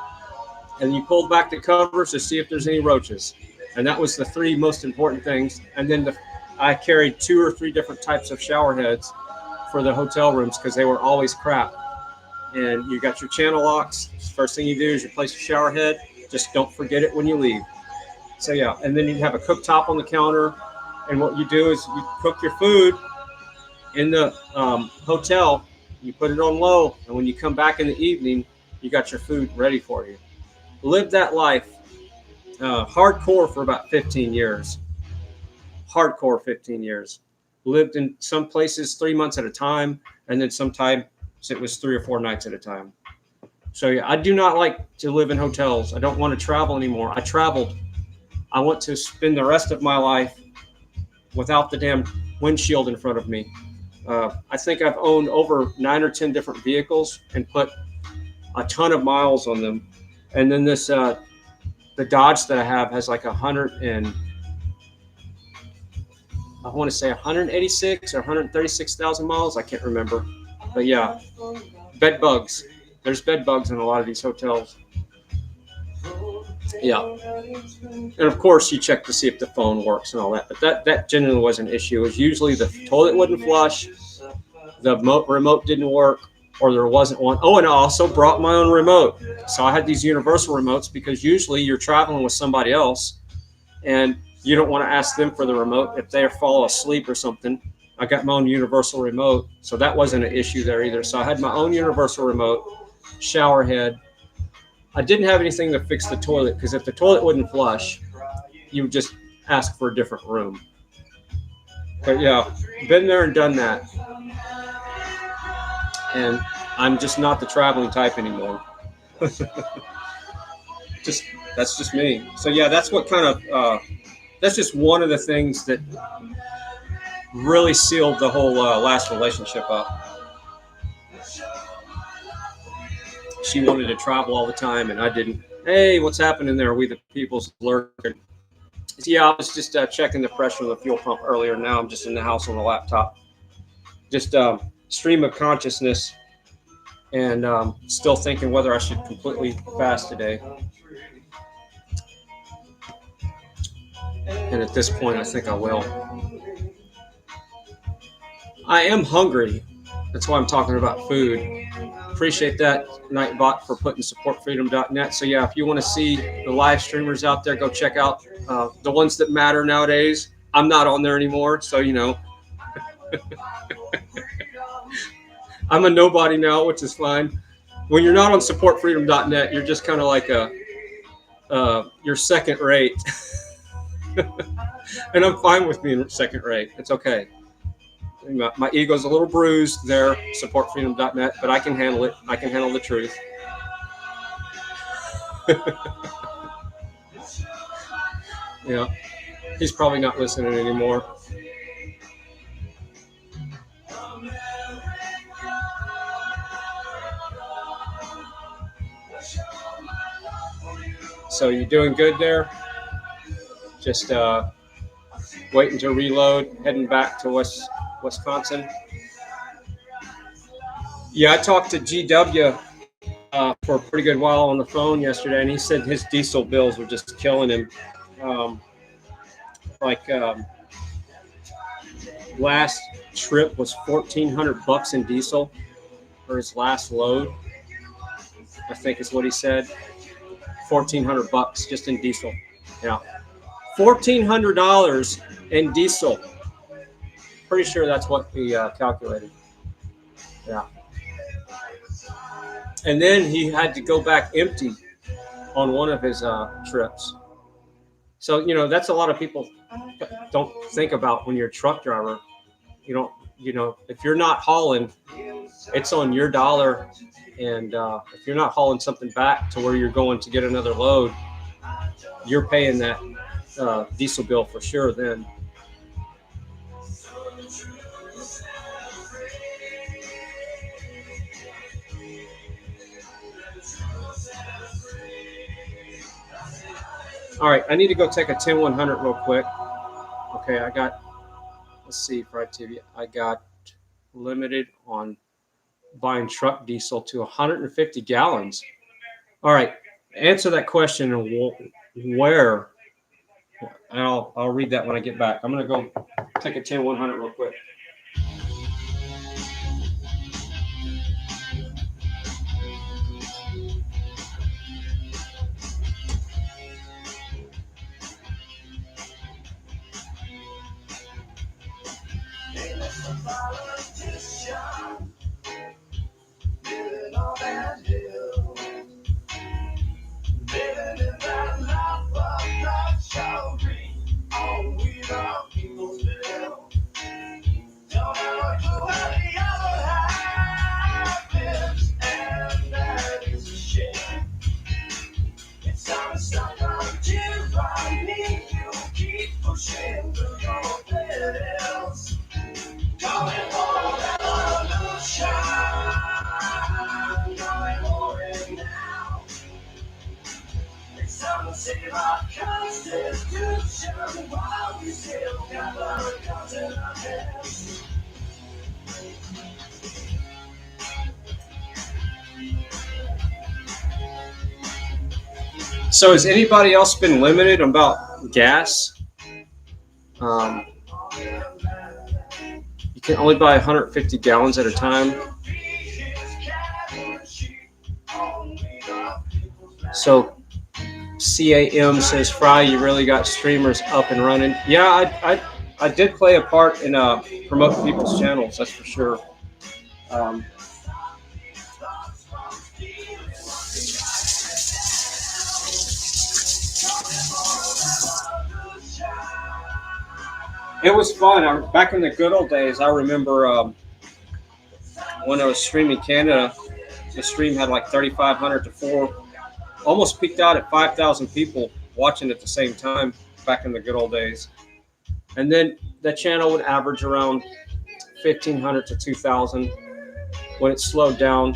and you pulled back the covers to see if there's any roaches. And that was the three most important things. And then I carried 2 or 3 different types of shower heads for the hotel rooms because they were always crap. And you got your channel locks. First thing you do is replace your shower head. Just don't forget it when you leave. So yeah, and then you have a cooktop on the counter. And what you do is you cook your food in the hotel. You put it on low, and when you come back in the evening, you got your food ready for you. Live that life. Hardcore for about 15 years. Hardcore 15 years. Lived in some places 3 months at a time, and then sometimes it was 3 or 4 nights at a time. So yeah, I do not like to live in hotels. I don't want to travel anymore. I traveled. I want to spend the rest of my life without the damn windshield in front of me. I think I've owned over 9 or 10 different vehicles and put a ton of miles on them. And then this, the Dodge that I have has like 186 or 136,000 miles. I can't remember. But yeah, bed bugs. There's bed bugs in a lot of these hotels. Yeah. And of course, you check to see if the phone works and all that. But that generally was an issue. It was usually the toilet wouldn't flush, the remote didn't work, or there wasn't one. Oh, and I also brought my own remote. So I had these universal remotes because usually you're traveling with somebody else and you don't want to ask them for the remote if they fall asleep or something. I got my own universal remote, so that wasn't an issue there either. So I had my own universal remote, shower head. I didn't have anything to fix the toilet because if the toilet wouldn't flush, you would just ask for a different room. But yeah, been there and done that. And I'm just not the traveling type anymore. That's just me. So yeah, that's what kind of that's just one of the things that really sealed the whole last relationship up. She wanted to travel all the time, and I didn't. Hey, what's happening there? We the people's lurking. Yeah, I was just checking the pressure of the fuel pump earlier. Now I'm just in the house on the laptop. Just stream of consciousness, and still thinking whether I should completely fast today. And at this point, I think I will. I am hungry. That's why I'm talking about food. Appreciate that, Nightbot, for putting supportfreedom.net. So yeah, if you want to see the live streamers out there, go check out the ones that matter nowadays. I'm not on there anymore, so you know. I'm a nobody now, which is fine. When you're not on supportfreedom.net, you're just kind of like you're second rate. And I'm fine with being second rate. It's okay. My ego's a little bruised there, supportfreedom.net, but I can handle it. I can handle the truth. Yeah, he's probably not listening anymore. So you doing good there? Just waiting to reload, heading back to Wisconsin. Yeah, I talked to GW for a pretty good while on the phone yesterday, and he said his diesel bills were just killing him. Last trip was $1,400 in diesel for his last load, I think is what he said. $1,400 just in diesel. Yeah, $1,400 in diesel. Pretty sure that's what we calculated. Yeah. And then he had to go back empty on one of his trips. So, you know, that's a lot of people don't think about when you're a truck driver. You don't, you know, if you're not hauling, it's on your dollar. And if you're not hauling something back to where you're going to get another load, you're paying that diesel bill for sure then. All right, I need to go take a 10-100 real quick. Okay, I got, let's see, Fried TV. I got limited on buying truck diesel to 150 gallons. All right, answer that question and where. And I'll read that when I get back. I'm going to go take a 10-100 real quick. So has anybody else been limited about gas? You can only buy 150 gallons at a time. So CAM says, Fry, you really got streamers up and running. Yeah, I did play a part in promoting people's channels, that's for sure. It was fun. Back in the good old days, I remember when I was streaming Canada, the stream had like 3,500 to 4, almost peaked out at 5,000 people watching at the same time back in the good old days. And then the channel would average around 1,500 to 2,000 when it slowed down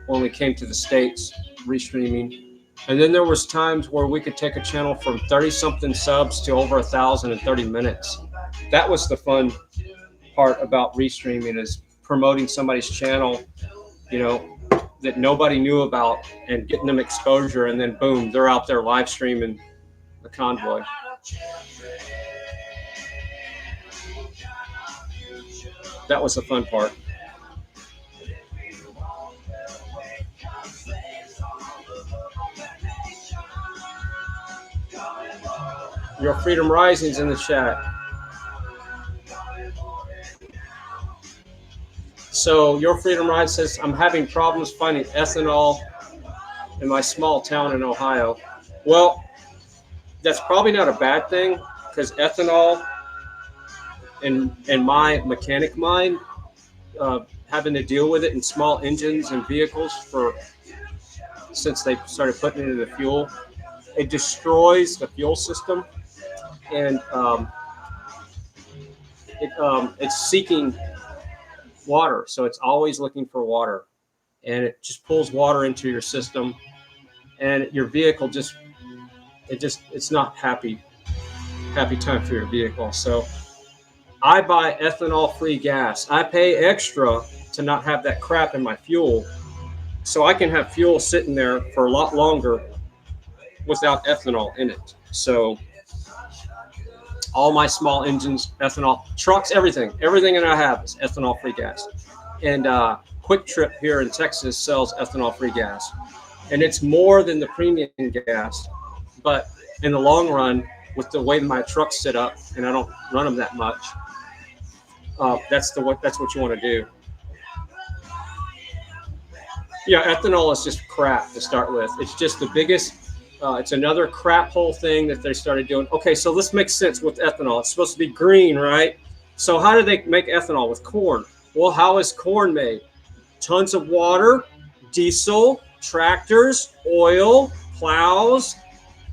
when we came to the States restreaming. And then there was times where we could take a channel from 30-something subs to over 1,000 in 30 minutes. That was the fun part about restreaming, is promoting somebody's channel, you know, that nobody knew about, and getting them exposure, and then boom, they're out there live streaming the convoy. That was the fun part. Your Freedom Rising's in the chat. So Your Freedom Rising says, I'm having problems finding ethanol in my small town in Ohio. Well, that's probably not a bad thing, because ethanol, in my mechanic mind, having to deal with it in small engines and vehicles since they started putting it into the fuel, it destroys the fuel system, and it's seeking water, so it's always looking for water, and it just pulls water into your system, and your vehicle it's not happy time for your vehicle. So I buy ethanol free gas. I pay extra to not have that crap in my fuel, so I can have fuel sitting there for a lot longer without ethanol in it. So all my small engines, ethanol, trucks, everything that I have is ethanol free gas. And Quick Trip here in Texas sells ethanol free gas. and it's more than the premium gas. But in the long run, with the way my truck's set up, and I don't run them that much, that's what you want to do. Yeah, ethanol is just crap to start with. It's just the biggest. It's another crap hole thing that they started doing. Okay, so this makes sense with ethanol. It's supposed to be green, right? So how do they make ethanol with corn? Well, how is corn made? Tons of water, diesel, tractors, oil, plows,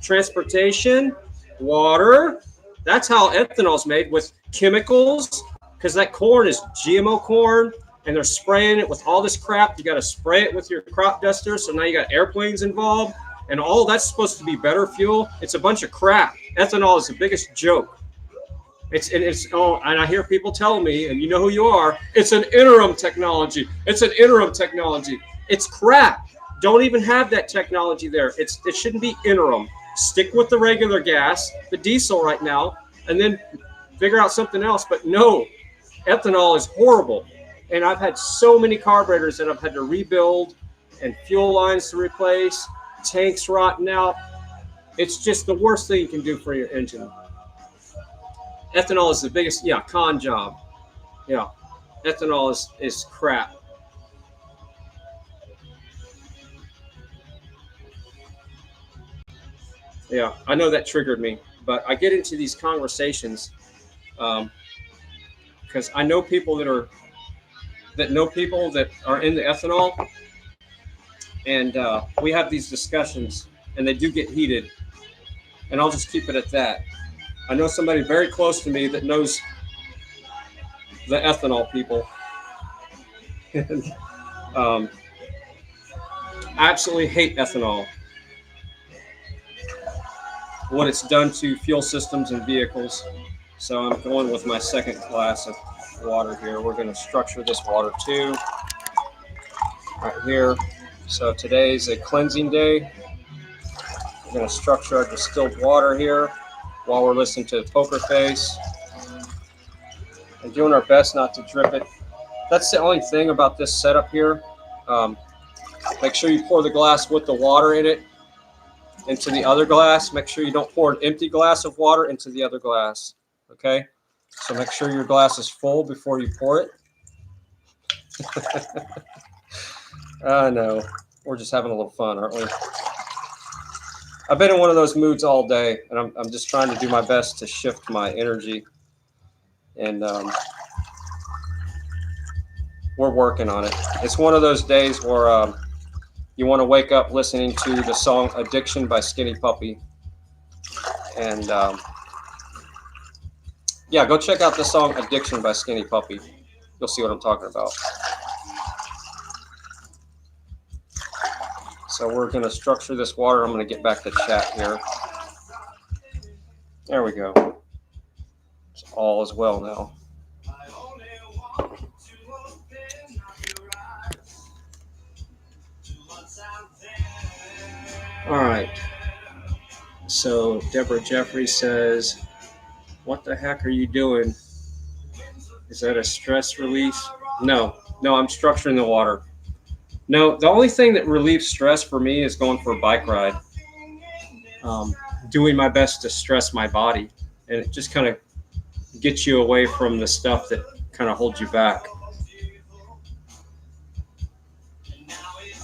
transportation, water. That's how ethanol is made, with chemicals, because that corn is GMO corn, and they're spraying it with all this crap. You got to spray it with your crop duster, so now you got airplanes involved, and all that's supposed to be better fuel. It's a bunch of crap. Ethanol is the biggest joke. And I hear people tell me, and you know who you are, it's an interim technology. It's an interim technology. It's crap. Don't even have that technology there. It shouldn't be interim. Stick with the regular gas, the diesel right now, and then figure out something else. But no, ethanol is horrible. And I've had so many carburetors that I've had to rebuild, and fuel lines to replace, tanks rotting out. It's just the worst thing you can do for your engine. Ethanol is the biggest, con job. Yeah, ethanol is crap. Yeah, I know that triggered me, but I get into these conversations because I know people that know people that are in the ethanol, and we have these discussions, and they do get heated, and I'll just keep it at that. I know somebody very close to me that knows the ethanol people, and absolutely hate ethanol. What it's done to fuel systems and vehicles. So I'm going with my second glass of water here. We're going to structure this water too, right here. So today's a cleansing day. We're going to structure our distilled water here while we're listening to Poker Face and doing our best not to drip it. That's the only thing about this setup here. Make sure you pour the glass with the water in it into the other glass. Make sure you don't pour an empty glass of water into the other glass. Okay? So make sure your glass is full before you pour it. I know. We're just having a little fun, aren't we? I've been in one of those moods all day, and I'm just trying to do my best to shift my energy. And we're working on it. It's one of those days where you want to wake up listening to the song Addiction by Skinny Puppy. And go check out the song Addiction by Skinny Puppy. You'll see what I'm talking about. So we're going to structure this water. I'm going to get back to chat here. There we go. It's all is well now. All right. So Deborah Jeffrey says, "What the heck are you doing? Is that a stress release?" No, I'm structuring the water. No, the only thing that relieves stress for me is going for a bike ride. Doing my best to stress my body, and it just kind of gets you away from the stuff that kind of holds you back.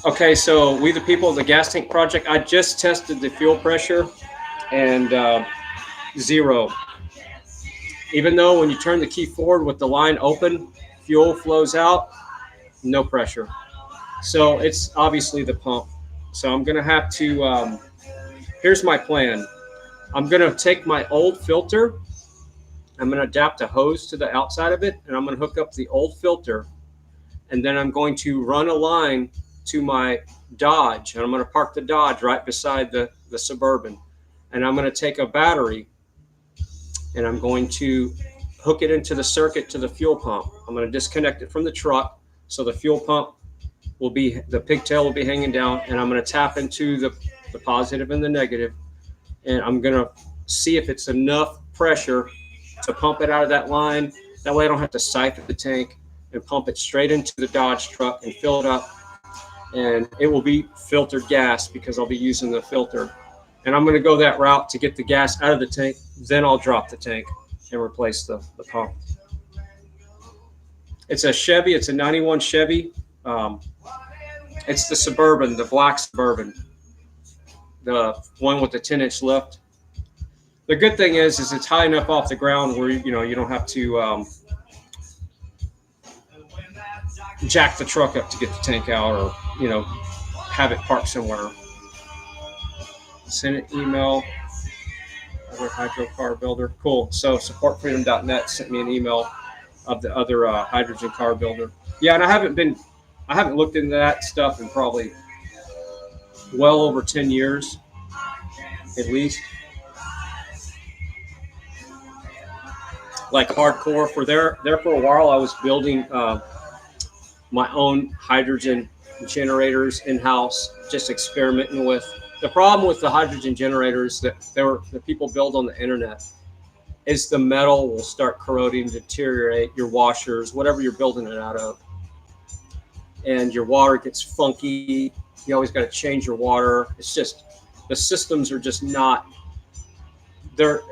Okay, so We the People of the Gas Tank Project, I just tested the fuel pressure, and 0. Even though when you turn the key forward with the line open, fuel flows out, no pressure. So it's obviously the pump. So I'm going to have to, here's my plan. I'm going to take my old filter, I'm going to adapt a hose to the outside of it, and I'm going to hook up the old filter, and then I'm going to run a line to my Dodge, and I'm going to park the Dodge right beside the Suburban, and I'm going to take a battery, and I'm going to hook it into the circuit to the fuel pump. I'm going to disconnect it from the truck, so the fuel pump will be, the pigtail will be hanging down, and I'm going to tap into the positive and the negative, and I'm going to see if it's enough pressure to pump it out of that line. That way I don't have to siphon the tank and pump it straight into the Dodge truck and fill it up. and it will be filtered gas because I'll be using the filter. And I'm going to go that route to get the gas out of the tank. Then I'll drop the tank and replace the pump. It's a Chevy. It's a 91 Chevy. It's the Suburban, the black Suburban, the one with the 10-inch lift. The good thing is it's high enough off the ground where you don't have to jack the truck up to get the tank out, or have it parked somewhere. Send an email. Other hydro car builder. Cool. So supportfreedom.net sent me an email of the other hydrogen car builder. Yeah, and I haven't looked into that stuff in probably well over 10 years, at least. Like hardcore. There for a while, I was building my own hydrogen generators in-house, just experimenting with. The problem with the hydrogen generators that the people build on the internet is the metal will start corroding, deteriorate your washers, whatever you're building it out of, and your water gets funky. You always got to change your water. It's just the systems are just not there.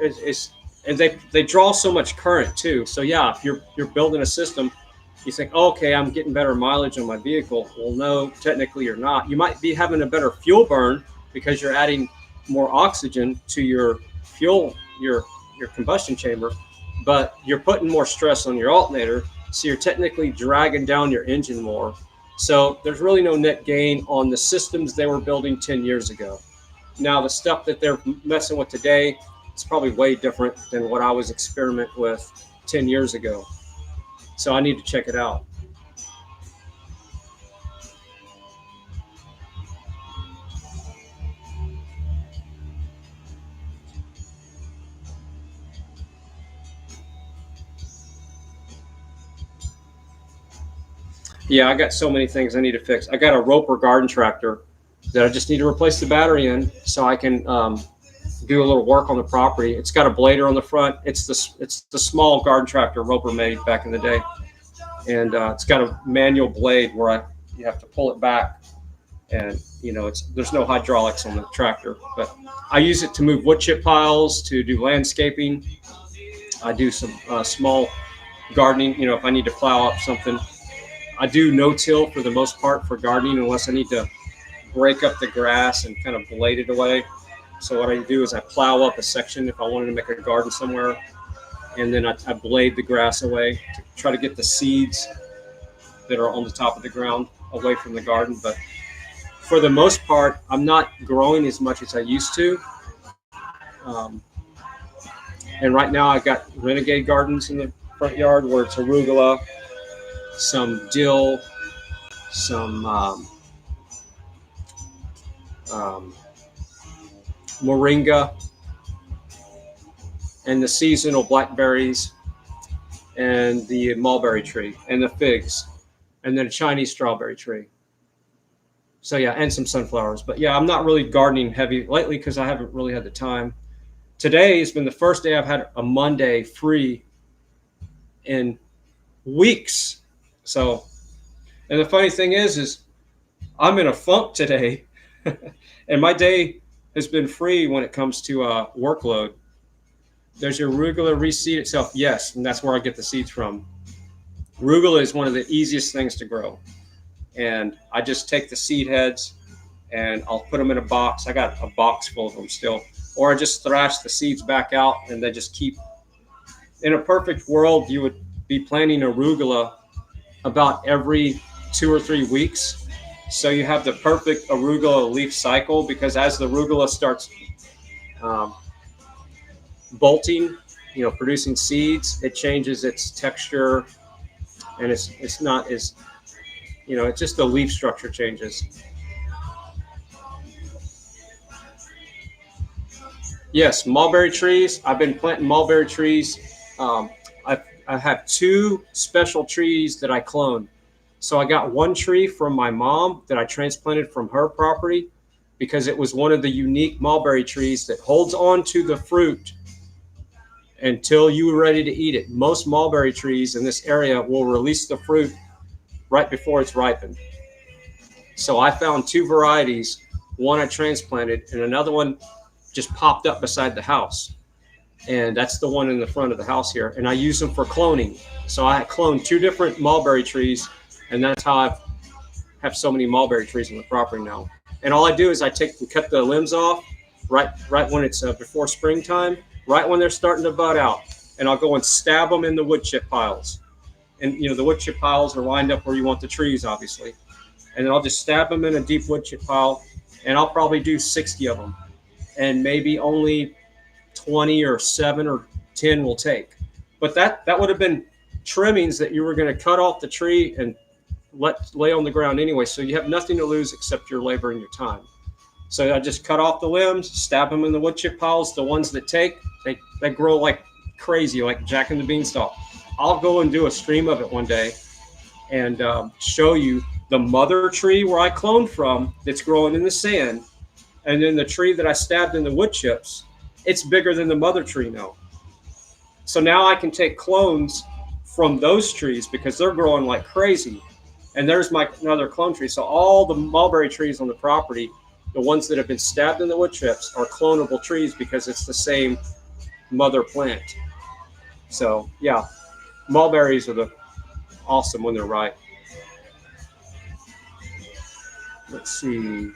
And they draw so much current too. So yeah, if you're building a system, you think, oh, okay, I'm getting better mileage on my vehicle. Well, no, technically you're not. You might be having a better fuel burn because you're adding more oxygen to your fuel, your combustion chamber, but you're putting more stress on your alternator. So you're technically dragging down your engine more. So there's really no net gain on the systems they were building 10 years ago. Now the stuff that they're messing with today, it's probably way different than what I was experimenting with 10 years ago. So I need to check it out. Yeah, I got so many things I need to fix. I got a Roper garden tractor that I just need to replace the battery in so I can do a little work on the property. It's got a blader on the front. It's the small garden tractor Roper made back in the day, and it's got a manual blade where you have to pull it back, and there's no hydraulics on the tractor. But I use it to move wood chip piles, to do landscaping. I do some small gardening. If I need to plow up something. I do no-till for the most part for gardening, unless I need to break up the grass and kind of blade it away. So what I do is I plow up a section if I wanted to make a garden somewhere, and then I blade the grass away to try to get the seeds that are on the top of the ground away from the garden. But for the most part, I'm not growing as much as I used to. And right now I got renegade gardens in the front yard where it's arugula, some dill, some moringa, and the seasonal blackberries, and the mulberry tree, and the figs, and then a Chinese strawberry tree. So yeah, and some sunflowers. But yeah, I'm not really gardening heavy lately because I haven't really had the time. Today has been the first day I've had a Monday free in weeks. So, and the funny thing is I'm in a funk today, and my day has been free when it comes to workload. Does your arugula reseed itself? Yes, and that's where I get the seeds from. Arugula is one of the easiest things to grow, and I just take the seed heads and I'll put them in a box. I got a box full of them still, or I just thrash the seeds back out, and they just keep. In a perfect world, you would be planting arugula about every 2 or 3 weeks. So you have the perfect arugula leaf cycle, because as the arugula starts bolting, producing seeds, it changes its texture, and it's not as, it's just the leaf structure changes. Yes, mulberry trees. I've been planting mulberry trees. I have 2 special trees that I cloned. So I got one tree from my mom that I transplanted from her property because it was one of the unique mulberry trees that holds on to the fruit until you were ready to eat it. Most mulberry trees in this area will release the fruit right before it's ripened. So I found two varieties. One I transplanted, and another one just popped up beside the house. And that's the one in the front of the house here. And I use them for cloning. So I cloned two different mulberry trees, and that's how I have so many mulberry trees on the property now. And all I do is I take and cut the limbs off right when it's before springtime, right when they're starting to bud out, and I'll go and stab them in the wood chip piles. And the wood chip piles are lined up where you want the trees, obviously. And then I'll just stab them in a deep wood chip pile, and I'll probably do 60 of them, and maybe only 20 or 7 or 10 will take. But that would have been trimmings that you were going to cut off the tree and lay on the ground anyway. So you have nothing to lose except your labor and your time. So I just cut off the limbs, stab them in the wood chip piles. The ones that take, they grow like crazy, like Jack and the Beanstalk. I'll go and do a stream of it one day and show you the mother tree where I cloned from that's growing in the sand. And then the tree that I stabbed in the wood chips, it's bigger than the mother tree now. So now I can take clones from those trees because they're growing like crazy. And there's my another clone tree. So all the mulberry trees on the property, the ones that have been stabbed in the wood chips, are clonable trees because it's the same mother plant. So yeah, mulberries are awesome when they're ripe. Let's see.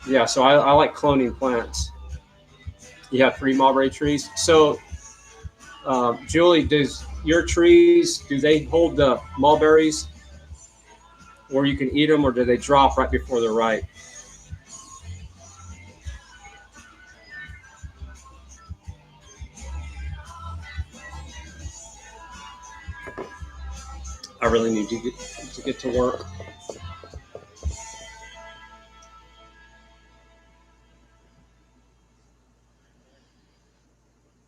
Yeah, so I like cloning plants. You have 3 mulberry trees. So Julie, does your trees, do they hold the mulberries where you can eat them, or do they drop right before they're ripe? I really need to get to work.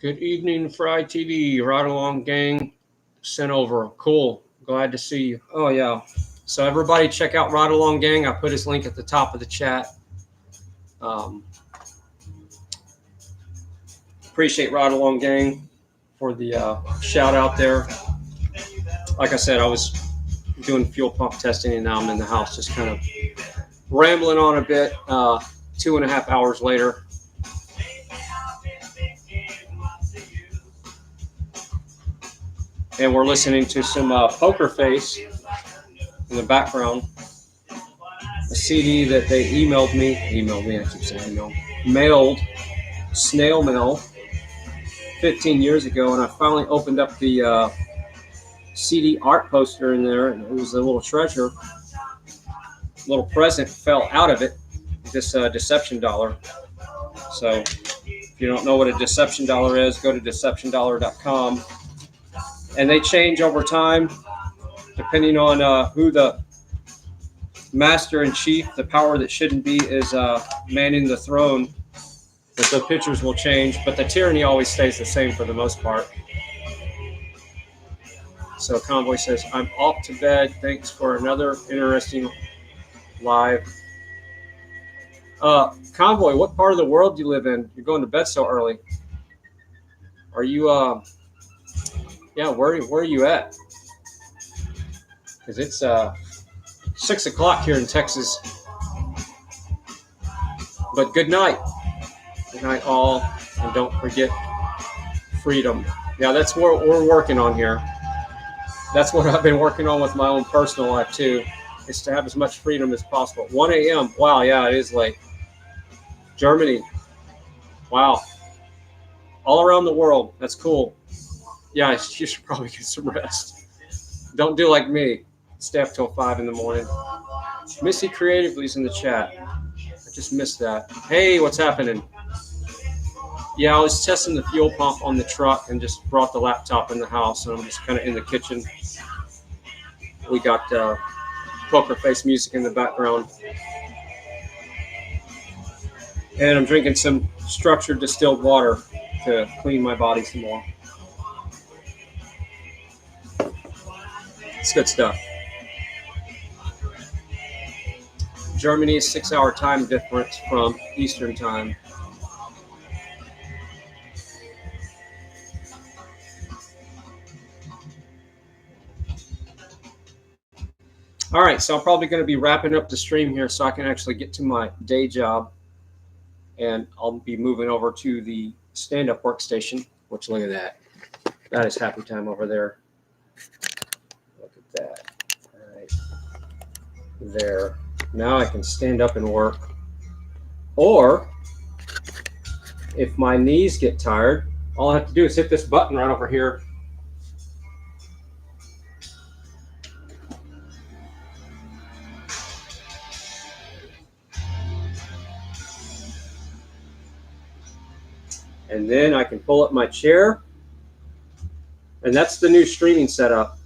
Good evening, Fry TV. Right along, gang. Sent over. Cool. Glad to see you. Oh, yeah. So everybody check out Ride Along Gang. I put his link at the top of the chat. Appreciate Ride Along Gang for the shout out there. Like I said, I was doing fuel pump testing, and now I'm in the house just kind of rambling on a bit. 2.5 hours later. And we're listening to some Poker Face in the background. A CD that they mailed, snail mail 15 years ago, and I finally opened up the CD art poster in there, and it was a little treasure. A little present fell out of it, this deception dollar. So if you don't know what a deception dollar is, go to deceptiondollar.com. And they change over time depending on who the master in chief, the power that shouldn't be, is manning the throne. But the pictures will change, but the tyranny always stays the same for the most part. So Convoy says, I'm off to bed. Thanks for another interesting live. Convoy, what part of the world do you live in? You're going to bed so early. Are you, where are you at? Because it's 6 o'clock here in Texas. But good night. Good night, all. And don't forget freedom. Yeah, that's what we're working on here. That's what I've been working on with my own personal life, too, is to have as much freedom as possible. 1 a.m. Wow, yeah, it is late. Germany. Wow. All around the world. That's cool. Yeah, you should probably get some rest. Don't do like me. Stay up till 5 in the morning. Missy Creatively's in the chat. I just missed that. Hey, what's happening? Yeah, I was testing the fuel pump on the truck and just brought the laptop in the house, and I'm just kind of in the kitchen. We got Poker Face music in the background. And I'm drinking some structured distilled water to clean my body some more. It's good stuff. Germany is 6-hour time difference from Eastern time. All right, so I'm probably going to be wrapping up the stream here so I can actually get to my day job. And I'll be moving over to the stand-up workstation, which look at that. That is happy time over there. Look at that. All right. There. Now I can stand up and work. Or if my knees get tired, all I have to do is hit this button right over here. And then I can pull up my chair. And that's the new streaming setup.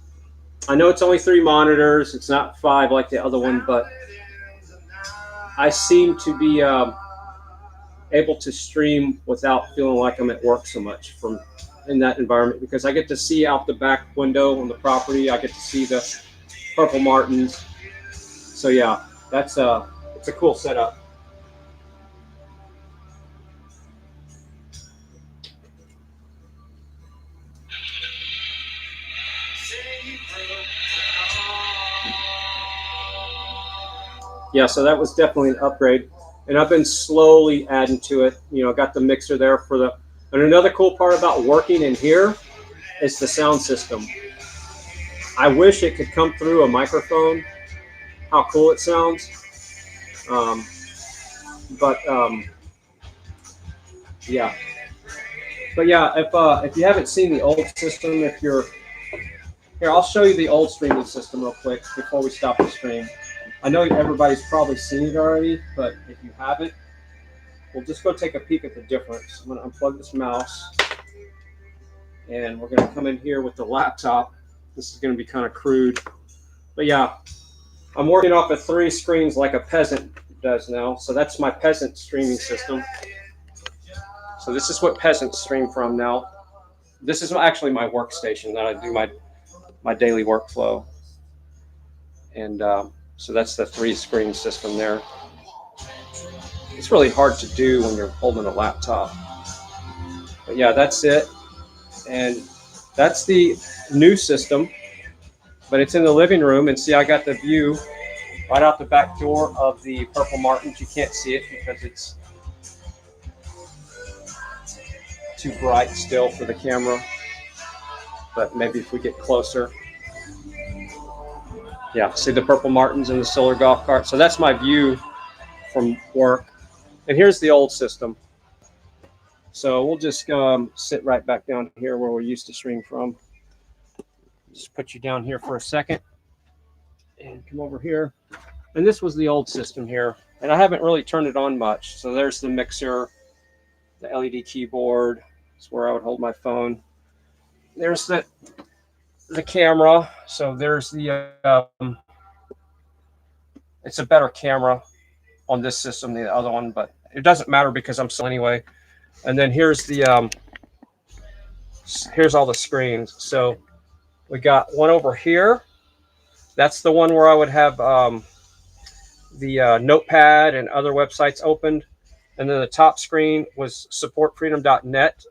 I know it's only 3 monitors. It's not 5 like the other one, but I seem to be able to stream without feeling like I'm at work so much from in that environment, because I get to see out the back window on the property. I get to see the Purple Martins. So yeah, it's a cool setup. Yeah, so that was definitely an upgrade, and I've been slowly adding to it. You know, got the mixer there for the. And another cool part about working in here is the sound system. I wish it could come through a microphone. How cool it sounds! Yeah. But yeah, if you haven't seen the old system, if you're here, I'll show you the old streaming system real quick before we stop the stream. I know everybody's probably seen it already, but if you haven't, we'll just go take a peek at the difference. I'm going to unplug this mouse, and we're going to come in here with the laptop. This is going to be kind of crude. But yeah, I'm working off of 3 screens like a peasant does now. So that's my peasant streaming system. So this is what peasants stream from now. This is actually my workstation that I do my daily workflow. And so that's the 3 screen system there. It's really hard to do when you're holding a laptop. But yeah, that's it. And that's the new system. But it's in the living room. And see, I got the view right out the back door of the Purple Martins. You can't see it because it's too bright still for the camera. But maybe if we get closer. Yeah, see the Purple Martins and the solar golf cart. So that's my view from work. And here's the old system. So we'll just sit right back down here where we used to stream from. Just put you down here for a second and come over here. And this was the old system here. And I haven't really turned it on much. So there's the mixer, the LED keyboard. It's where I would hold my phone. There's the camera. So there's the it's a better camera on this system than the other one, but it doesn't matter because I'm still anyway. And then here's the here's all the screens. So we got one over here. That's the one where I would have the notepad and other websites opened. And then the top screen was supportfreedom.net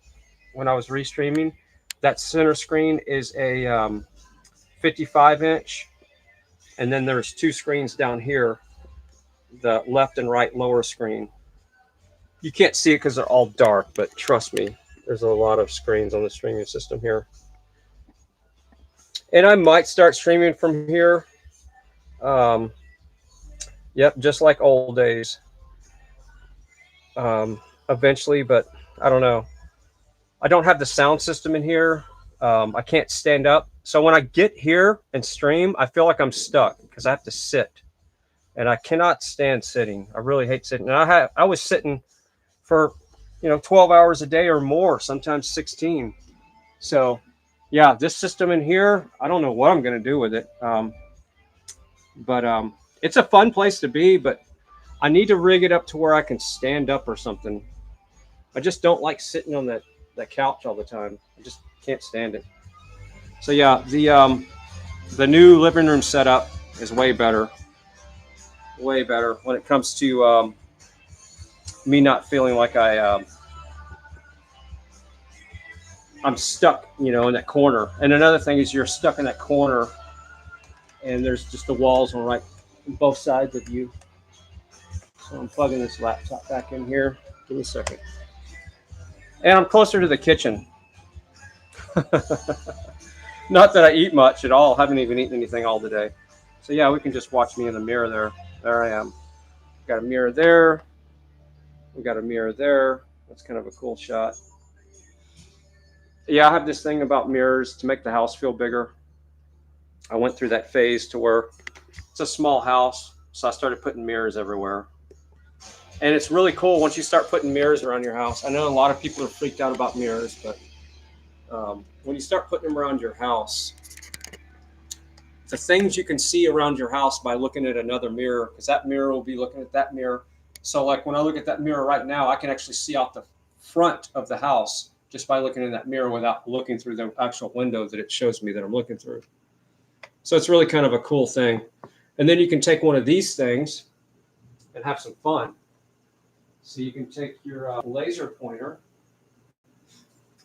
when I was restreaming. That center screen is a 55-inch. And then there's 2 screens down here, the left and right lower screen. You can't see it because they're all dark, but trust me, there's a lot of screens on the streaming system here. And I might start streaming from here. Yep, just like old days. Eventually, but I don't know. I don't have the sound system in here. I can't stand up. So when I get here and stream, I feel like I'm stuck because I have to sit. And I cannot stand sitting. I really hate sitting. And I was sitting for 12 hours a day or more, sometimes 16. So yeah, this system in here, I don't know what I'm going to do with it. But it's a fun place to be, but I need to rig it up to where I can stand up or something. I just don't like sitting on that couch all the time. I just can't stand it. So yeah, the new living room setup is way better when it comes to me not feeling like I'm stuck, in that corner. And another thing is you're stuck in that corner and there's just the walls on both sides of you. So I'm plugging this laptop back in here. Give me a second. And I'm closer to the kitchen. Not that I eat much at all. Haven't even eaten anything all today. So yeah, we can just watch me in the mirror there. There I am. Got a mirror there. We got a mirror there. That's kind of a cool shot. Yeah, I have this thing about mirrors to make the house feel bigger. I went through that phase to where it's a small house, so I started putting mirrors everywhere. And it's really cool once you start putting mirrors around your house. I know a lot of people are freaked out about mirrors, but when you start putting them around your house, the things you can see around your house by looking at another mirror, because that mirror will be looking at that mirror. So like when I look at that mirror right now, I can actually see out the front of the house just by looking in that mirror without looking through the actual window that it shows me that I'm looking through. So it's really kind of a cool thing. And then you can take one of these things and have some fun. So you can take your laser pointer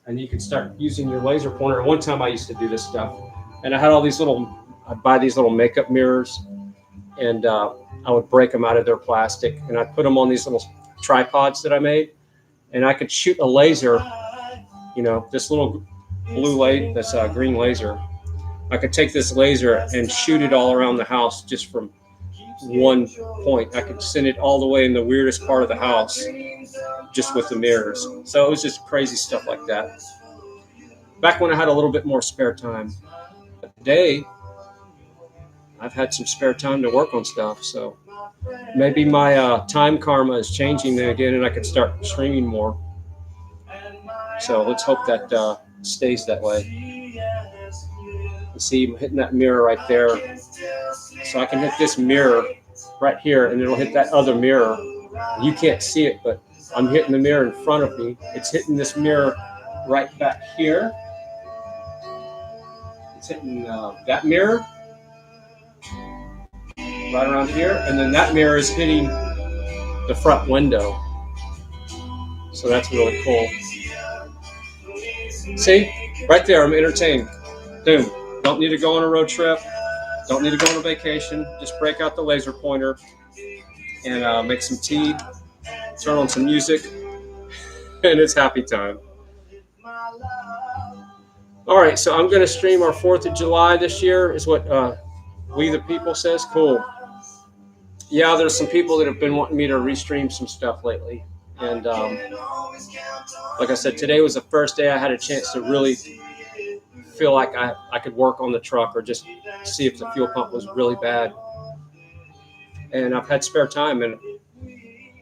and you can start using your laser pointer. One time I used to do this stuff, and I had all these I'd buy these little makeup mirrors, and I would break them out of their plastic, and I'd put them on these little tripods that I made, and I could shoot a laser, this little this green laser. I could take this laser and shoot it all around the house just from one point. I could send it all the way in the weirdest part of the house just with the mirrors. So it was just crazy stuff like that. Back when I had a little bit more spare time. But today, I've had some spare time to work on stuff. So maybe my time karma is changing again and I could start streaming more. So let's hope that stays that way. You see, I'm hitting that mirror right there. So I can hit this mirror right here and it'll hit that other mirror. You can't see it, but I'm hitting the mirror in front of me. It's hitting this mirror right back here. It's hitting that mirror right around here. And then that mirror is hitting the front window. So that's really cool. See, right there, I'm entertained. Boom. Don't need to go on a road trip. Don't need to go on a vacation. Just break out the laser pointer and make some tea, turn on some music, and it's happy time. All right, so I'm going to stream our 4th of July this year, is what We the People says. Cool. Yeah, there's some people that have been wanting me to restream some stuff lately. And like I said, today was the first day I had a chance to really feel like I could work on the truck or just see if the fuel pump was really bad. And I've had spare time, and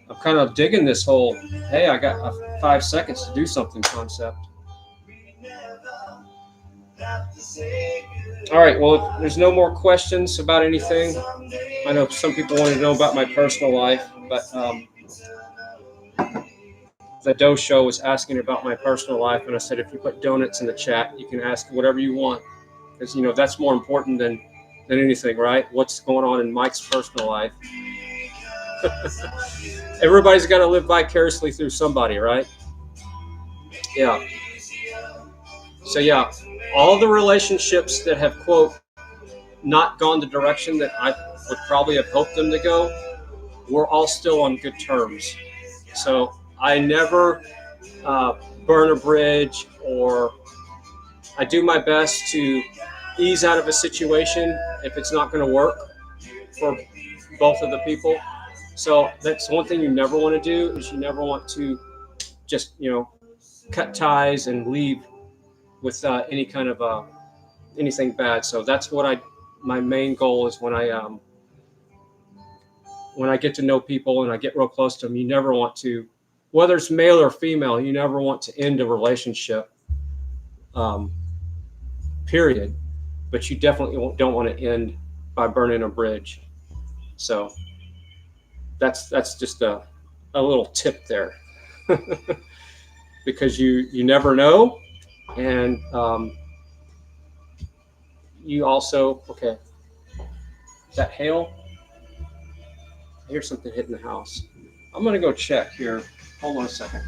I'm kind of digging this whole, hey, I got 5 seconds to do something concept. All right, well, if there's no more questions about anything, I know some people wanted to know about my personal life, but the Doe Show was asking about my personal life, and I said, if you put donuts in the chat, you can ask whatever you want, because that's more important than anything, right? What's going on in Mike's personal life? Everybody's got to live vicariously through somebody, right? Yeah. So yeah, all the relationships that have, quote, not gone the direction that I would probably have hoped them to go, we're all still on good terms. So I never burn a bridge, or I do my best to ease out of a situation if it's not going to work for both of the people. So that's one thing you never want to do, is you never want to just, cut ties and leave with any kind of anything bad. So that's what my main goal is when I get to know people and I get real close to them. You never want to, whether it's male or female, you never want to end a relationship, period. But you definitely don't want to end by burning a bridge. So that's just a little tip there, because you never know. And you also, okay, is that hail? I hear something hitting the house. I'm going to go check here. Hold on a second.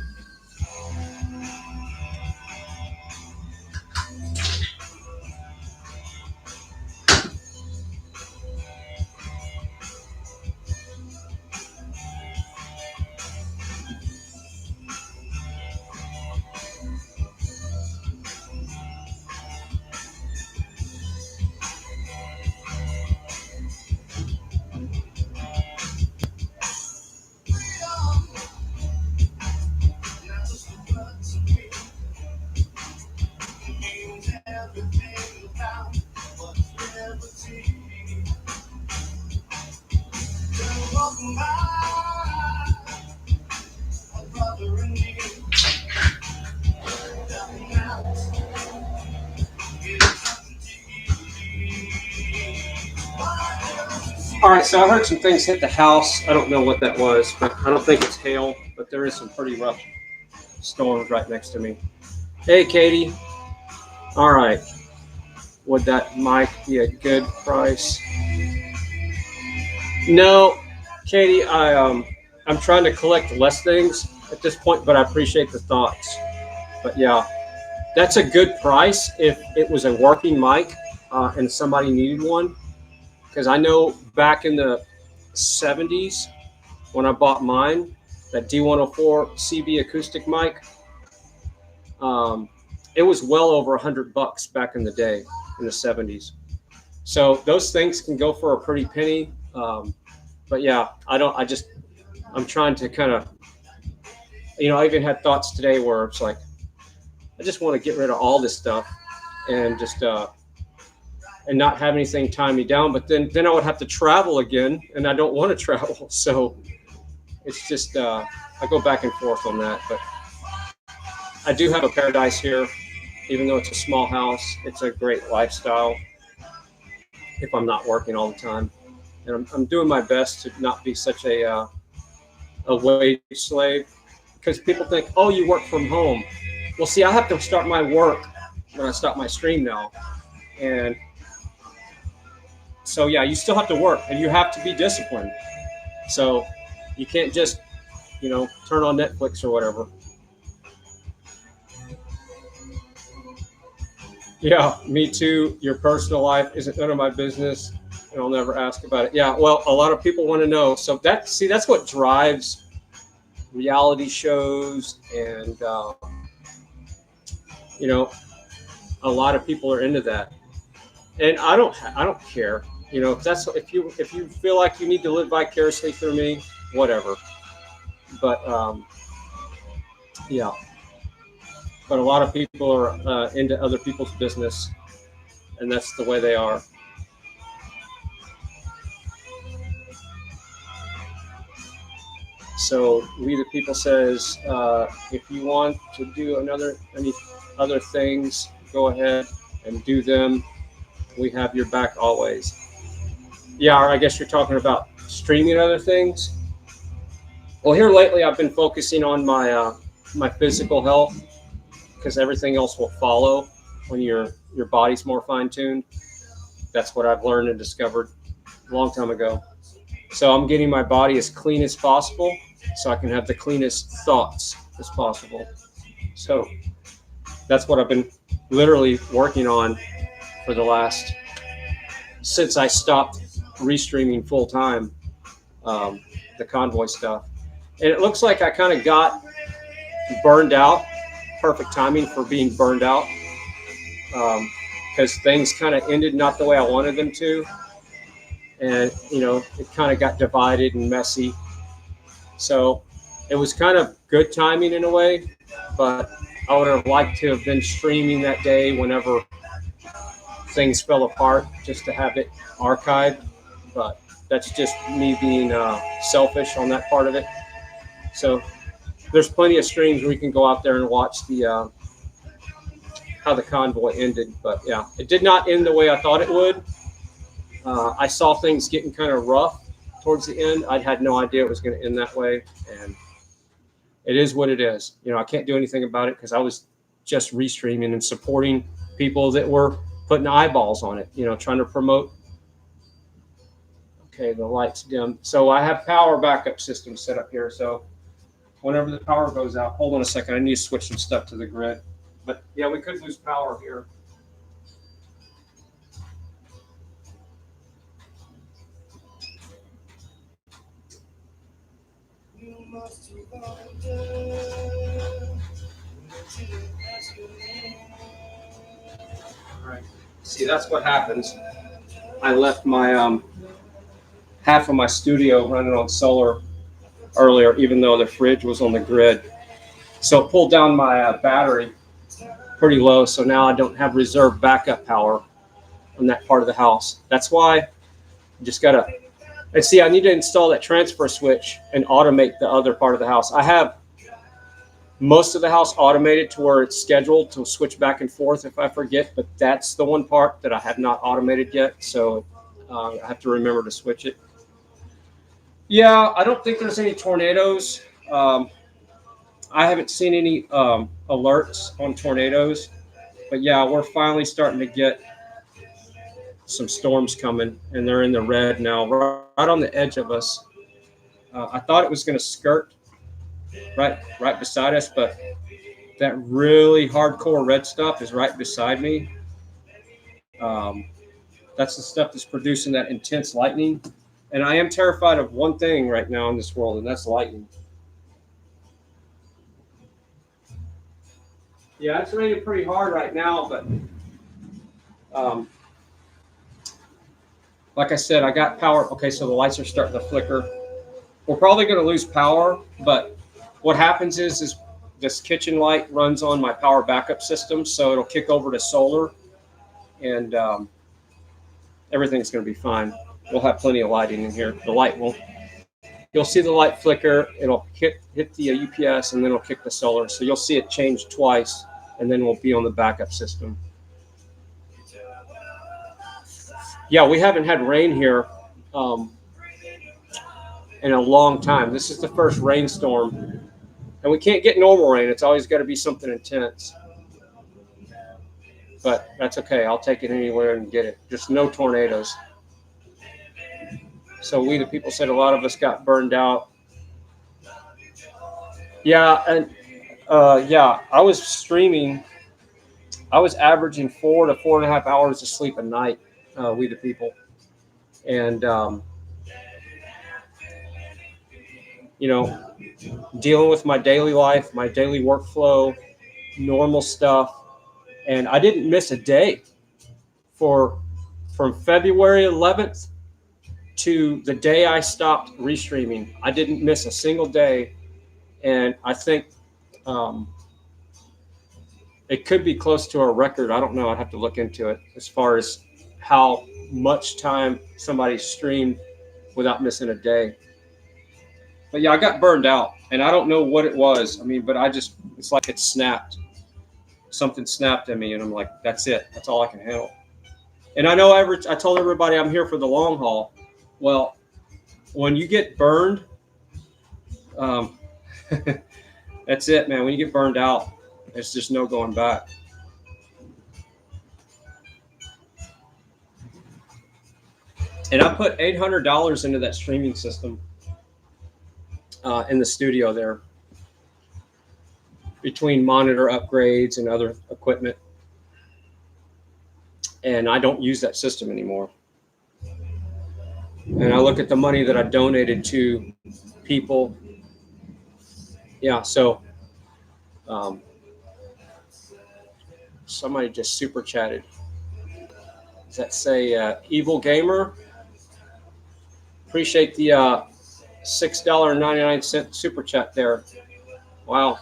All right, so I heard some things hit the house. I don't know what that was, but I don't think it's hail, but there is some pretty rough storms right next to me. Hey, Katie. All right. Would that mic be a good price? No, Katie, I'm trying to collect less things at this point, but I appreciate the thoughts. But yeah, that's a good price if it was a working mic and somebody needed one. Because I know back in the 70s when I bought mine, that D104 CB acoustic mic, it was well over $100 back in the day in the 70s. So those things can go for a pretty penny. But yeah, I'm trying to kind of, I even had thoughts today where it's like, I just want to get rid of all this stuff and just, and not have anything tie me down. But then I would have to travel again, and I don't want to travel. So it's just, I go back and forth on that. But I do have a paradise here, even though it's a small house. It's a great lifestyle if I'm not working all the time. And I'm doing my best to not be such a wage slave, because people think, oh, you work from home. Well, see, I have to start my work when I start my stream now. And so, yeah, you still have to work and you have to be disciplined. So you can't just, turn on Netflix or whatever. Yeah, me too. Your personal life isn't none of my business, and I'll never ask about it. Yeah, well, a lot of people want to know. So that's what drives reality shows, and a lot of people are into that. And I don't care. If you feel like you need to live vicariously through me, whatever. But yeah. But a lot of people are into other people's business, and that's the way they are. So We the People says, if you want to do any other things, go ahead and do them. We have your back always. Yeah, I guess you're talking about streaming other things. Well, here lately I've been focusing on my physical health, because everything else will follow when your body's more fine-tuned. That's what I've learned and discovered a long time ago. So I'm getting my body as clean as possible so I can have the cleanest thoughts as possible. So that's what I've been literally working on for since I stopped restreaming full time, the convoy stuff. And it looks like I kind of got burned out. Perfect timing for being burned out, because things kind of ended not the way I wanted them to, and it kind of got divided and messy. So it was kind of good timing in a way, but I would have liked to have been streaming that day whenever things fell apart, just to have it archived. But that's just me being selfish on that part of it. So there's plenty of streams where you can go out there and watch how the convoy ended. But yeah, it did not end the way I thought it would. I saw things getting kind of rough towards the end. I had no idea it was going to end that way, and it is what it is. I can't do anything about it because I was just restreaming and supporting people that were putting eyeballs on it, trying to promote. Okay, the light's dim. So I have power backup system set up here. So whenever the power goes out, hold on a second, I need to switch some stuff to the grid. But yeah, we could lose power here. All right. See, that's what happens. I left my half of my studio running on solar earlier, even though the fridge was on the grid. So it pulled down my battery pretty low. So now I don't have reserve backup power on that part of the house. That's why I just gotta, and see, I need to install that transfer switch and automate the other part of the house. I have most of the house automated to where it's scheduled to switch back and forth if I forget, but that's the one part that I have not automated yet. So I have to remember to switch it. Yeah, I don't think there's any tornadoes. I haven't seen any alerts on tornadoes, but yeah, we're finally starting to get some storms coming, and they're in the red now, right on the edge of us. I thought it was going to skirt right beside us, but that really hardcore red stuff is right beside me. Um, that's the stuff that's producing that intense lightning. And I am terrified of one thing right now in this world, and that's lightning. Yeah, it's raining pretty hard right now, but um, like I said, I got power. Okay, so the lights are starting to flicker. We're probably going to lose power, but what happens is this kitchen light runs on my power backup system, so it'll kick over to solar, and everything's going to be fine. We'll have plenty of lighting in here. The light will. You'll see the light flicker. It'll hit the UPS, and then it'll kick the solar. So you'll see it change twice, and then we'll be on the backup system. Yeah, we haven't had rain here in a long time. This is the first rainstorm, and we can't get normal rain. It's always got to be something intense. But that's okay. I'll take it anywhere and get it. Just no tornadoes. So we, the people, said a lot of us got burned out. Yeah, and yeah, I was streaming. I was averaging 4 to 4.5 hours of sleep a night. We, the people, and you know, dealing with my daily life, my daily workflow, normal stuff, and I didn't miss a day for from February 11th to the day I stopped restreaming. I didn't miss a single day, and I think it could be close to a record. I don't know. I'd have to look into it as far as how much time somebody streamed without missing a day. But yeah, I got burned out, and I don't know what it was. I mean, but it's like it snapped. Something snapped in me, and I'm like, that's it. That's all I can handle. And I know I told everybody I'm here for the long haul. Well, when you get burned, um, that's it, man. When you get burned out, there's just no going back. And I put $800 into that streaming system in the studio there, between monitor upgrades and other equipment. And I don't use that system anymore. And I look at the money that I donated to people. Yeah, so somebody just super chatted. Does that say Evil Gamer? Appreciate the $6.99 super chat there. Wow,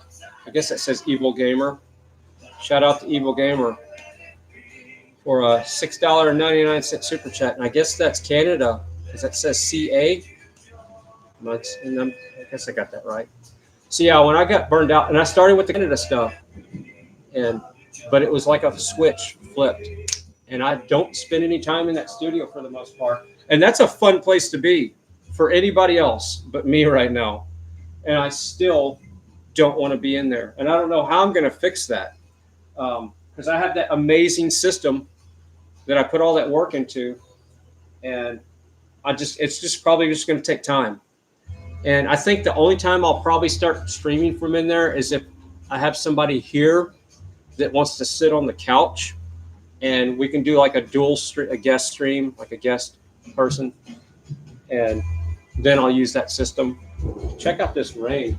I guess that says Evil Gamer. Shout out to Evil Gamer for a $6.99 super chat. And I guess that's Canada, because that says CA. I guess I got that right. So yeah, when I got burned out, and I started with the Canada stuff, but it was like a switch flipped. And I don't spend any time in that studio for the most part. And that's a fun place to be for anybody else but me right now. And I still don't want to be in there. And I don't know how I'm going to fix that. Because I have that amazing system that I put all that work into. And it's just probably just going to take time. And I think the only time I'll probably start streaming from in there is if I have somebody here that wants to sit on the couch, and we can do like a guest stream, like a guest person, and then I'll use that system. Check out this rain.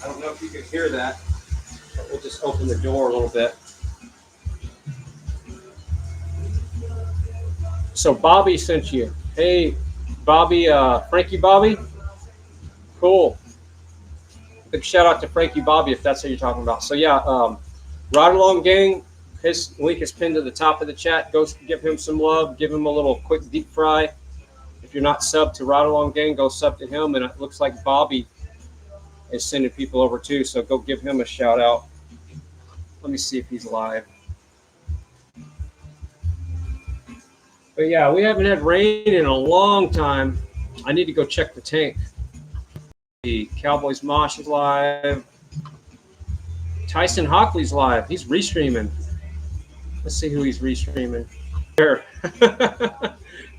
I don't know if you can hear that, but we'll just open the door a little bit. So Bobby sent you. Hey, Bobby, Frankie Bobby? Cool. Big shout out to Frankie Bobby if that's what you're talking about. So yeah, Ride Along Gang, his link is pinned to the top of the chat. Go give him some love. Give him a little quick deep fry. If you're not subbed to Ride Along Gang, go sub to him. And it looks like Bobby is sending people over too. So go give him a shout out. Let me see if he's live. But yeah, we haven't had rain in a long time. I need to go check the tank. The Cowboys Mosh is live. Tyson Hockley's live. He's restreaming. Let's see who he's restreaming. There.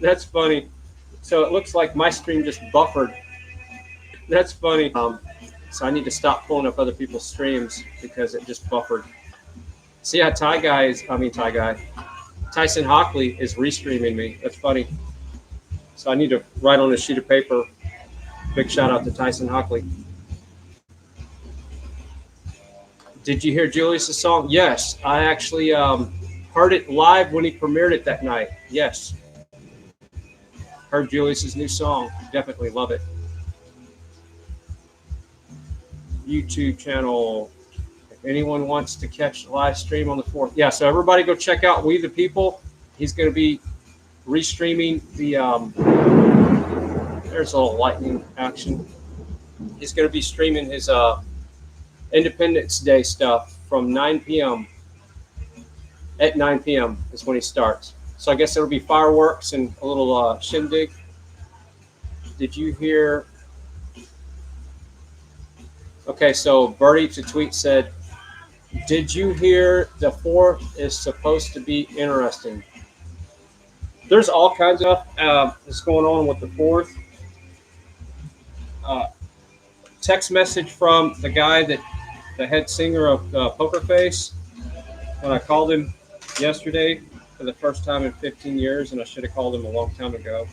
That's funny. So it looks like my stream just buffered. That's funny. So I need to stop pulling up other people's streams because it just buffered. See how Tyson Hockley is restreaming me. That's funny. So I need to write on a sheet of paper. Big shout out to Tyson Hockley. Did you hear Julius's song? Yes, I actually heard it live when he premiered it that night. Yes. Heard Julius's new song. Definitely love it. YouTube channel. If anyone wants to catch the live stream on the 4th. Yeah, so everybody go check out We the People. He's going to be restreaming the there's a little lightning action. He's going to be streaming his Independence Day stuff from 9 p.m. At 9 p.m. is when he starts. So I guess it'll be fireworks and a little shindig. Did you hear? Okay, so Birdie to tweet said, did you hear the 4th is supposed to be interesting? There's all kinds of stuff that's going on with the 4th. Text message from the guy the head singer of Poker Face, when I called him yesterday for the first time in 15 years, and I should have called him a long time ago.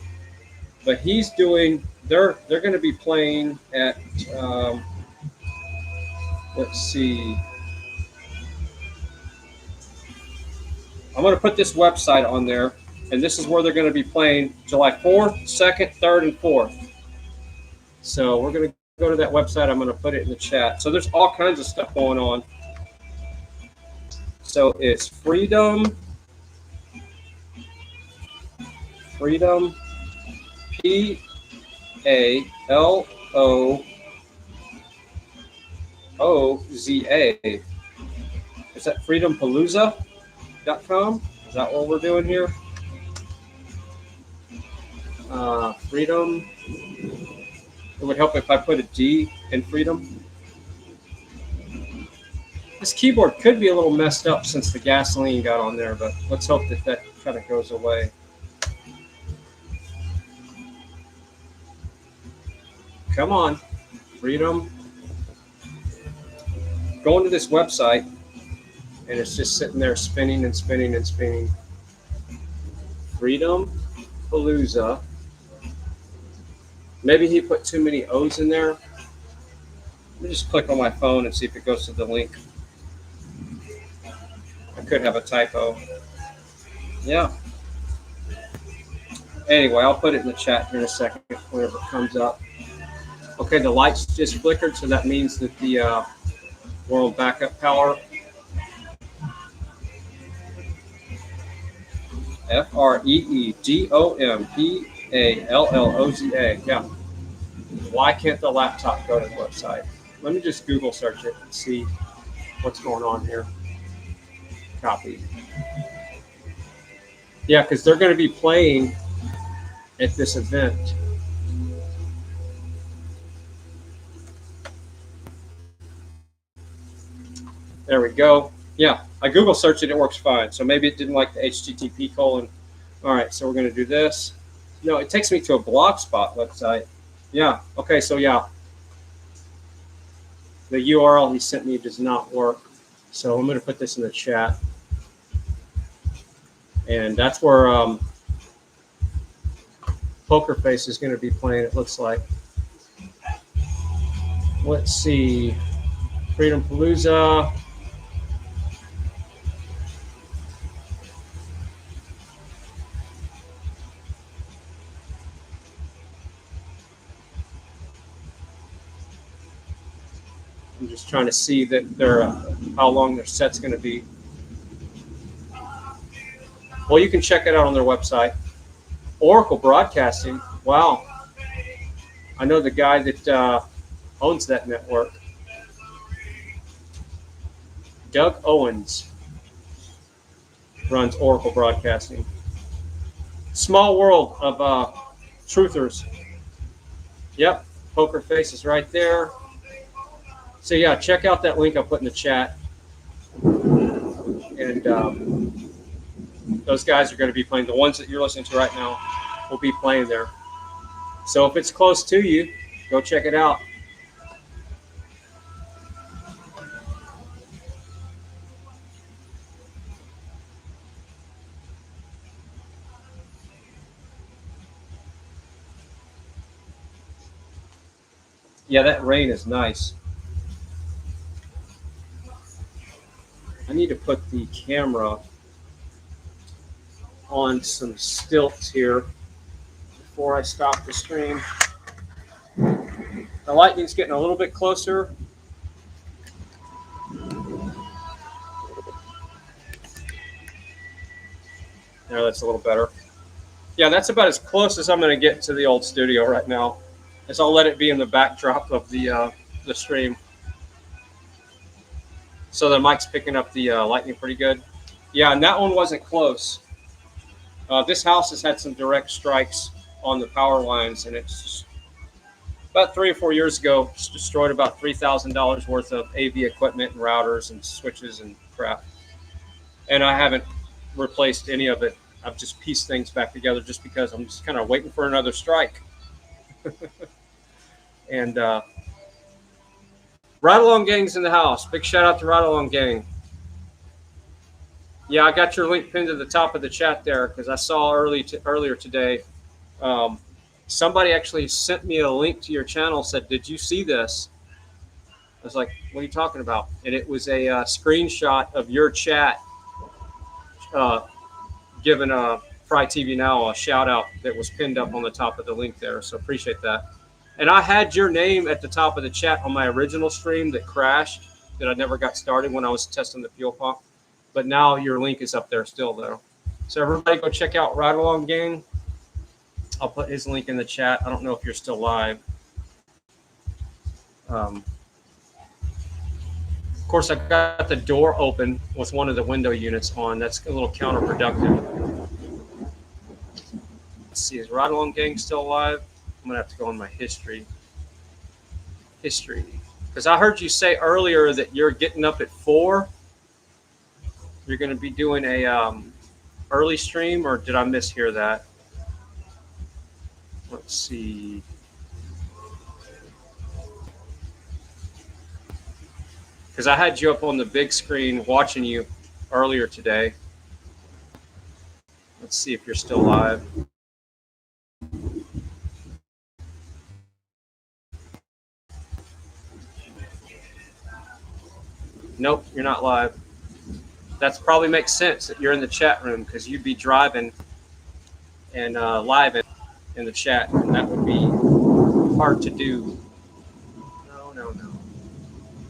But he's doing. They're going to be playing at. Let's see. I'm going to put this website on there, and this is where they're going to be playing July 4th, 2nd, 3rd, and 4th. So we're going to go to that website. I'm going to put it in the chat. So there's all kinds of stuff going on. So it's Freedom, PALOOZA. Is that freedompalooza.com? Is that what we're doing here? Freedom. It would help if I put a D in freedom. This keyboard could be a little messed up since the gasoline got on there, but let's hope that kind of goes away. Come on, Freedom. Go into this website, and it's just sitting there spinning and spinning and spinning. Freedom Palooza. Maybe he put too many O's in there. Let me just click on my phone and see if it goes to the link. I could have a typo. Yeah. Anyway, I'll put it in the chat here in a second whenever it comes up. Okay, the lights just flickered, so that means that the we're on backup power. FREEDOMPALLOZA. Yeah. Why can't the laptop go to the website? Let me just Google search it and see what's going on here. Copy. Yeah, because they're going to be playing at this event. There we go. Yeah, I Google searched it. It works fine. So maybe it didn't like the HTTP colon. All right, so we're going to do this. No, it takes me to a Blogspot website. Yeah. Okay, so yeah. The URL he sent me does not work. So I'm going to put this in the chat. And that's where Poker Face is going to be playing, it looks like. Let's see. Freedom Palooza. I'm just trying to see that how long their set's going to be. Well, you can check it out on their website. Oracle Broadcasting. Wow. I know the guy that owns that network. Doug Owens runs Oracle Broadcasting. Small world of truthers. Yep, poker face is right there. So yeah, check out that link I put in the chat, and those guys are going to be playing. The ones that you're listening to right now will be playing there. So if it's close to you, go check it out. Yeah, that rain is nice. I need to put the camera on some stilts here before I stop the stream. The lightning's getting a little bit closer. There, that's a little better. Yeah, that's about as close as I'm going to get to the old studio right now. As I'll let it be in the backdrop of the stream. So the mic's picking up the lightning pretty good. Yeah, and that one wasn't close. This house has had some direct strikes on the power lines, and it's just, about 3 or 4 years ago, just destroyed about $3,000 worth of AV equipment and routers and switches and crap. And I haven't replaced any of it. I've just pieced things back together just because I'm just kind of waiting for another strike. And Ride Along Gang's in the house. Big shout out to Ride Along Gang. Yeah, I got your link pinned to the top of the chat there because I saw earlier today. Somebody actually sent me a link to your channel. Said, "Did you see this?" I was like, "What are you talking about?" And it was a screenshot of your chat, giving Fry TV Now a shout out that was pinned up on the top of the link there. So appreciate that. And I had your name at the top of the chat on my original stream that crashed, that I never got started when I was testing the fuel pump. But now your link is up there still, though. So everybody go check out Ride Along Gang. I'll put his link in the chat. I don't know if you're still live. Of course, I got the door open with one of the window units on. That's a little counterproductive. Let's see, is Ride Along Gang still alive? I'm going to have to go on my history. Because I heard you say earlier that you're getting up at 4. You're going to be doing a early stream, or did I mishear that? Let's see. Because I had you up on the big screen watching you earlier today. Let's see if you're still live. Nope, you're not live. That probably makes sense that you're in the chat room because you'd be driving and live in the chat, and that would be hard to do. No.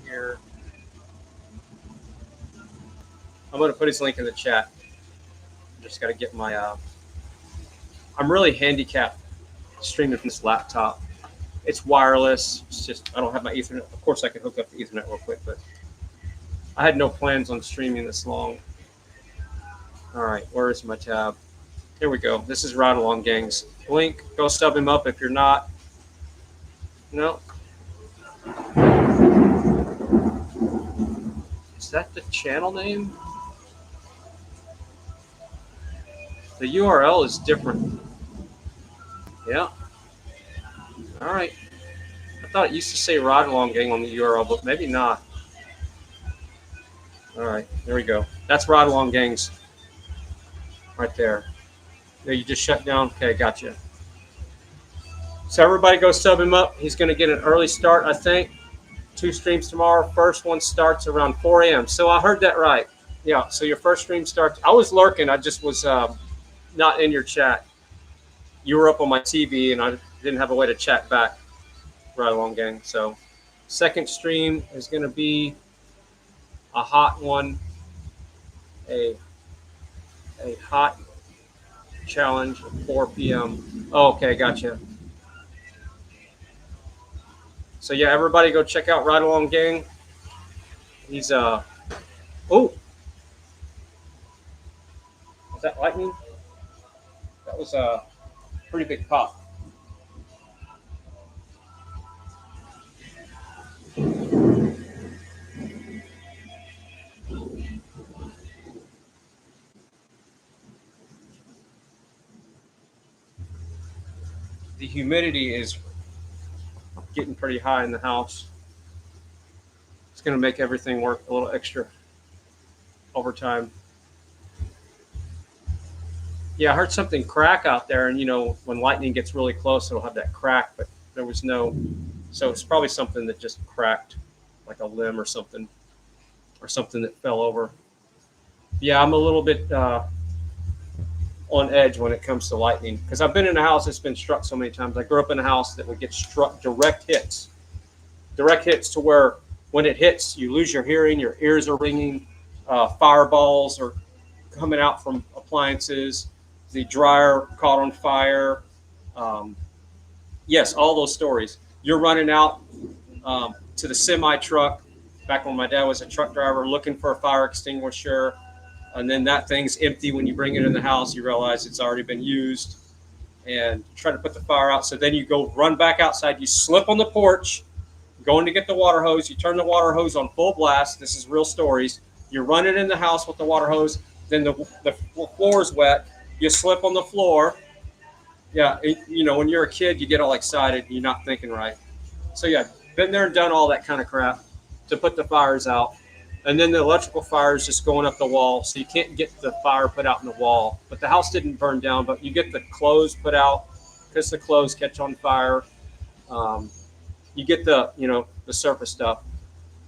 Here. I'm going to put his link in the chat. Just got to get my... I'm really handicapped streaming from this laptop. It's wireless. It's just, I don't have my Ethernet. Of course, I could hook up the Ethernet real quick, but I had no plans on streaming this long. All right, where is my tab? Here we go. This is Ride Along Gang's link. Go sub him up if you're not. No. Is that the channel name? The URL is different. Yeah. All right. I thought it used to say Ride Along Gang on the URL, but maybe not. All right, there we go. That's Ride Along Gang's right there. Yeah, you just shut down. Okay, gotcha. So everybody go sub him up. He's going to get an early start, I think. 2 streams tomorrow. First one starts around 4 a.m. So I heard that right. Yeah, so your first stream starts. I was lurking. I just was not in your chat. You were up on my TV, and I didn't have a way to chat back. Ride Along Gang. So second stream is going to be a hot one, a hot challenge at 4 p.m. Oh, okay, gotcha. So yeah, everybody go check out Ride Along Gang. He's oh, is that lightning? That was a pretty big pop. The humidity is getting pretty high in the house. It's going to make everything work a little extra overtime. Yeah, I heard something crack out there, and when lightning gets really close, it'll have that crack, but there was no, so it's probably something that just cracked, like a limb or something that fell over. Yeah, I'm a little bit on edge when it comes to lightning because I've been in a house that's been struck so many times. I grew up in a house that would get struck direct hits to where when it hits, you lose your hearing, your ears are ringing, fireballs are coming out from appliances, the dryer caught on fire. Yes, all those stories. You're running out to the semi truck. Back when my dad was a truck driver, looking for a fire extinguisher, and then that thing's empty when you bring it in the house. You realize it's already been used, and try to put the fire out. So then you go run back outside. You slip on the porch, going to get the water hose. You turn the water hose on full blast. This is real stories. You're running in the house with the water hose. Then the floor is wet. You slip on the floor. Yeah, when you're a kid, you get all excited. You're not thinking right. So yeah, been there and done all that kind of crap to put the fires out. And then the electrical fire is just going up the wall, so you can't get the fire put out in the wall. But the house didn't burn down, but you get the clothes put out because the clothes catch on fire. You get the surface stuff.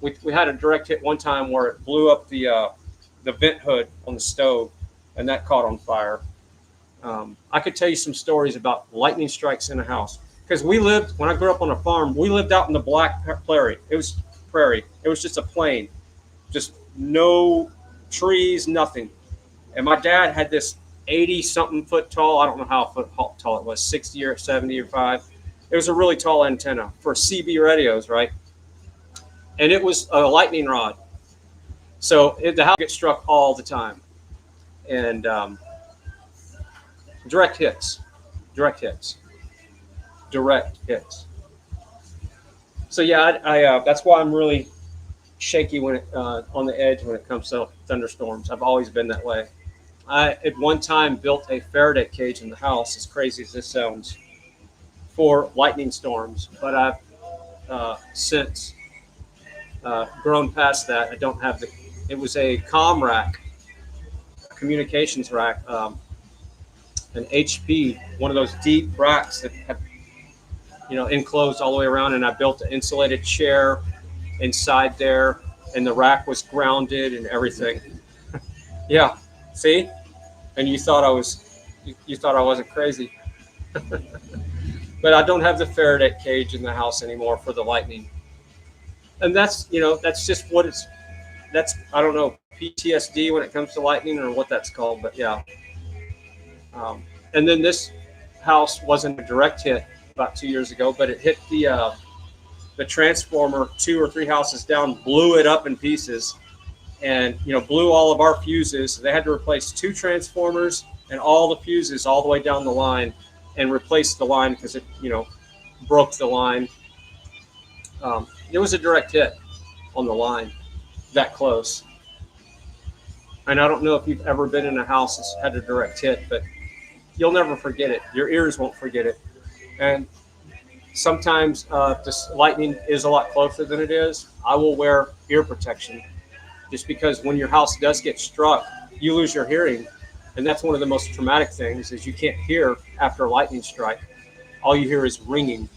We had a direct hit one time where it blew up the vent hood on the stove, and that caught on fire. I could tell you some stories about lightning strikes in a house because when I grew up on a farm, we lived out in the black prairie. It was prairie. It was just a plain, just no trees, nothing. And my dad had this 80-something foot tall, I don't know how tall it was, 60 or 70 or 5. It was a really tall antenna for CB radios, right? And it was a lightning rod. So the house gets struck all the time. And direct hits. So yeah, I that's why I'm really shaky when on the edge when it comes to thunderstorms. I've always been that way. I at one time built a Faraday cage in the house, as crazy as this sounds, for lightning storms. But I've since grown past that. I don't have it was a comm rack, a communications rack, an HP, one of those deep racks that have, enclosed all the way around. And I built an insulated chair inside there, and the rack was grounded and everything. Yeah, see? And you thought I wasn't crazy. But I don't have the Faraday cage in the house anymore for the lightning. And that's just what I don't know, PTSD when it comes to lightning or what that's called, but yeah. And then this house wasn't a direct hit about 2 years ago, but it hit the transformer 2 or 3 houses down, blew it up in pieces, and blew all of our fuses. They had to replace 2 transformers and all the fuses all the way down the line, and replace the line because it broke the line. It was a direct hit on the line, that close. And I don't know if you've ever been in a house that's had a direct hit, but you'll never forget it. Your ears won't forget it. And sometimes this lightning is a lot closer than it is. I will wear ear protection just because when your house does get struck, you lose your hearing. And that's one of the most traumatic things is you can't hear after a lightning strike. All you hear is ringing.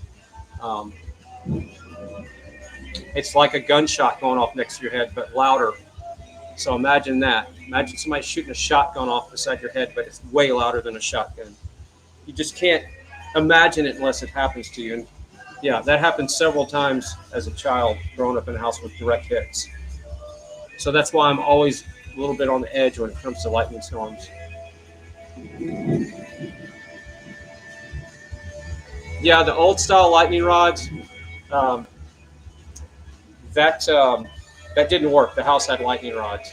It's like a gunshot going off next to your head, but louder. So imagine that. Imagine somebody shooting a shotgun off beside your head, but it's way louder than a shotgun. You just can't imagine it unless it happens to you. And yeah, that happened several times as a child growing up in a house with direct hits. So that's why I'm always a little bit on the edge when it comes to lightning storms. Yeah, the old style lightning rods, that didn't work. The house had lightning rods.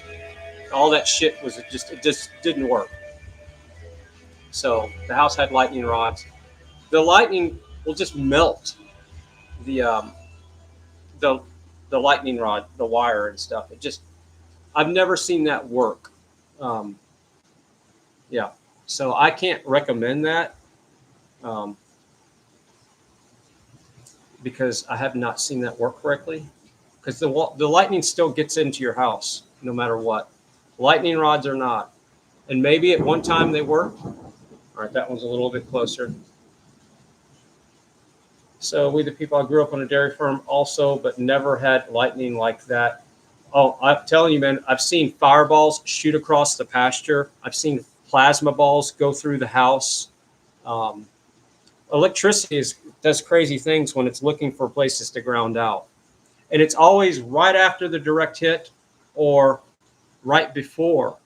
All that shit it just didn't work. So the house had lightning rods. The lightning will just melt the the the lightning rod, the wire and stuff. It just I've never seen that work. Um, yeah, so I can't recommend that um, because I have not seen that work correctly. Because the lightning still gets into your house no matter what. Lightning rods are not, and maybe at one time they worked. All right, that one's a little bit closer. So we, the people, I grew up on a dairy farm also, but never had lightning like that. Oh, I'm telling you, man, I've seen fireballs shoot across the pasture. I've seen plasma balls go through the house. Um, Electricity does crazy things when it's looking for places to ground out. And it's always right after the direct hit or right before.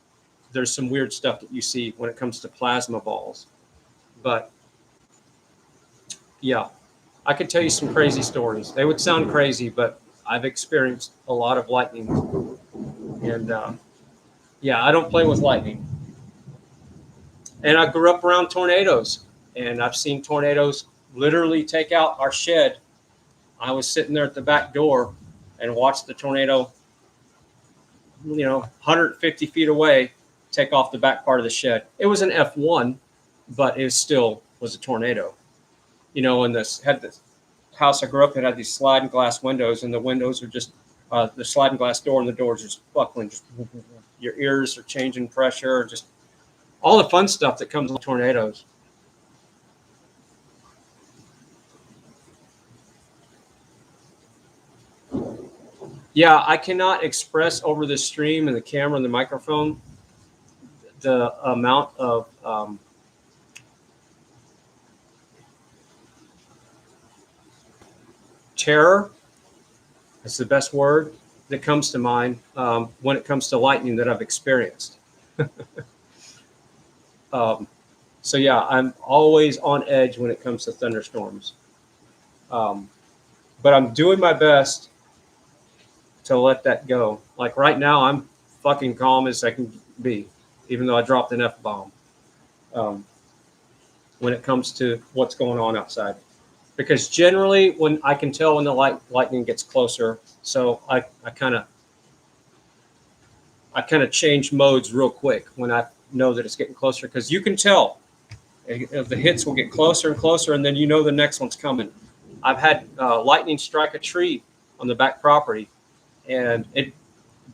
There's some weird stuff that you see when it comes to plasma balls. But yeah, I could tell you some crazy stories. They would sound crazy, but I've experienced a lot of lightning. And yeah, I don't play with lightning. And I grew up around tornadoes, and I've seen tornadoes literally take out our shed. I was sitting there at the back door and watched the tornado, 150 feet away, take off the back part of the shed. It was an F1, but it still was a tornado. And this had this house I grew up in had these sliding glass windows, and the windows are just the sliding glass door, and the doors just buckling. Just your ears are changing pressure, just all the fun stuff that comes with tornadoes. Yeah, I cannot express over the stream and the camera and the microphone the amount of terror. That's the best word that comes to mind when it comes to lightning that I've experienced. So yeah, I'm always on edge when it comes to thunderstorms. But I'm doing my best to let that go. Like right now, I'm fucking calm as I can be, even though I dropped an F-bomb when it comes to what's going on outside. Because generally, when I can tell when the lightning gets closer, so I kind of change modes real quick when I know that it's getting closer, because you can tell the hits will get closer and closer, and then the next one's coming. I've had lightning strike a tree on the back property, and it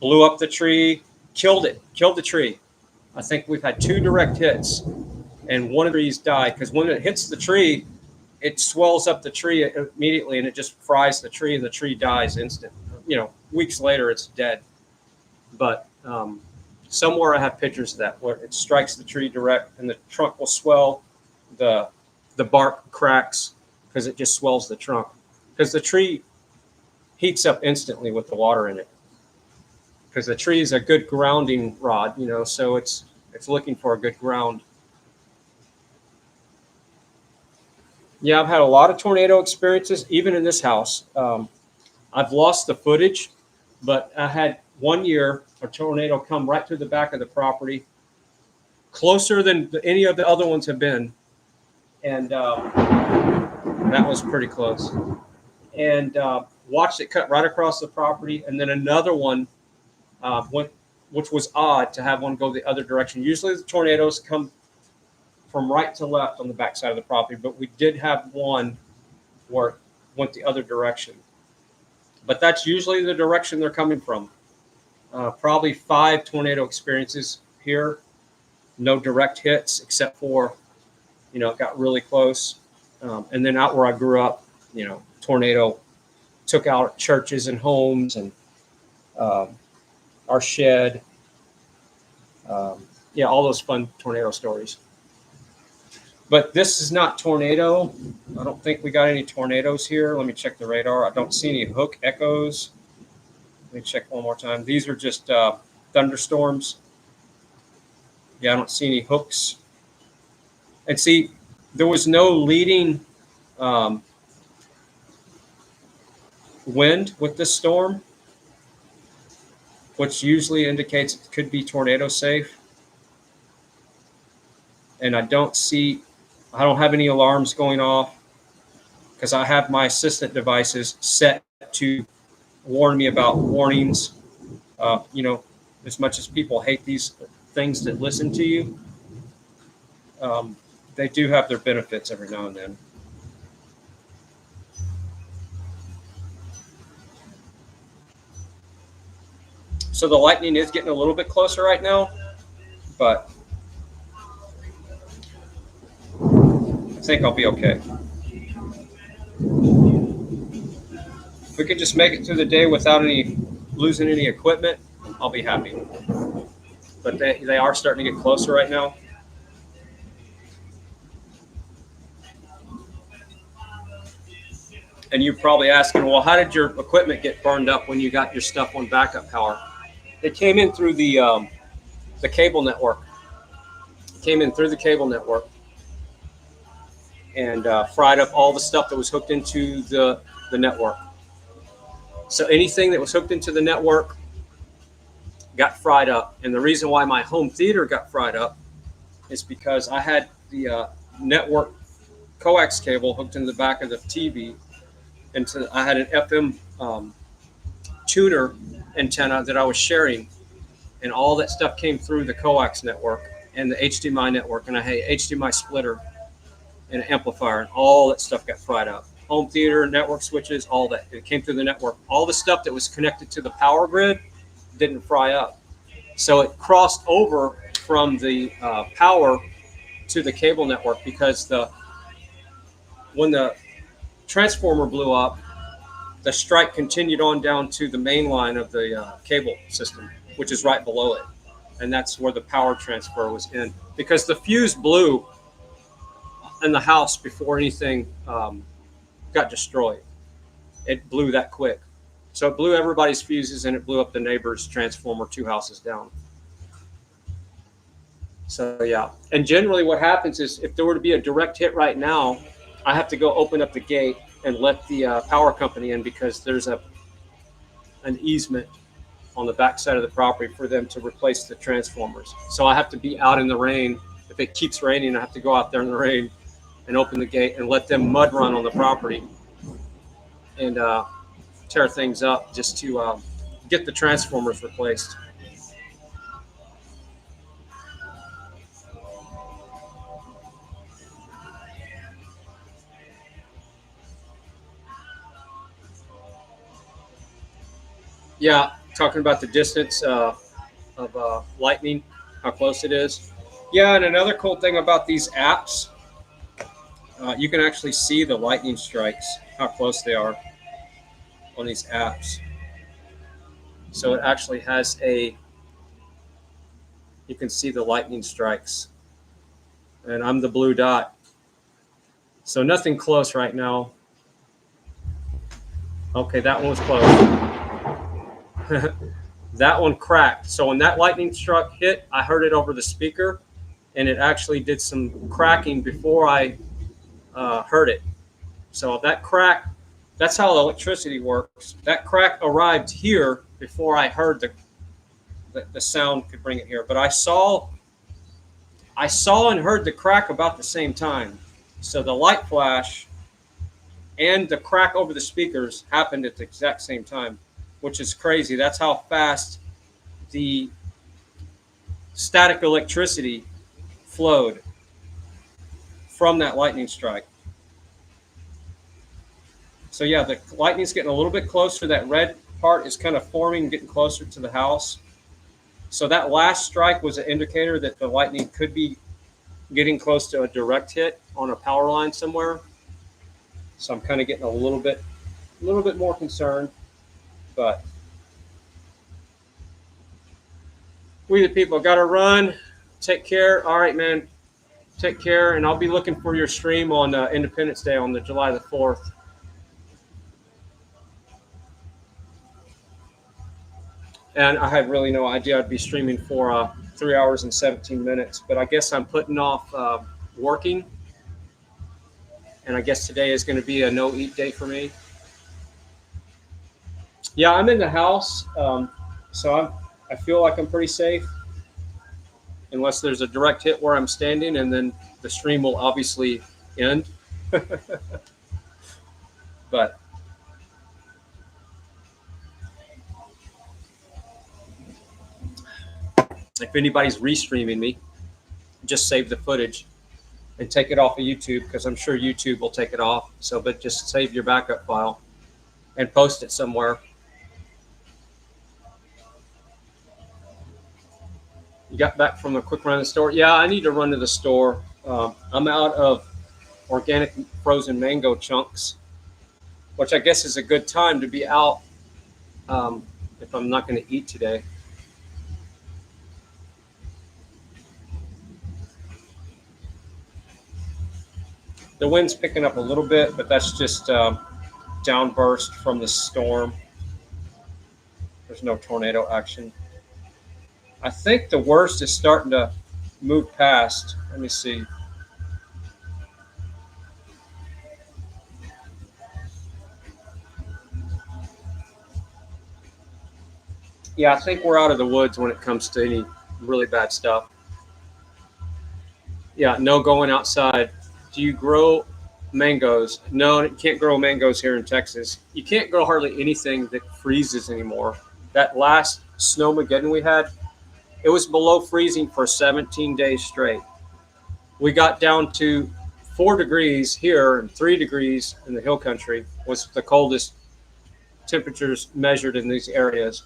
blew up the tree, killed the tree. I think we've had 2 direct hits, and one of the trees died, because when it hits the tree, it swells up the tree immediately, and it just fries the tree, and the tree dies instant. Weeks later, it's dead. But somewhere I have pictures of that where it strikes the tree direct, and the trunk will swell, the bark cracks because it just swells the trunk, because the tree heats up instantly with the water in it, because the tree is a good grounding rod, so it's looking for a good ground. Yeah, I've had a lot of tornado experiences, even in this house. I've lost the footage, but I had one year a tornado come right through the back of the property, closer than any of the other ones have been. And that was pretty close. And watched it cut right across the property. And then another one went, which was odd to have one go the other direction. Usually the tornadoes come from right to left on the back side of the property, but we did have one where it went the other direction. But that's usually the direction they're coming from. Probably 5 tornado experiences here. No direct hits except for, it got really close. And then out where I grew up, tornado took out churches and homes and our shed. Yeah, all those fun tornado stories. But this is not tornado. I don't think we got any tornadoes here. Let me check the radar. I don't see any hook echoes. Let me check one more time. These are just thunderstorms. Yeah, I don't see any hooks. And see, there was no leading wind with this storm, which usually indicates it could be tornado safe. and I don't have any alarms going off because I have my assistant devices set to warn me about warnings. You know, as much as people hate these things that listen to you, they do have their benefits every now and then. So the lightning is getting a little bit closer right now, but I think I'll be okay. If we could just make it through the day without losing any equipment, I'll be happy. But they are starting to get closer right now. And you're probably asking, well, how did your equipment get burned up when you got your stuff on backup power? It came in through the cable network. It came in through the cable network and fried up all the stuff that was hooked into the network. So anything that was hooked into the network got fried up. And the reason why my home theater got fried up is because I had the network coax cable hooked in the back of the TV. And so I had an FM tuner antenna that I was sharing. And all that stuff came through the coax network and the HDMI network. And I had HDMI splitter and an amplifier. And all that stuff got fried up. Home theater, network switches, all that. It came through the network. All the stuff that was connected to the power grid didn't fry up. So it crossed over from the power to the cable network because when the transformer blew up, the strike continued on down to the main line of the cable system, which is right below it. And that's where the power transfer was in. Because the fuse blew in the house before anything got destroyed. It blew that quick. So it blew everybody's fuses and it blew up the neighbor's transformer 2 houses down. So yeah. And generally what happens is if there were to be a direct hit right now, I have to go open up the gate and let the power company in because there's an easement on the back side of the property for them to replace the transformers. So I have to be out in the rain. If it keeps raining, I have to go out there in the rain and open the gate and let them mud run on the property and tear things up just to get the transformers replaced. Yeah, talking about the distance of lightning, how close it is. Yeah, and another cool thing about these apps, you can actually see the lightning strikes, how close they are on these apps. So it actually has you can see the lightning strikes. And I'm the blue dot. So nothing close right now. Okay, that one was close. That one cracked. So when that lightning struck hit, I heard it over the speaker, and it actually did some cracking before I heard it. So that crack, that's how electricity works. That crack arrived here before I heard the sound could bring it here. But I saw and heard the crack about the same time. So the light flash and the crack over the speakers happened at the exact same time, which is crazy. That's how fast the static electricity flowed from that lightning strike. So yeah, the lightning's getting a little bit closer. That red part is kind of forming, getting closer to the house. So that last strike was an indicator that the lightning could be getting close to a direct hit on a power line somewhere. So I'm kind of getting a little bit more concerned, but we the people got to run. Take care. All right, man. Take care, and I'll be looking for your stream on Independence Day on the July the 4th. And I had really no idea I'd be streaming for 3 hours and 17 minutes, but I guess I'm putting off working, and I guess today is going to be a no-eat day for me. Yeah, I'm in the house, so I feel like I'm pretty safe. unless there's a direct hit where I'm standing, and then the stream will obviously end. But if anybody's restreaming me, just save the footage and take it off of YouTube, because I'm sure YouTube will take it off. So, but just save your backup file and post it somewhere. You got back from a quick run to the store? Yeah, I need to run to the store. I'm out of organic frozen mango chunks, which I guess is a good time to be out if I'm not going to eat today. The wind's picking up a little bit, but that's just downburst from the storm. There's no tornado action. I think the worst is starting to move past. Let me see. Yeah, I think we're out of the woods when it comes to any really bad stuff. Yeah, no going outside. Do you grow mangoes? No, you can't grow mangoes here in Texas. You can't grow hardly anything that freezes anymore. That last snowmageddon we had, it was below freezing for 17 days straight. We got down to 4 degrees here and 3 degrees in the hill country was the coldest temperatures measured in these areas.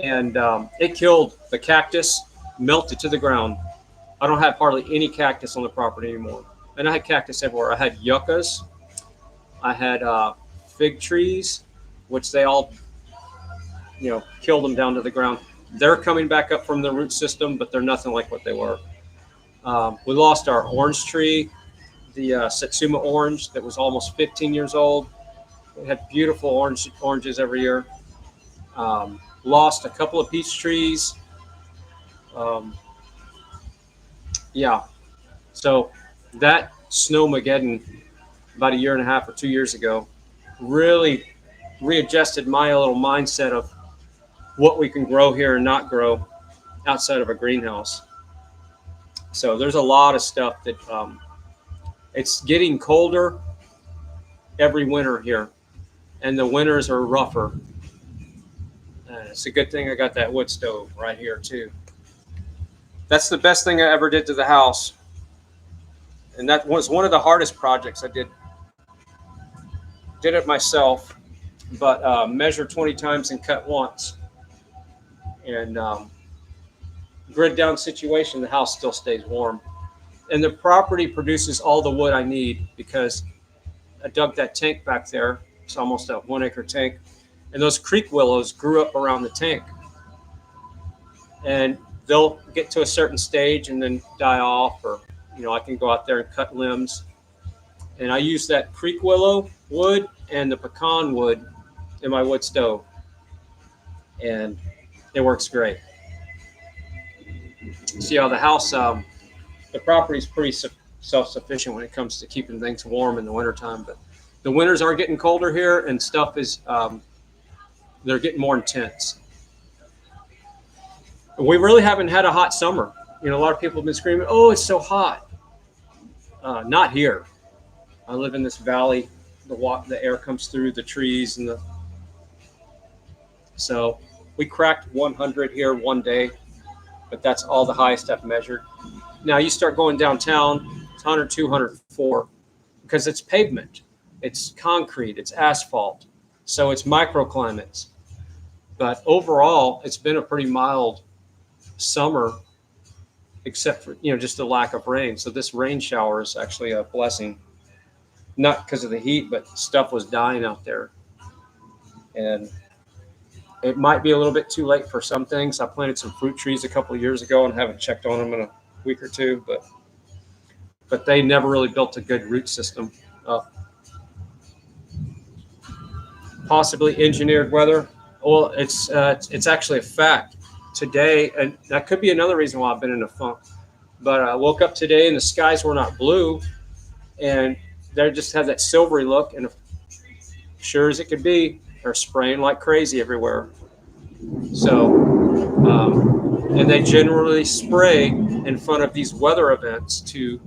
And it killed the cactus, melted to the ground. I don't have hardly any cactus on the property anymore. And I had cactus everywhere. I had yuccas. I had fig trees, which they all, killed them down to the ground. They're coming back up from the root system, but they're nothing like what they were. We lost our orange tree, the Satsuma orange that was almost 15 years old. We had beautiful oranges every year. Lost a couple of peach trees. So that snowmageddon about a year and a half or 2 years ago really readjusted my little mindset of what we can grow here and not grow outside of a greenhouse. So there's a lot of stuff that it's getting colder every winter here, and the winters are rougher. It's a good thing I got that wood stove right here too. That's the best thing I ever did to the house. And that was one of the hardest projects I did. Did it myself, but measured 20 times and cut once. And grid down situation, the house still stays warm. And the property produces all the wood I need because I dug that tank back there. It's almost a 1 acre tank. And those creek willows grew up around the tank. And they'll get to a certain stage and then die off, or I can go out there and cut limbs. And I use that creek willow wood and the pecan wood in my wood stove. And it works great. See how the house, the property is pretty self-sufficient when it comes to keeping things warm in the wintertime. But the winters are getting colder here, and stuff is, they're getting more intense. We really haven't had a hot summer. A lot of people have been screaming, "Oh, it's so hot." Not here. I live in this valley. The air comes through the trees, so we cracked 100 here one day, but that's all the highest I've measured. Now you start going downtown, it's 100, 200, 4, because it's pavement, it's concrete, it's asphalt, so it's microclimates. But overall, it's been a pretty mild summer, except for just the lack of rain. So this rain shower is actually a blessing, not because of the heat, but stuff was dying out there. And it might be a little bit too late for some things. I planted some fruit trees a couple of years ago and haven't checked on them in a week or two, but they never really built a good root system up. Possibly engineered weather. Well, it's actually a fact. Today, and that could be another reason why I've been in a funk, but I woke up today and the skies were not blue, and they just had that silvery look, and sure as it could be, they're spraying like crazy everywhere. So And they generally spray in front of these weather events to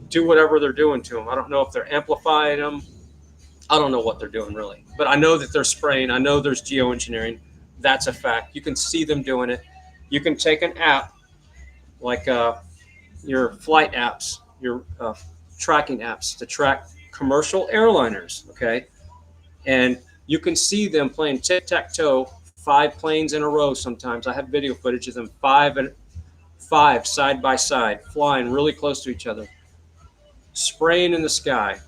do whatever they're doing to them. I don't know if they're amplifying them. I don't know what they're doing really, but I know that they're spraying. I know there's geoengineering. That's a fact. You can see them doing it. You can take an app like your flight apps, your tracking apps to track commercial airliners, okay? And you can see them playing tic-tac-toe, 5 planes in a row sometimes. I have video footage of them, five side by side, flying really close to each other, spraying in the sky,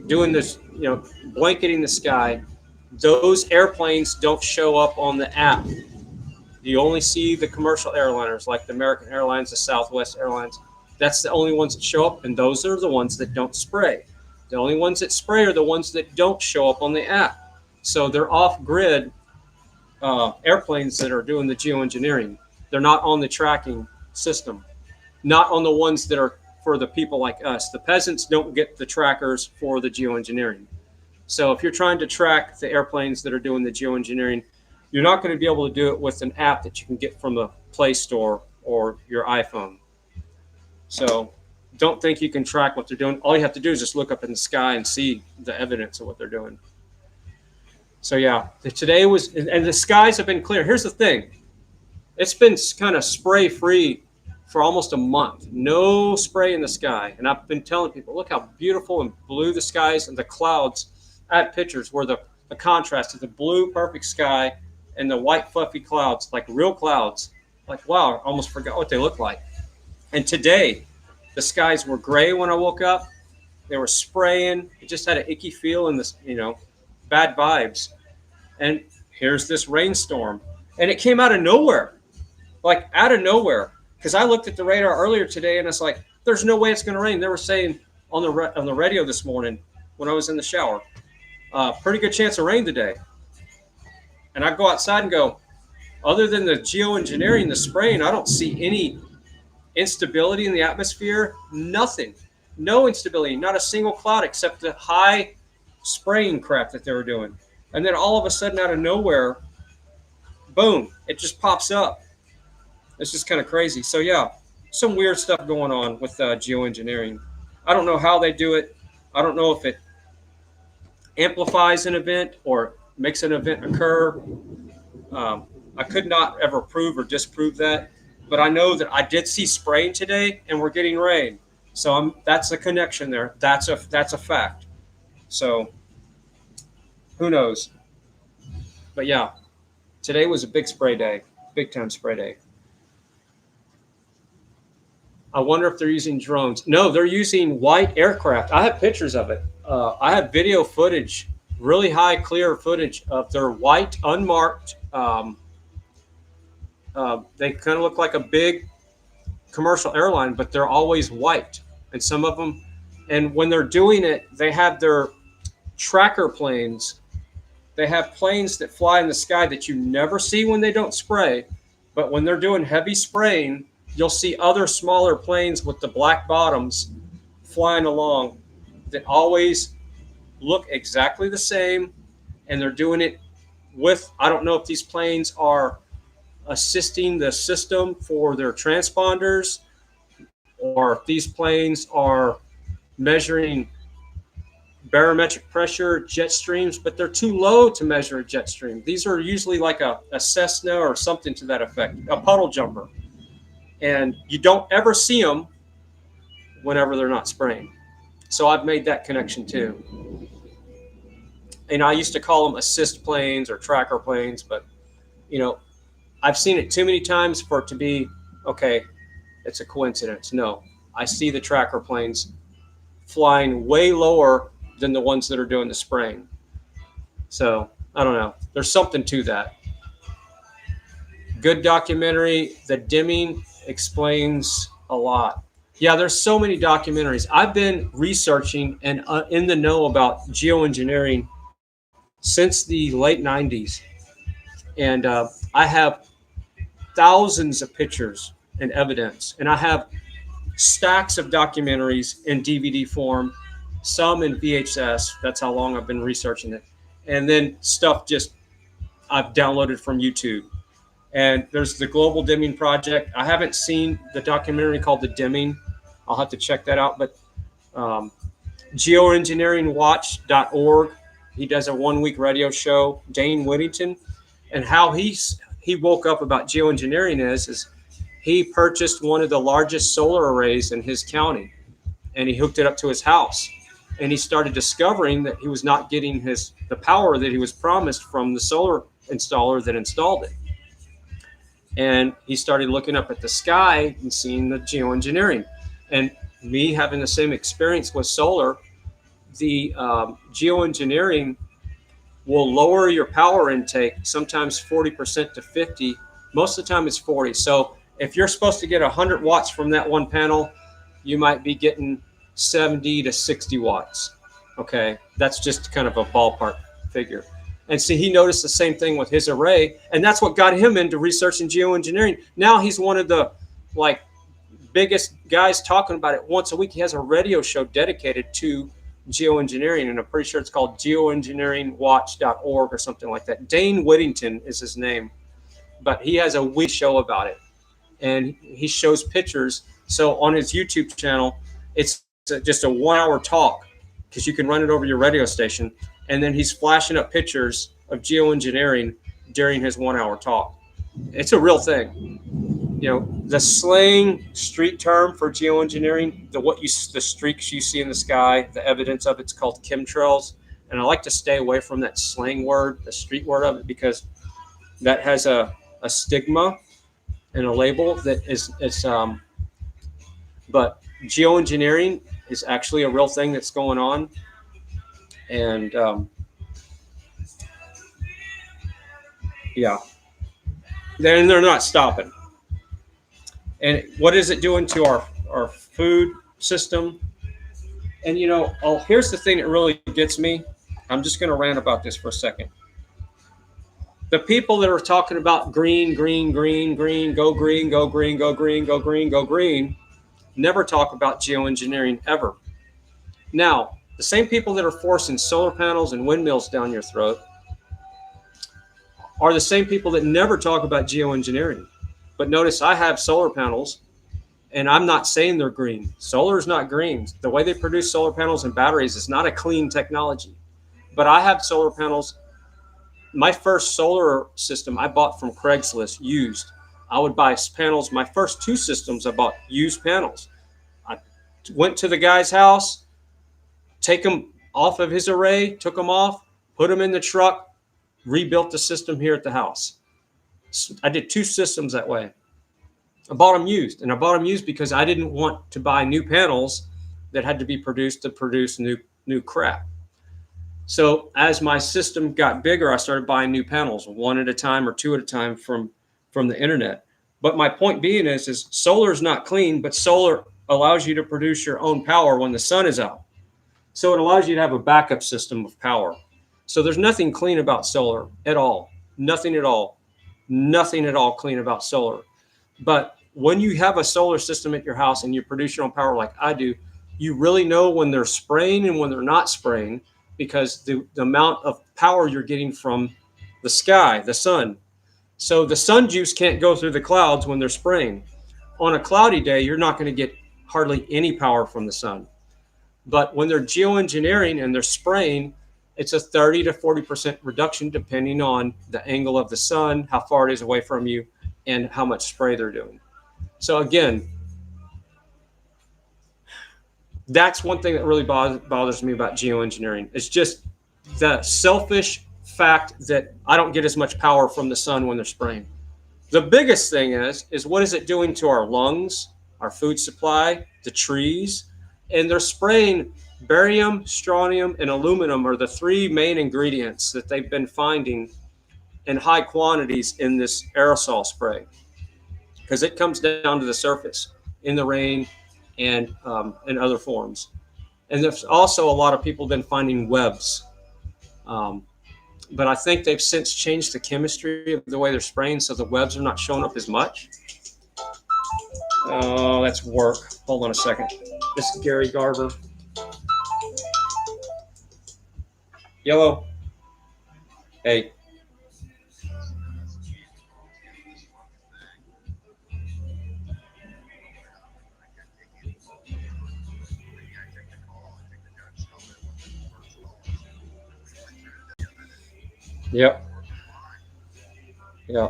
doing this, blanketing the sky. Those airplanes don't show up on the app. You only see the commercial airliners like the American Airlines, the Southwest Airlines. That's the only ones that show up, and those are the ones that don't spray. The only ones that spray are the ones that don't show up on the app. So they're off-grid airplanes that are doing the geoengineering. They're not on the tracking system, not on the ones that are for the people like us. The peasants don't get the trackers for the geoengineering. So if you're trying to track the airplanes that are doing the geoengineering, you're not going to be able to do it with an app that you can get from the Play Store or your iPhone. So don't think you can track what they're doing. All you have to do is just look up in the sky and see the evidence of what they're doing. So yeah, today was, and the skies have been clear. Here's the thing. It's been kind of spray free for almost a month. No spray in the sky. And I've been telling people, look how beautiful and blue the sky is and the clouds. I had pictures where the contrast of the blue perfect sky and the white fluffy clouds, like real clouds. Like, wow, I almost forgot what they look like. And today, the skies were gray when I woke up. They were spraying. It just had an icky feel and this, bad vibes. And here's this rainstorm. And it came out of nowhere. Like out of nowhere. Because I looked at the radar earlier today and it's like, there's no way it's going to rain. They were saying on the radio this morning when I was in the shower, pretty good chance of rain today. And I go outside and go, other than the geoengineering, the spraying, I don't see any instability in the atmosphere. Nothing. No instability. Not a single cloud except the high spraying crap that they were doing. And then all of a sudden out of nowhere, boom, it just pops up. It's just kind of crazy. So yeah, some weird stuff going on with geoengineering. I don't know how they do it. I don't know if it amplifies an event or makes an event occur. I could not ever prove or disprove that, but I know that I did see spraying today, and we're getting rain. So that's a connection there. That's a fact. So who knows? But yeah, today was a big spray day, big time spray day. I wonder if they're using drones. No, they're using white aircraft. I have pictures of it. I have video footage, really high clear footage of their white unmarked. They kind of look like a big commercial airline, but they're always white. And some of them, and when they're doing it, they have their tracker planes. They have planes that fly in the sky that you never see when they don't spray. But when they're doing heavy spraying, you'll see other smaller planes with the black bottoms flying along that always look exactly the same. And they're doing it with, I don't know if these planes are assisting the system for their transponders or if these planes are measuring barometric pressure, jet streams, but they're too low to measure a jet stream. These are usually like a Cessna or something to that effect, a puddle jumper. And you don't ever see them whenever they're not spraying. So I've made that connection too. And I used to call them assist planes or tracker planes, but I've seen it too many times for it to be, okay, it's a coincidence. No, I see the tracker planes flying way lower than the ones that are doing the spraying. So I don't know. There's something to that. Good documentary. The dimming explains a lot. Yeah, there's so many documentaries. I've been researching and in the know about geoengineering since the late 90s. And I have thousands of pictures and evidence. And I have stacks of documentaries in DVD form, some in VHS. That's how long I've been researching it. And then stuff just I've downloaded from YouTube. And there's the Global Dimming Project. I haven't seen the documentary called The Dimming. I'll have to check that out. But geoengineeringwatch.org, he does a 1 week radio show, Dane Whittington, and how he woke up about geoengineering is he purchased one of the largest solar arrays in his county, and he hooked it up to his house, and he started discovering that he was not getting the power that he was promised from the solar installer that installed it. And he started looking up at the sky and seeing the geoengineering. And me having the same experience with solar, the geoengineering will lower your power intake, sometimes 40% to 50. Most of the time it's 40. So if you're supposed to get 100 watts from that one panel, you might be getting 70 to 60 watts. Okay, that's just kind of a ballpark figure. And see, he noticed the same thing with his array, and that's what got him into researching geoengineering. Now he's one of the biggest guys talking about it once a week. He has a radio show dedicated to geoengineering, and I'm pretty sure it's called geoengineeringwatch.org or something like that. Dane Whittington is his name, but he has a weekly show about it, and he shows pictures. So on his YouTube channel, it's just a 1 hour talk, because you can run it over your radio station, and then he's flashing up pictures of geoengineering during his 1 hour talk. It's a real thing. You know, the slang street term for geoengineering, the streaks you see in the sky, the evidence of it's called chemtrails. And I like to stay away from that slang word, the street word of it, because that has a stigma and a label that is but geoengineering is actually a real thing that's going on. And yeah, they're not stopping. And what is it doing to our food system? And here's the thing that really gets me. I'm just going to rant about this for a second. The people that are talking about green, green, green, green, go green, go green, go green, go green, go green, never talk about geoengineering ever. Now, the same people that are forcing solar panels and windmills down your throat are the same people that never talk about geoengineering. But notice I have solar panels, and I'm not saying they're green. Solar is not green. The way they produce solar panels and batteries is not a clean technology. But I have solar panels. My first solar system I bought from Craigslist used. I would buy panels. My first 2 systems I bought used panels. I went to the guy's house, take them off of his array, took them off, put them in the truck, rebuilt the system here at the house. I did 2 systems that way. I bought them used, and I bought them used because I didn't want to buy new panels that had to be produced to produce new crap. So as my system got bigger, I started buying new panels, 1 at a time or 2 at a time from the internet. But my point being is solar is not clean, but solar allows you to produce your own power when the sun is out. So it allows you to have a backup system of power. So there's nothing clean about solar at all. Nothing at all. Nothing at all clean about solar. But when you have a solar system at your house and you produce your own power like I do, you really know when they're spraying and when they're not spraying, because the amount of power you're getting from the sky, the sun. So the sun juice can't go through the clouds when they're spraying. On a cloudy day, you're not going to get hardly any power from the sun. But when they're geoengineering and they're spraying, it's a 30 to 40% reduction depending on the angle of the sun, how far it is away from you, and how much spray they're doing. So again, that's one thing that really bothers me about geoengineering. It's just the selfish fact that I don't get as much power from the sun when they're spraying. The biggest thing is what is it doing to our lungs, our food supply, the trees? And they're spraying barium, strontium, and aluminum are the 3 main ingredients that they've been finding in high quantities in this aerosol spray, because it comes down to the surface in the rain and in other forms. And there's also a lot of people been finding webs. But I think they've since changed the chemistry of the way they're spraying, so the webs are not showing up as much. Oh, that's work. Hold on a second. This is Gary Garver. Yellow. Hey. Yep. Yeah.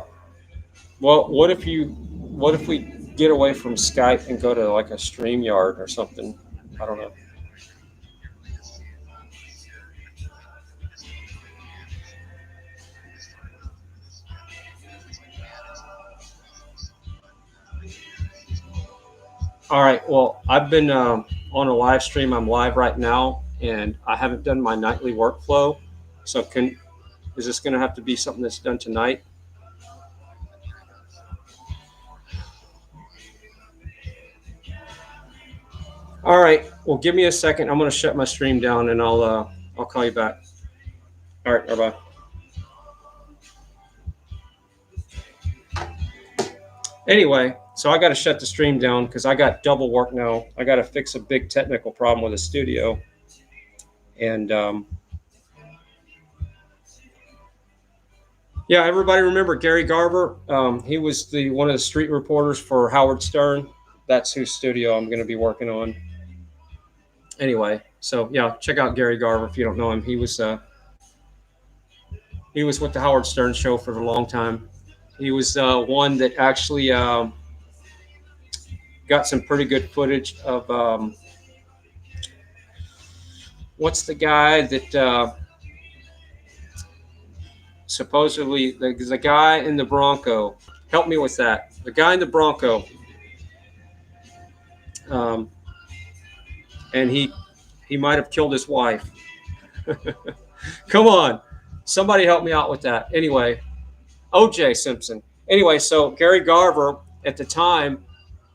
Well, what if we get away from Skype and go to like a StreamYard or something? I don't know. All right. Well, I've been on a live stream. I'm live right now, and I haven't done my nightly workflow. So, is this going to have to be something that's done tonight? All right. Well, give me a second. I'm going to shut my stream down, and I'll call you back. All right. Bye bye. Anyway, so I got to shut the stream down because I got double work now. I got to fix a big technical problem with the studio, and yeah, everybody remember Gary Garver? He was the one of the street reporters for Howard Stern. That's whose studio I'm going to be working on. Anyway, so yeah, check out Gary Garver if you don't know him. He was with the Howard Stern show for a long time. He was one that actually got some pretty good footage of what's the guy that supposedly the guy in the Bronco. Help me with that. The guy in the Bronco. And he might have killed his wife. Come on, somebody help me out with that. Anyway, O.J. Simpson. Anyway, so Gary Garver at the time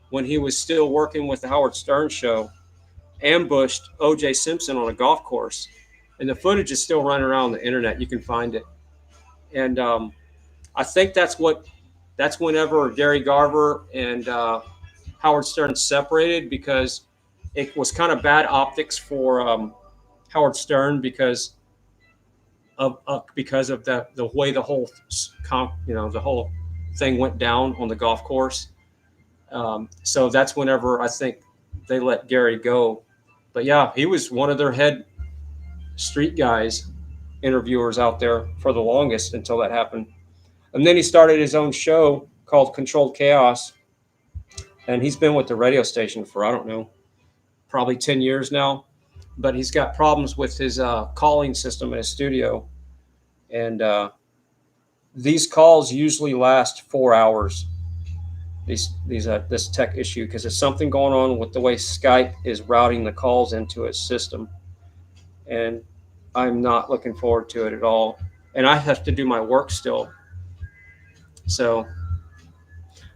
when he was still working with the Howard Stern show ambushed O.J. Simpson on a golf course, and the footage is still running around the internet. You can find it, and I think that's whenever Gary Garver and Howard Stern separated because it was kind of bad optics for Howard Stern because of the way the whole the whole thing went down on the golf course. So that's whenever I think they let Gary go. But yeah, he was one of their head street guys, interviewers out there for the longest until that happened. And then he started his own show called Controlled Chaos, and he's been with the radio station for I don't know, probably 10 years now. But he's got problems with his calling system in his studio, and these calls usually last 4 hours. This tech issue because there's something going on with the way Skype is routing the calls into its system, and I'm not looking forward to it at all. And I have to do my work still, so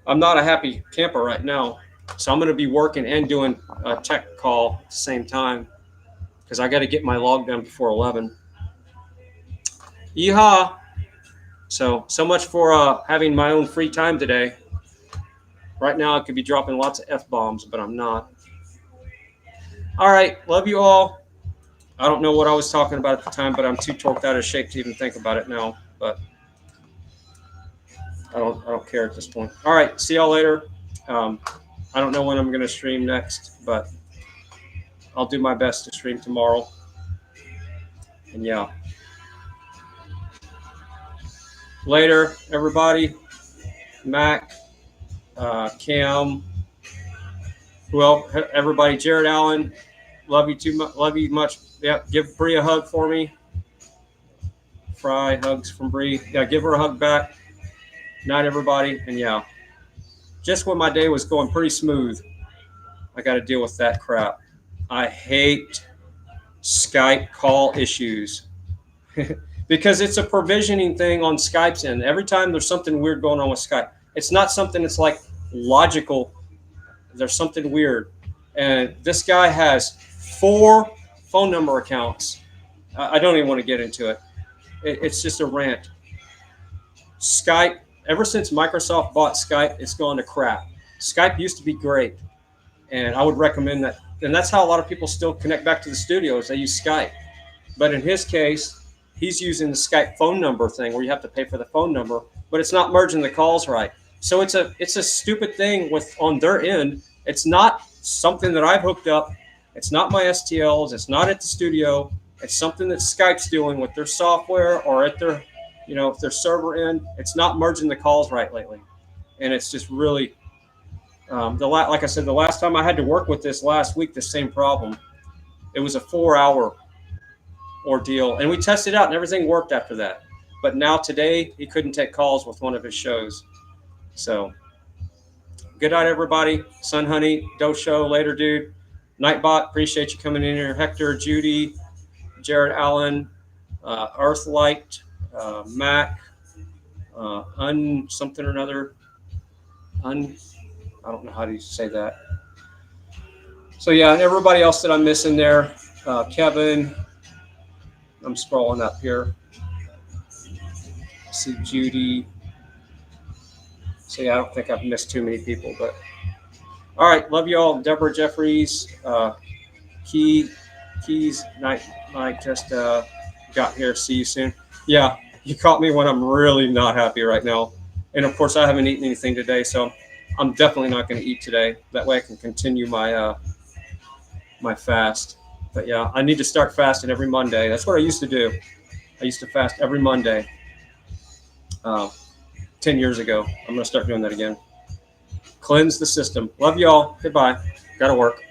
I'm not a happy camper right now. So I'm going to be working and doing a tech call at the same time because I got to get my log done before 11. Yeehaw! So much for having my own free time today. Right now, I could be dropping lots of F-bombs, but I'm not. All right, love you all. I don't know what I was talking about at the time, but I'm too torqued out of shape to even think about it now. But I don't care at this point. All right, see y'all later. I don't know when I'm going to stream next, but I'll do my best to stream tomorrow. And yeah. Later, everybody. Mac, Cam, well, everybody, Jared Allen, love you too much. Love you much. Yeah, give Bree a hug for me. Fry hugs from Bree. Yeah, give her a hug back. Night, everybody. And yeah, just when my day was going pretty smooth, I got to deal with that crap. I hate Skype call issues because it's a provisioning thing on Skype's end. Every time there's something weird going on with Skype, it's not something that's like logical. There's something weird. And this guy has 4 phone number accounts. I don't even want to get into it. It's just a rant. Skype, ever since Microsoft bought Skype, it's gone to crap. Skype used to be great, and I would recommend that. And that's how a lot of people still connect back to the studios. They use Skype. But in his case, he's using the Skype phone number thing where you have to pay for the phone number, but it's not merging the calls right. So it's a stupid thing on their end. It's not something that I've hooked up. It's not my STLs. It's not at the studio. It's something that Skype's doing with their software or at their, you know, if their server in, it's not merging the calls right lately, and it's just really like I said, the last time I had to work with this last week, the same problem. It was a 4-hour ordeal, and we tested it out, and everything worked after that. But now today, he couldn't take calls with one of his shows. So, good night, everybody. Sun Honey, Doe Show, later, dude. Nightbot, appreciate you coming in here. Hector, Judy, Jared Allen, Earthlight, Mac, something or another. I don't know how to say that. So yeah, and everybody else that I'm missing there, Kevin. I'm scrolling up here. I see Judy. So yeah, I don't think I've missed too many people, but all right, love you all. Deborah Jeffries, Keys, night, just got here. See you soon. Yeah, you caught me when I'm really not happy right now, and of course I haven't eaten anything today, so I'm definitely not going to eat today. That way I can continue my my fast. But yeah, I need to start fasting every Monday. That's what I used to do. I used to fast every Monday 10 years ago. I'm going to start doing that again. Cleanse the system. Love y'all. Goodbye. Got to work.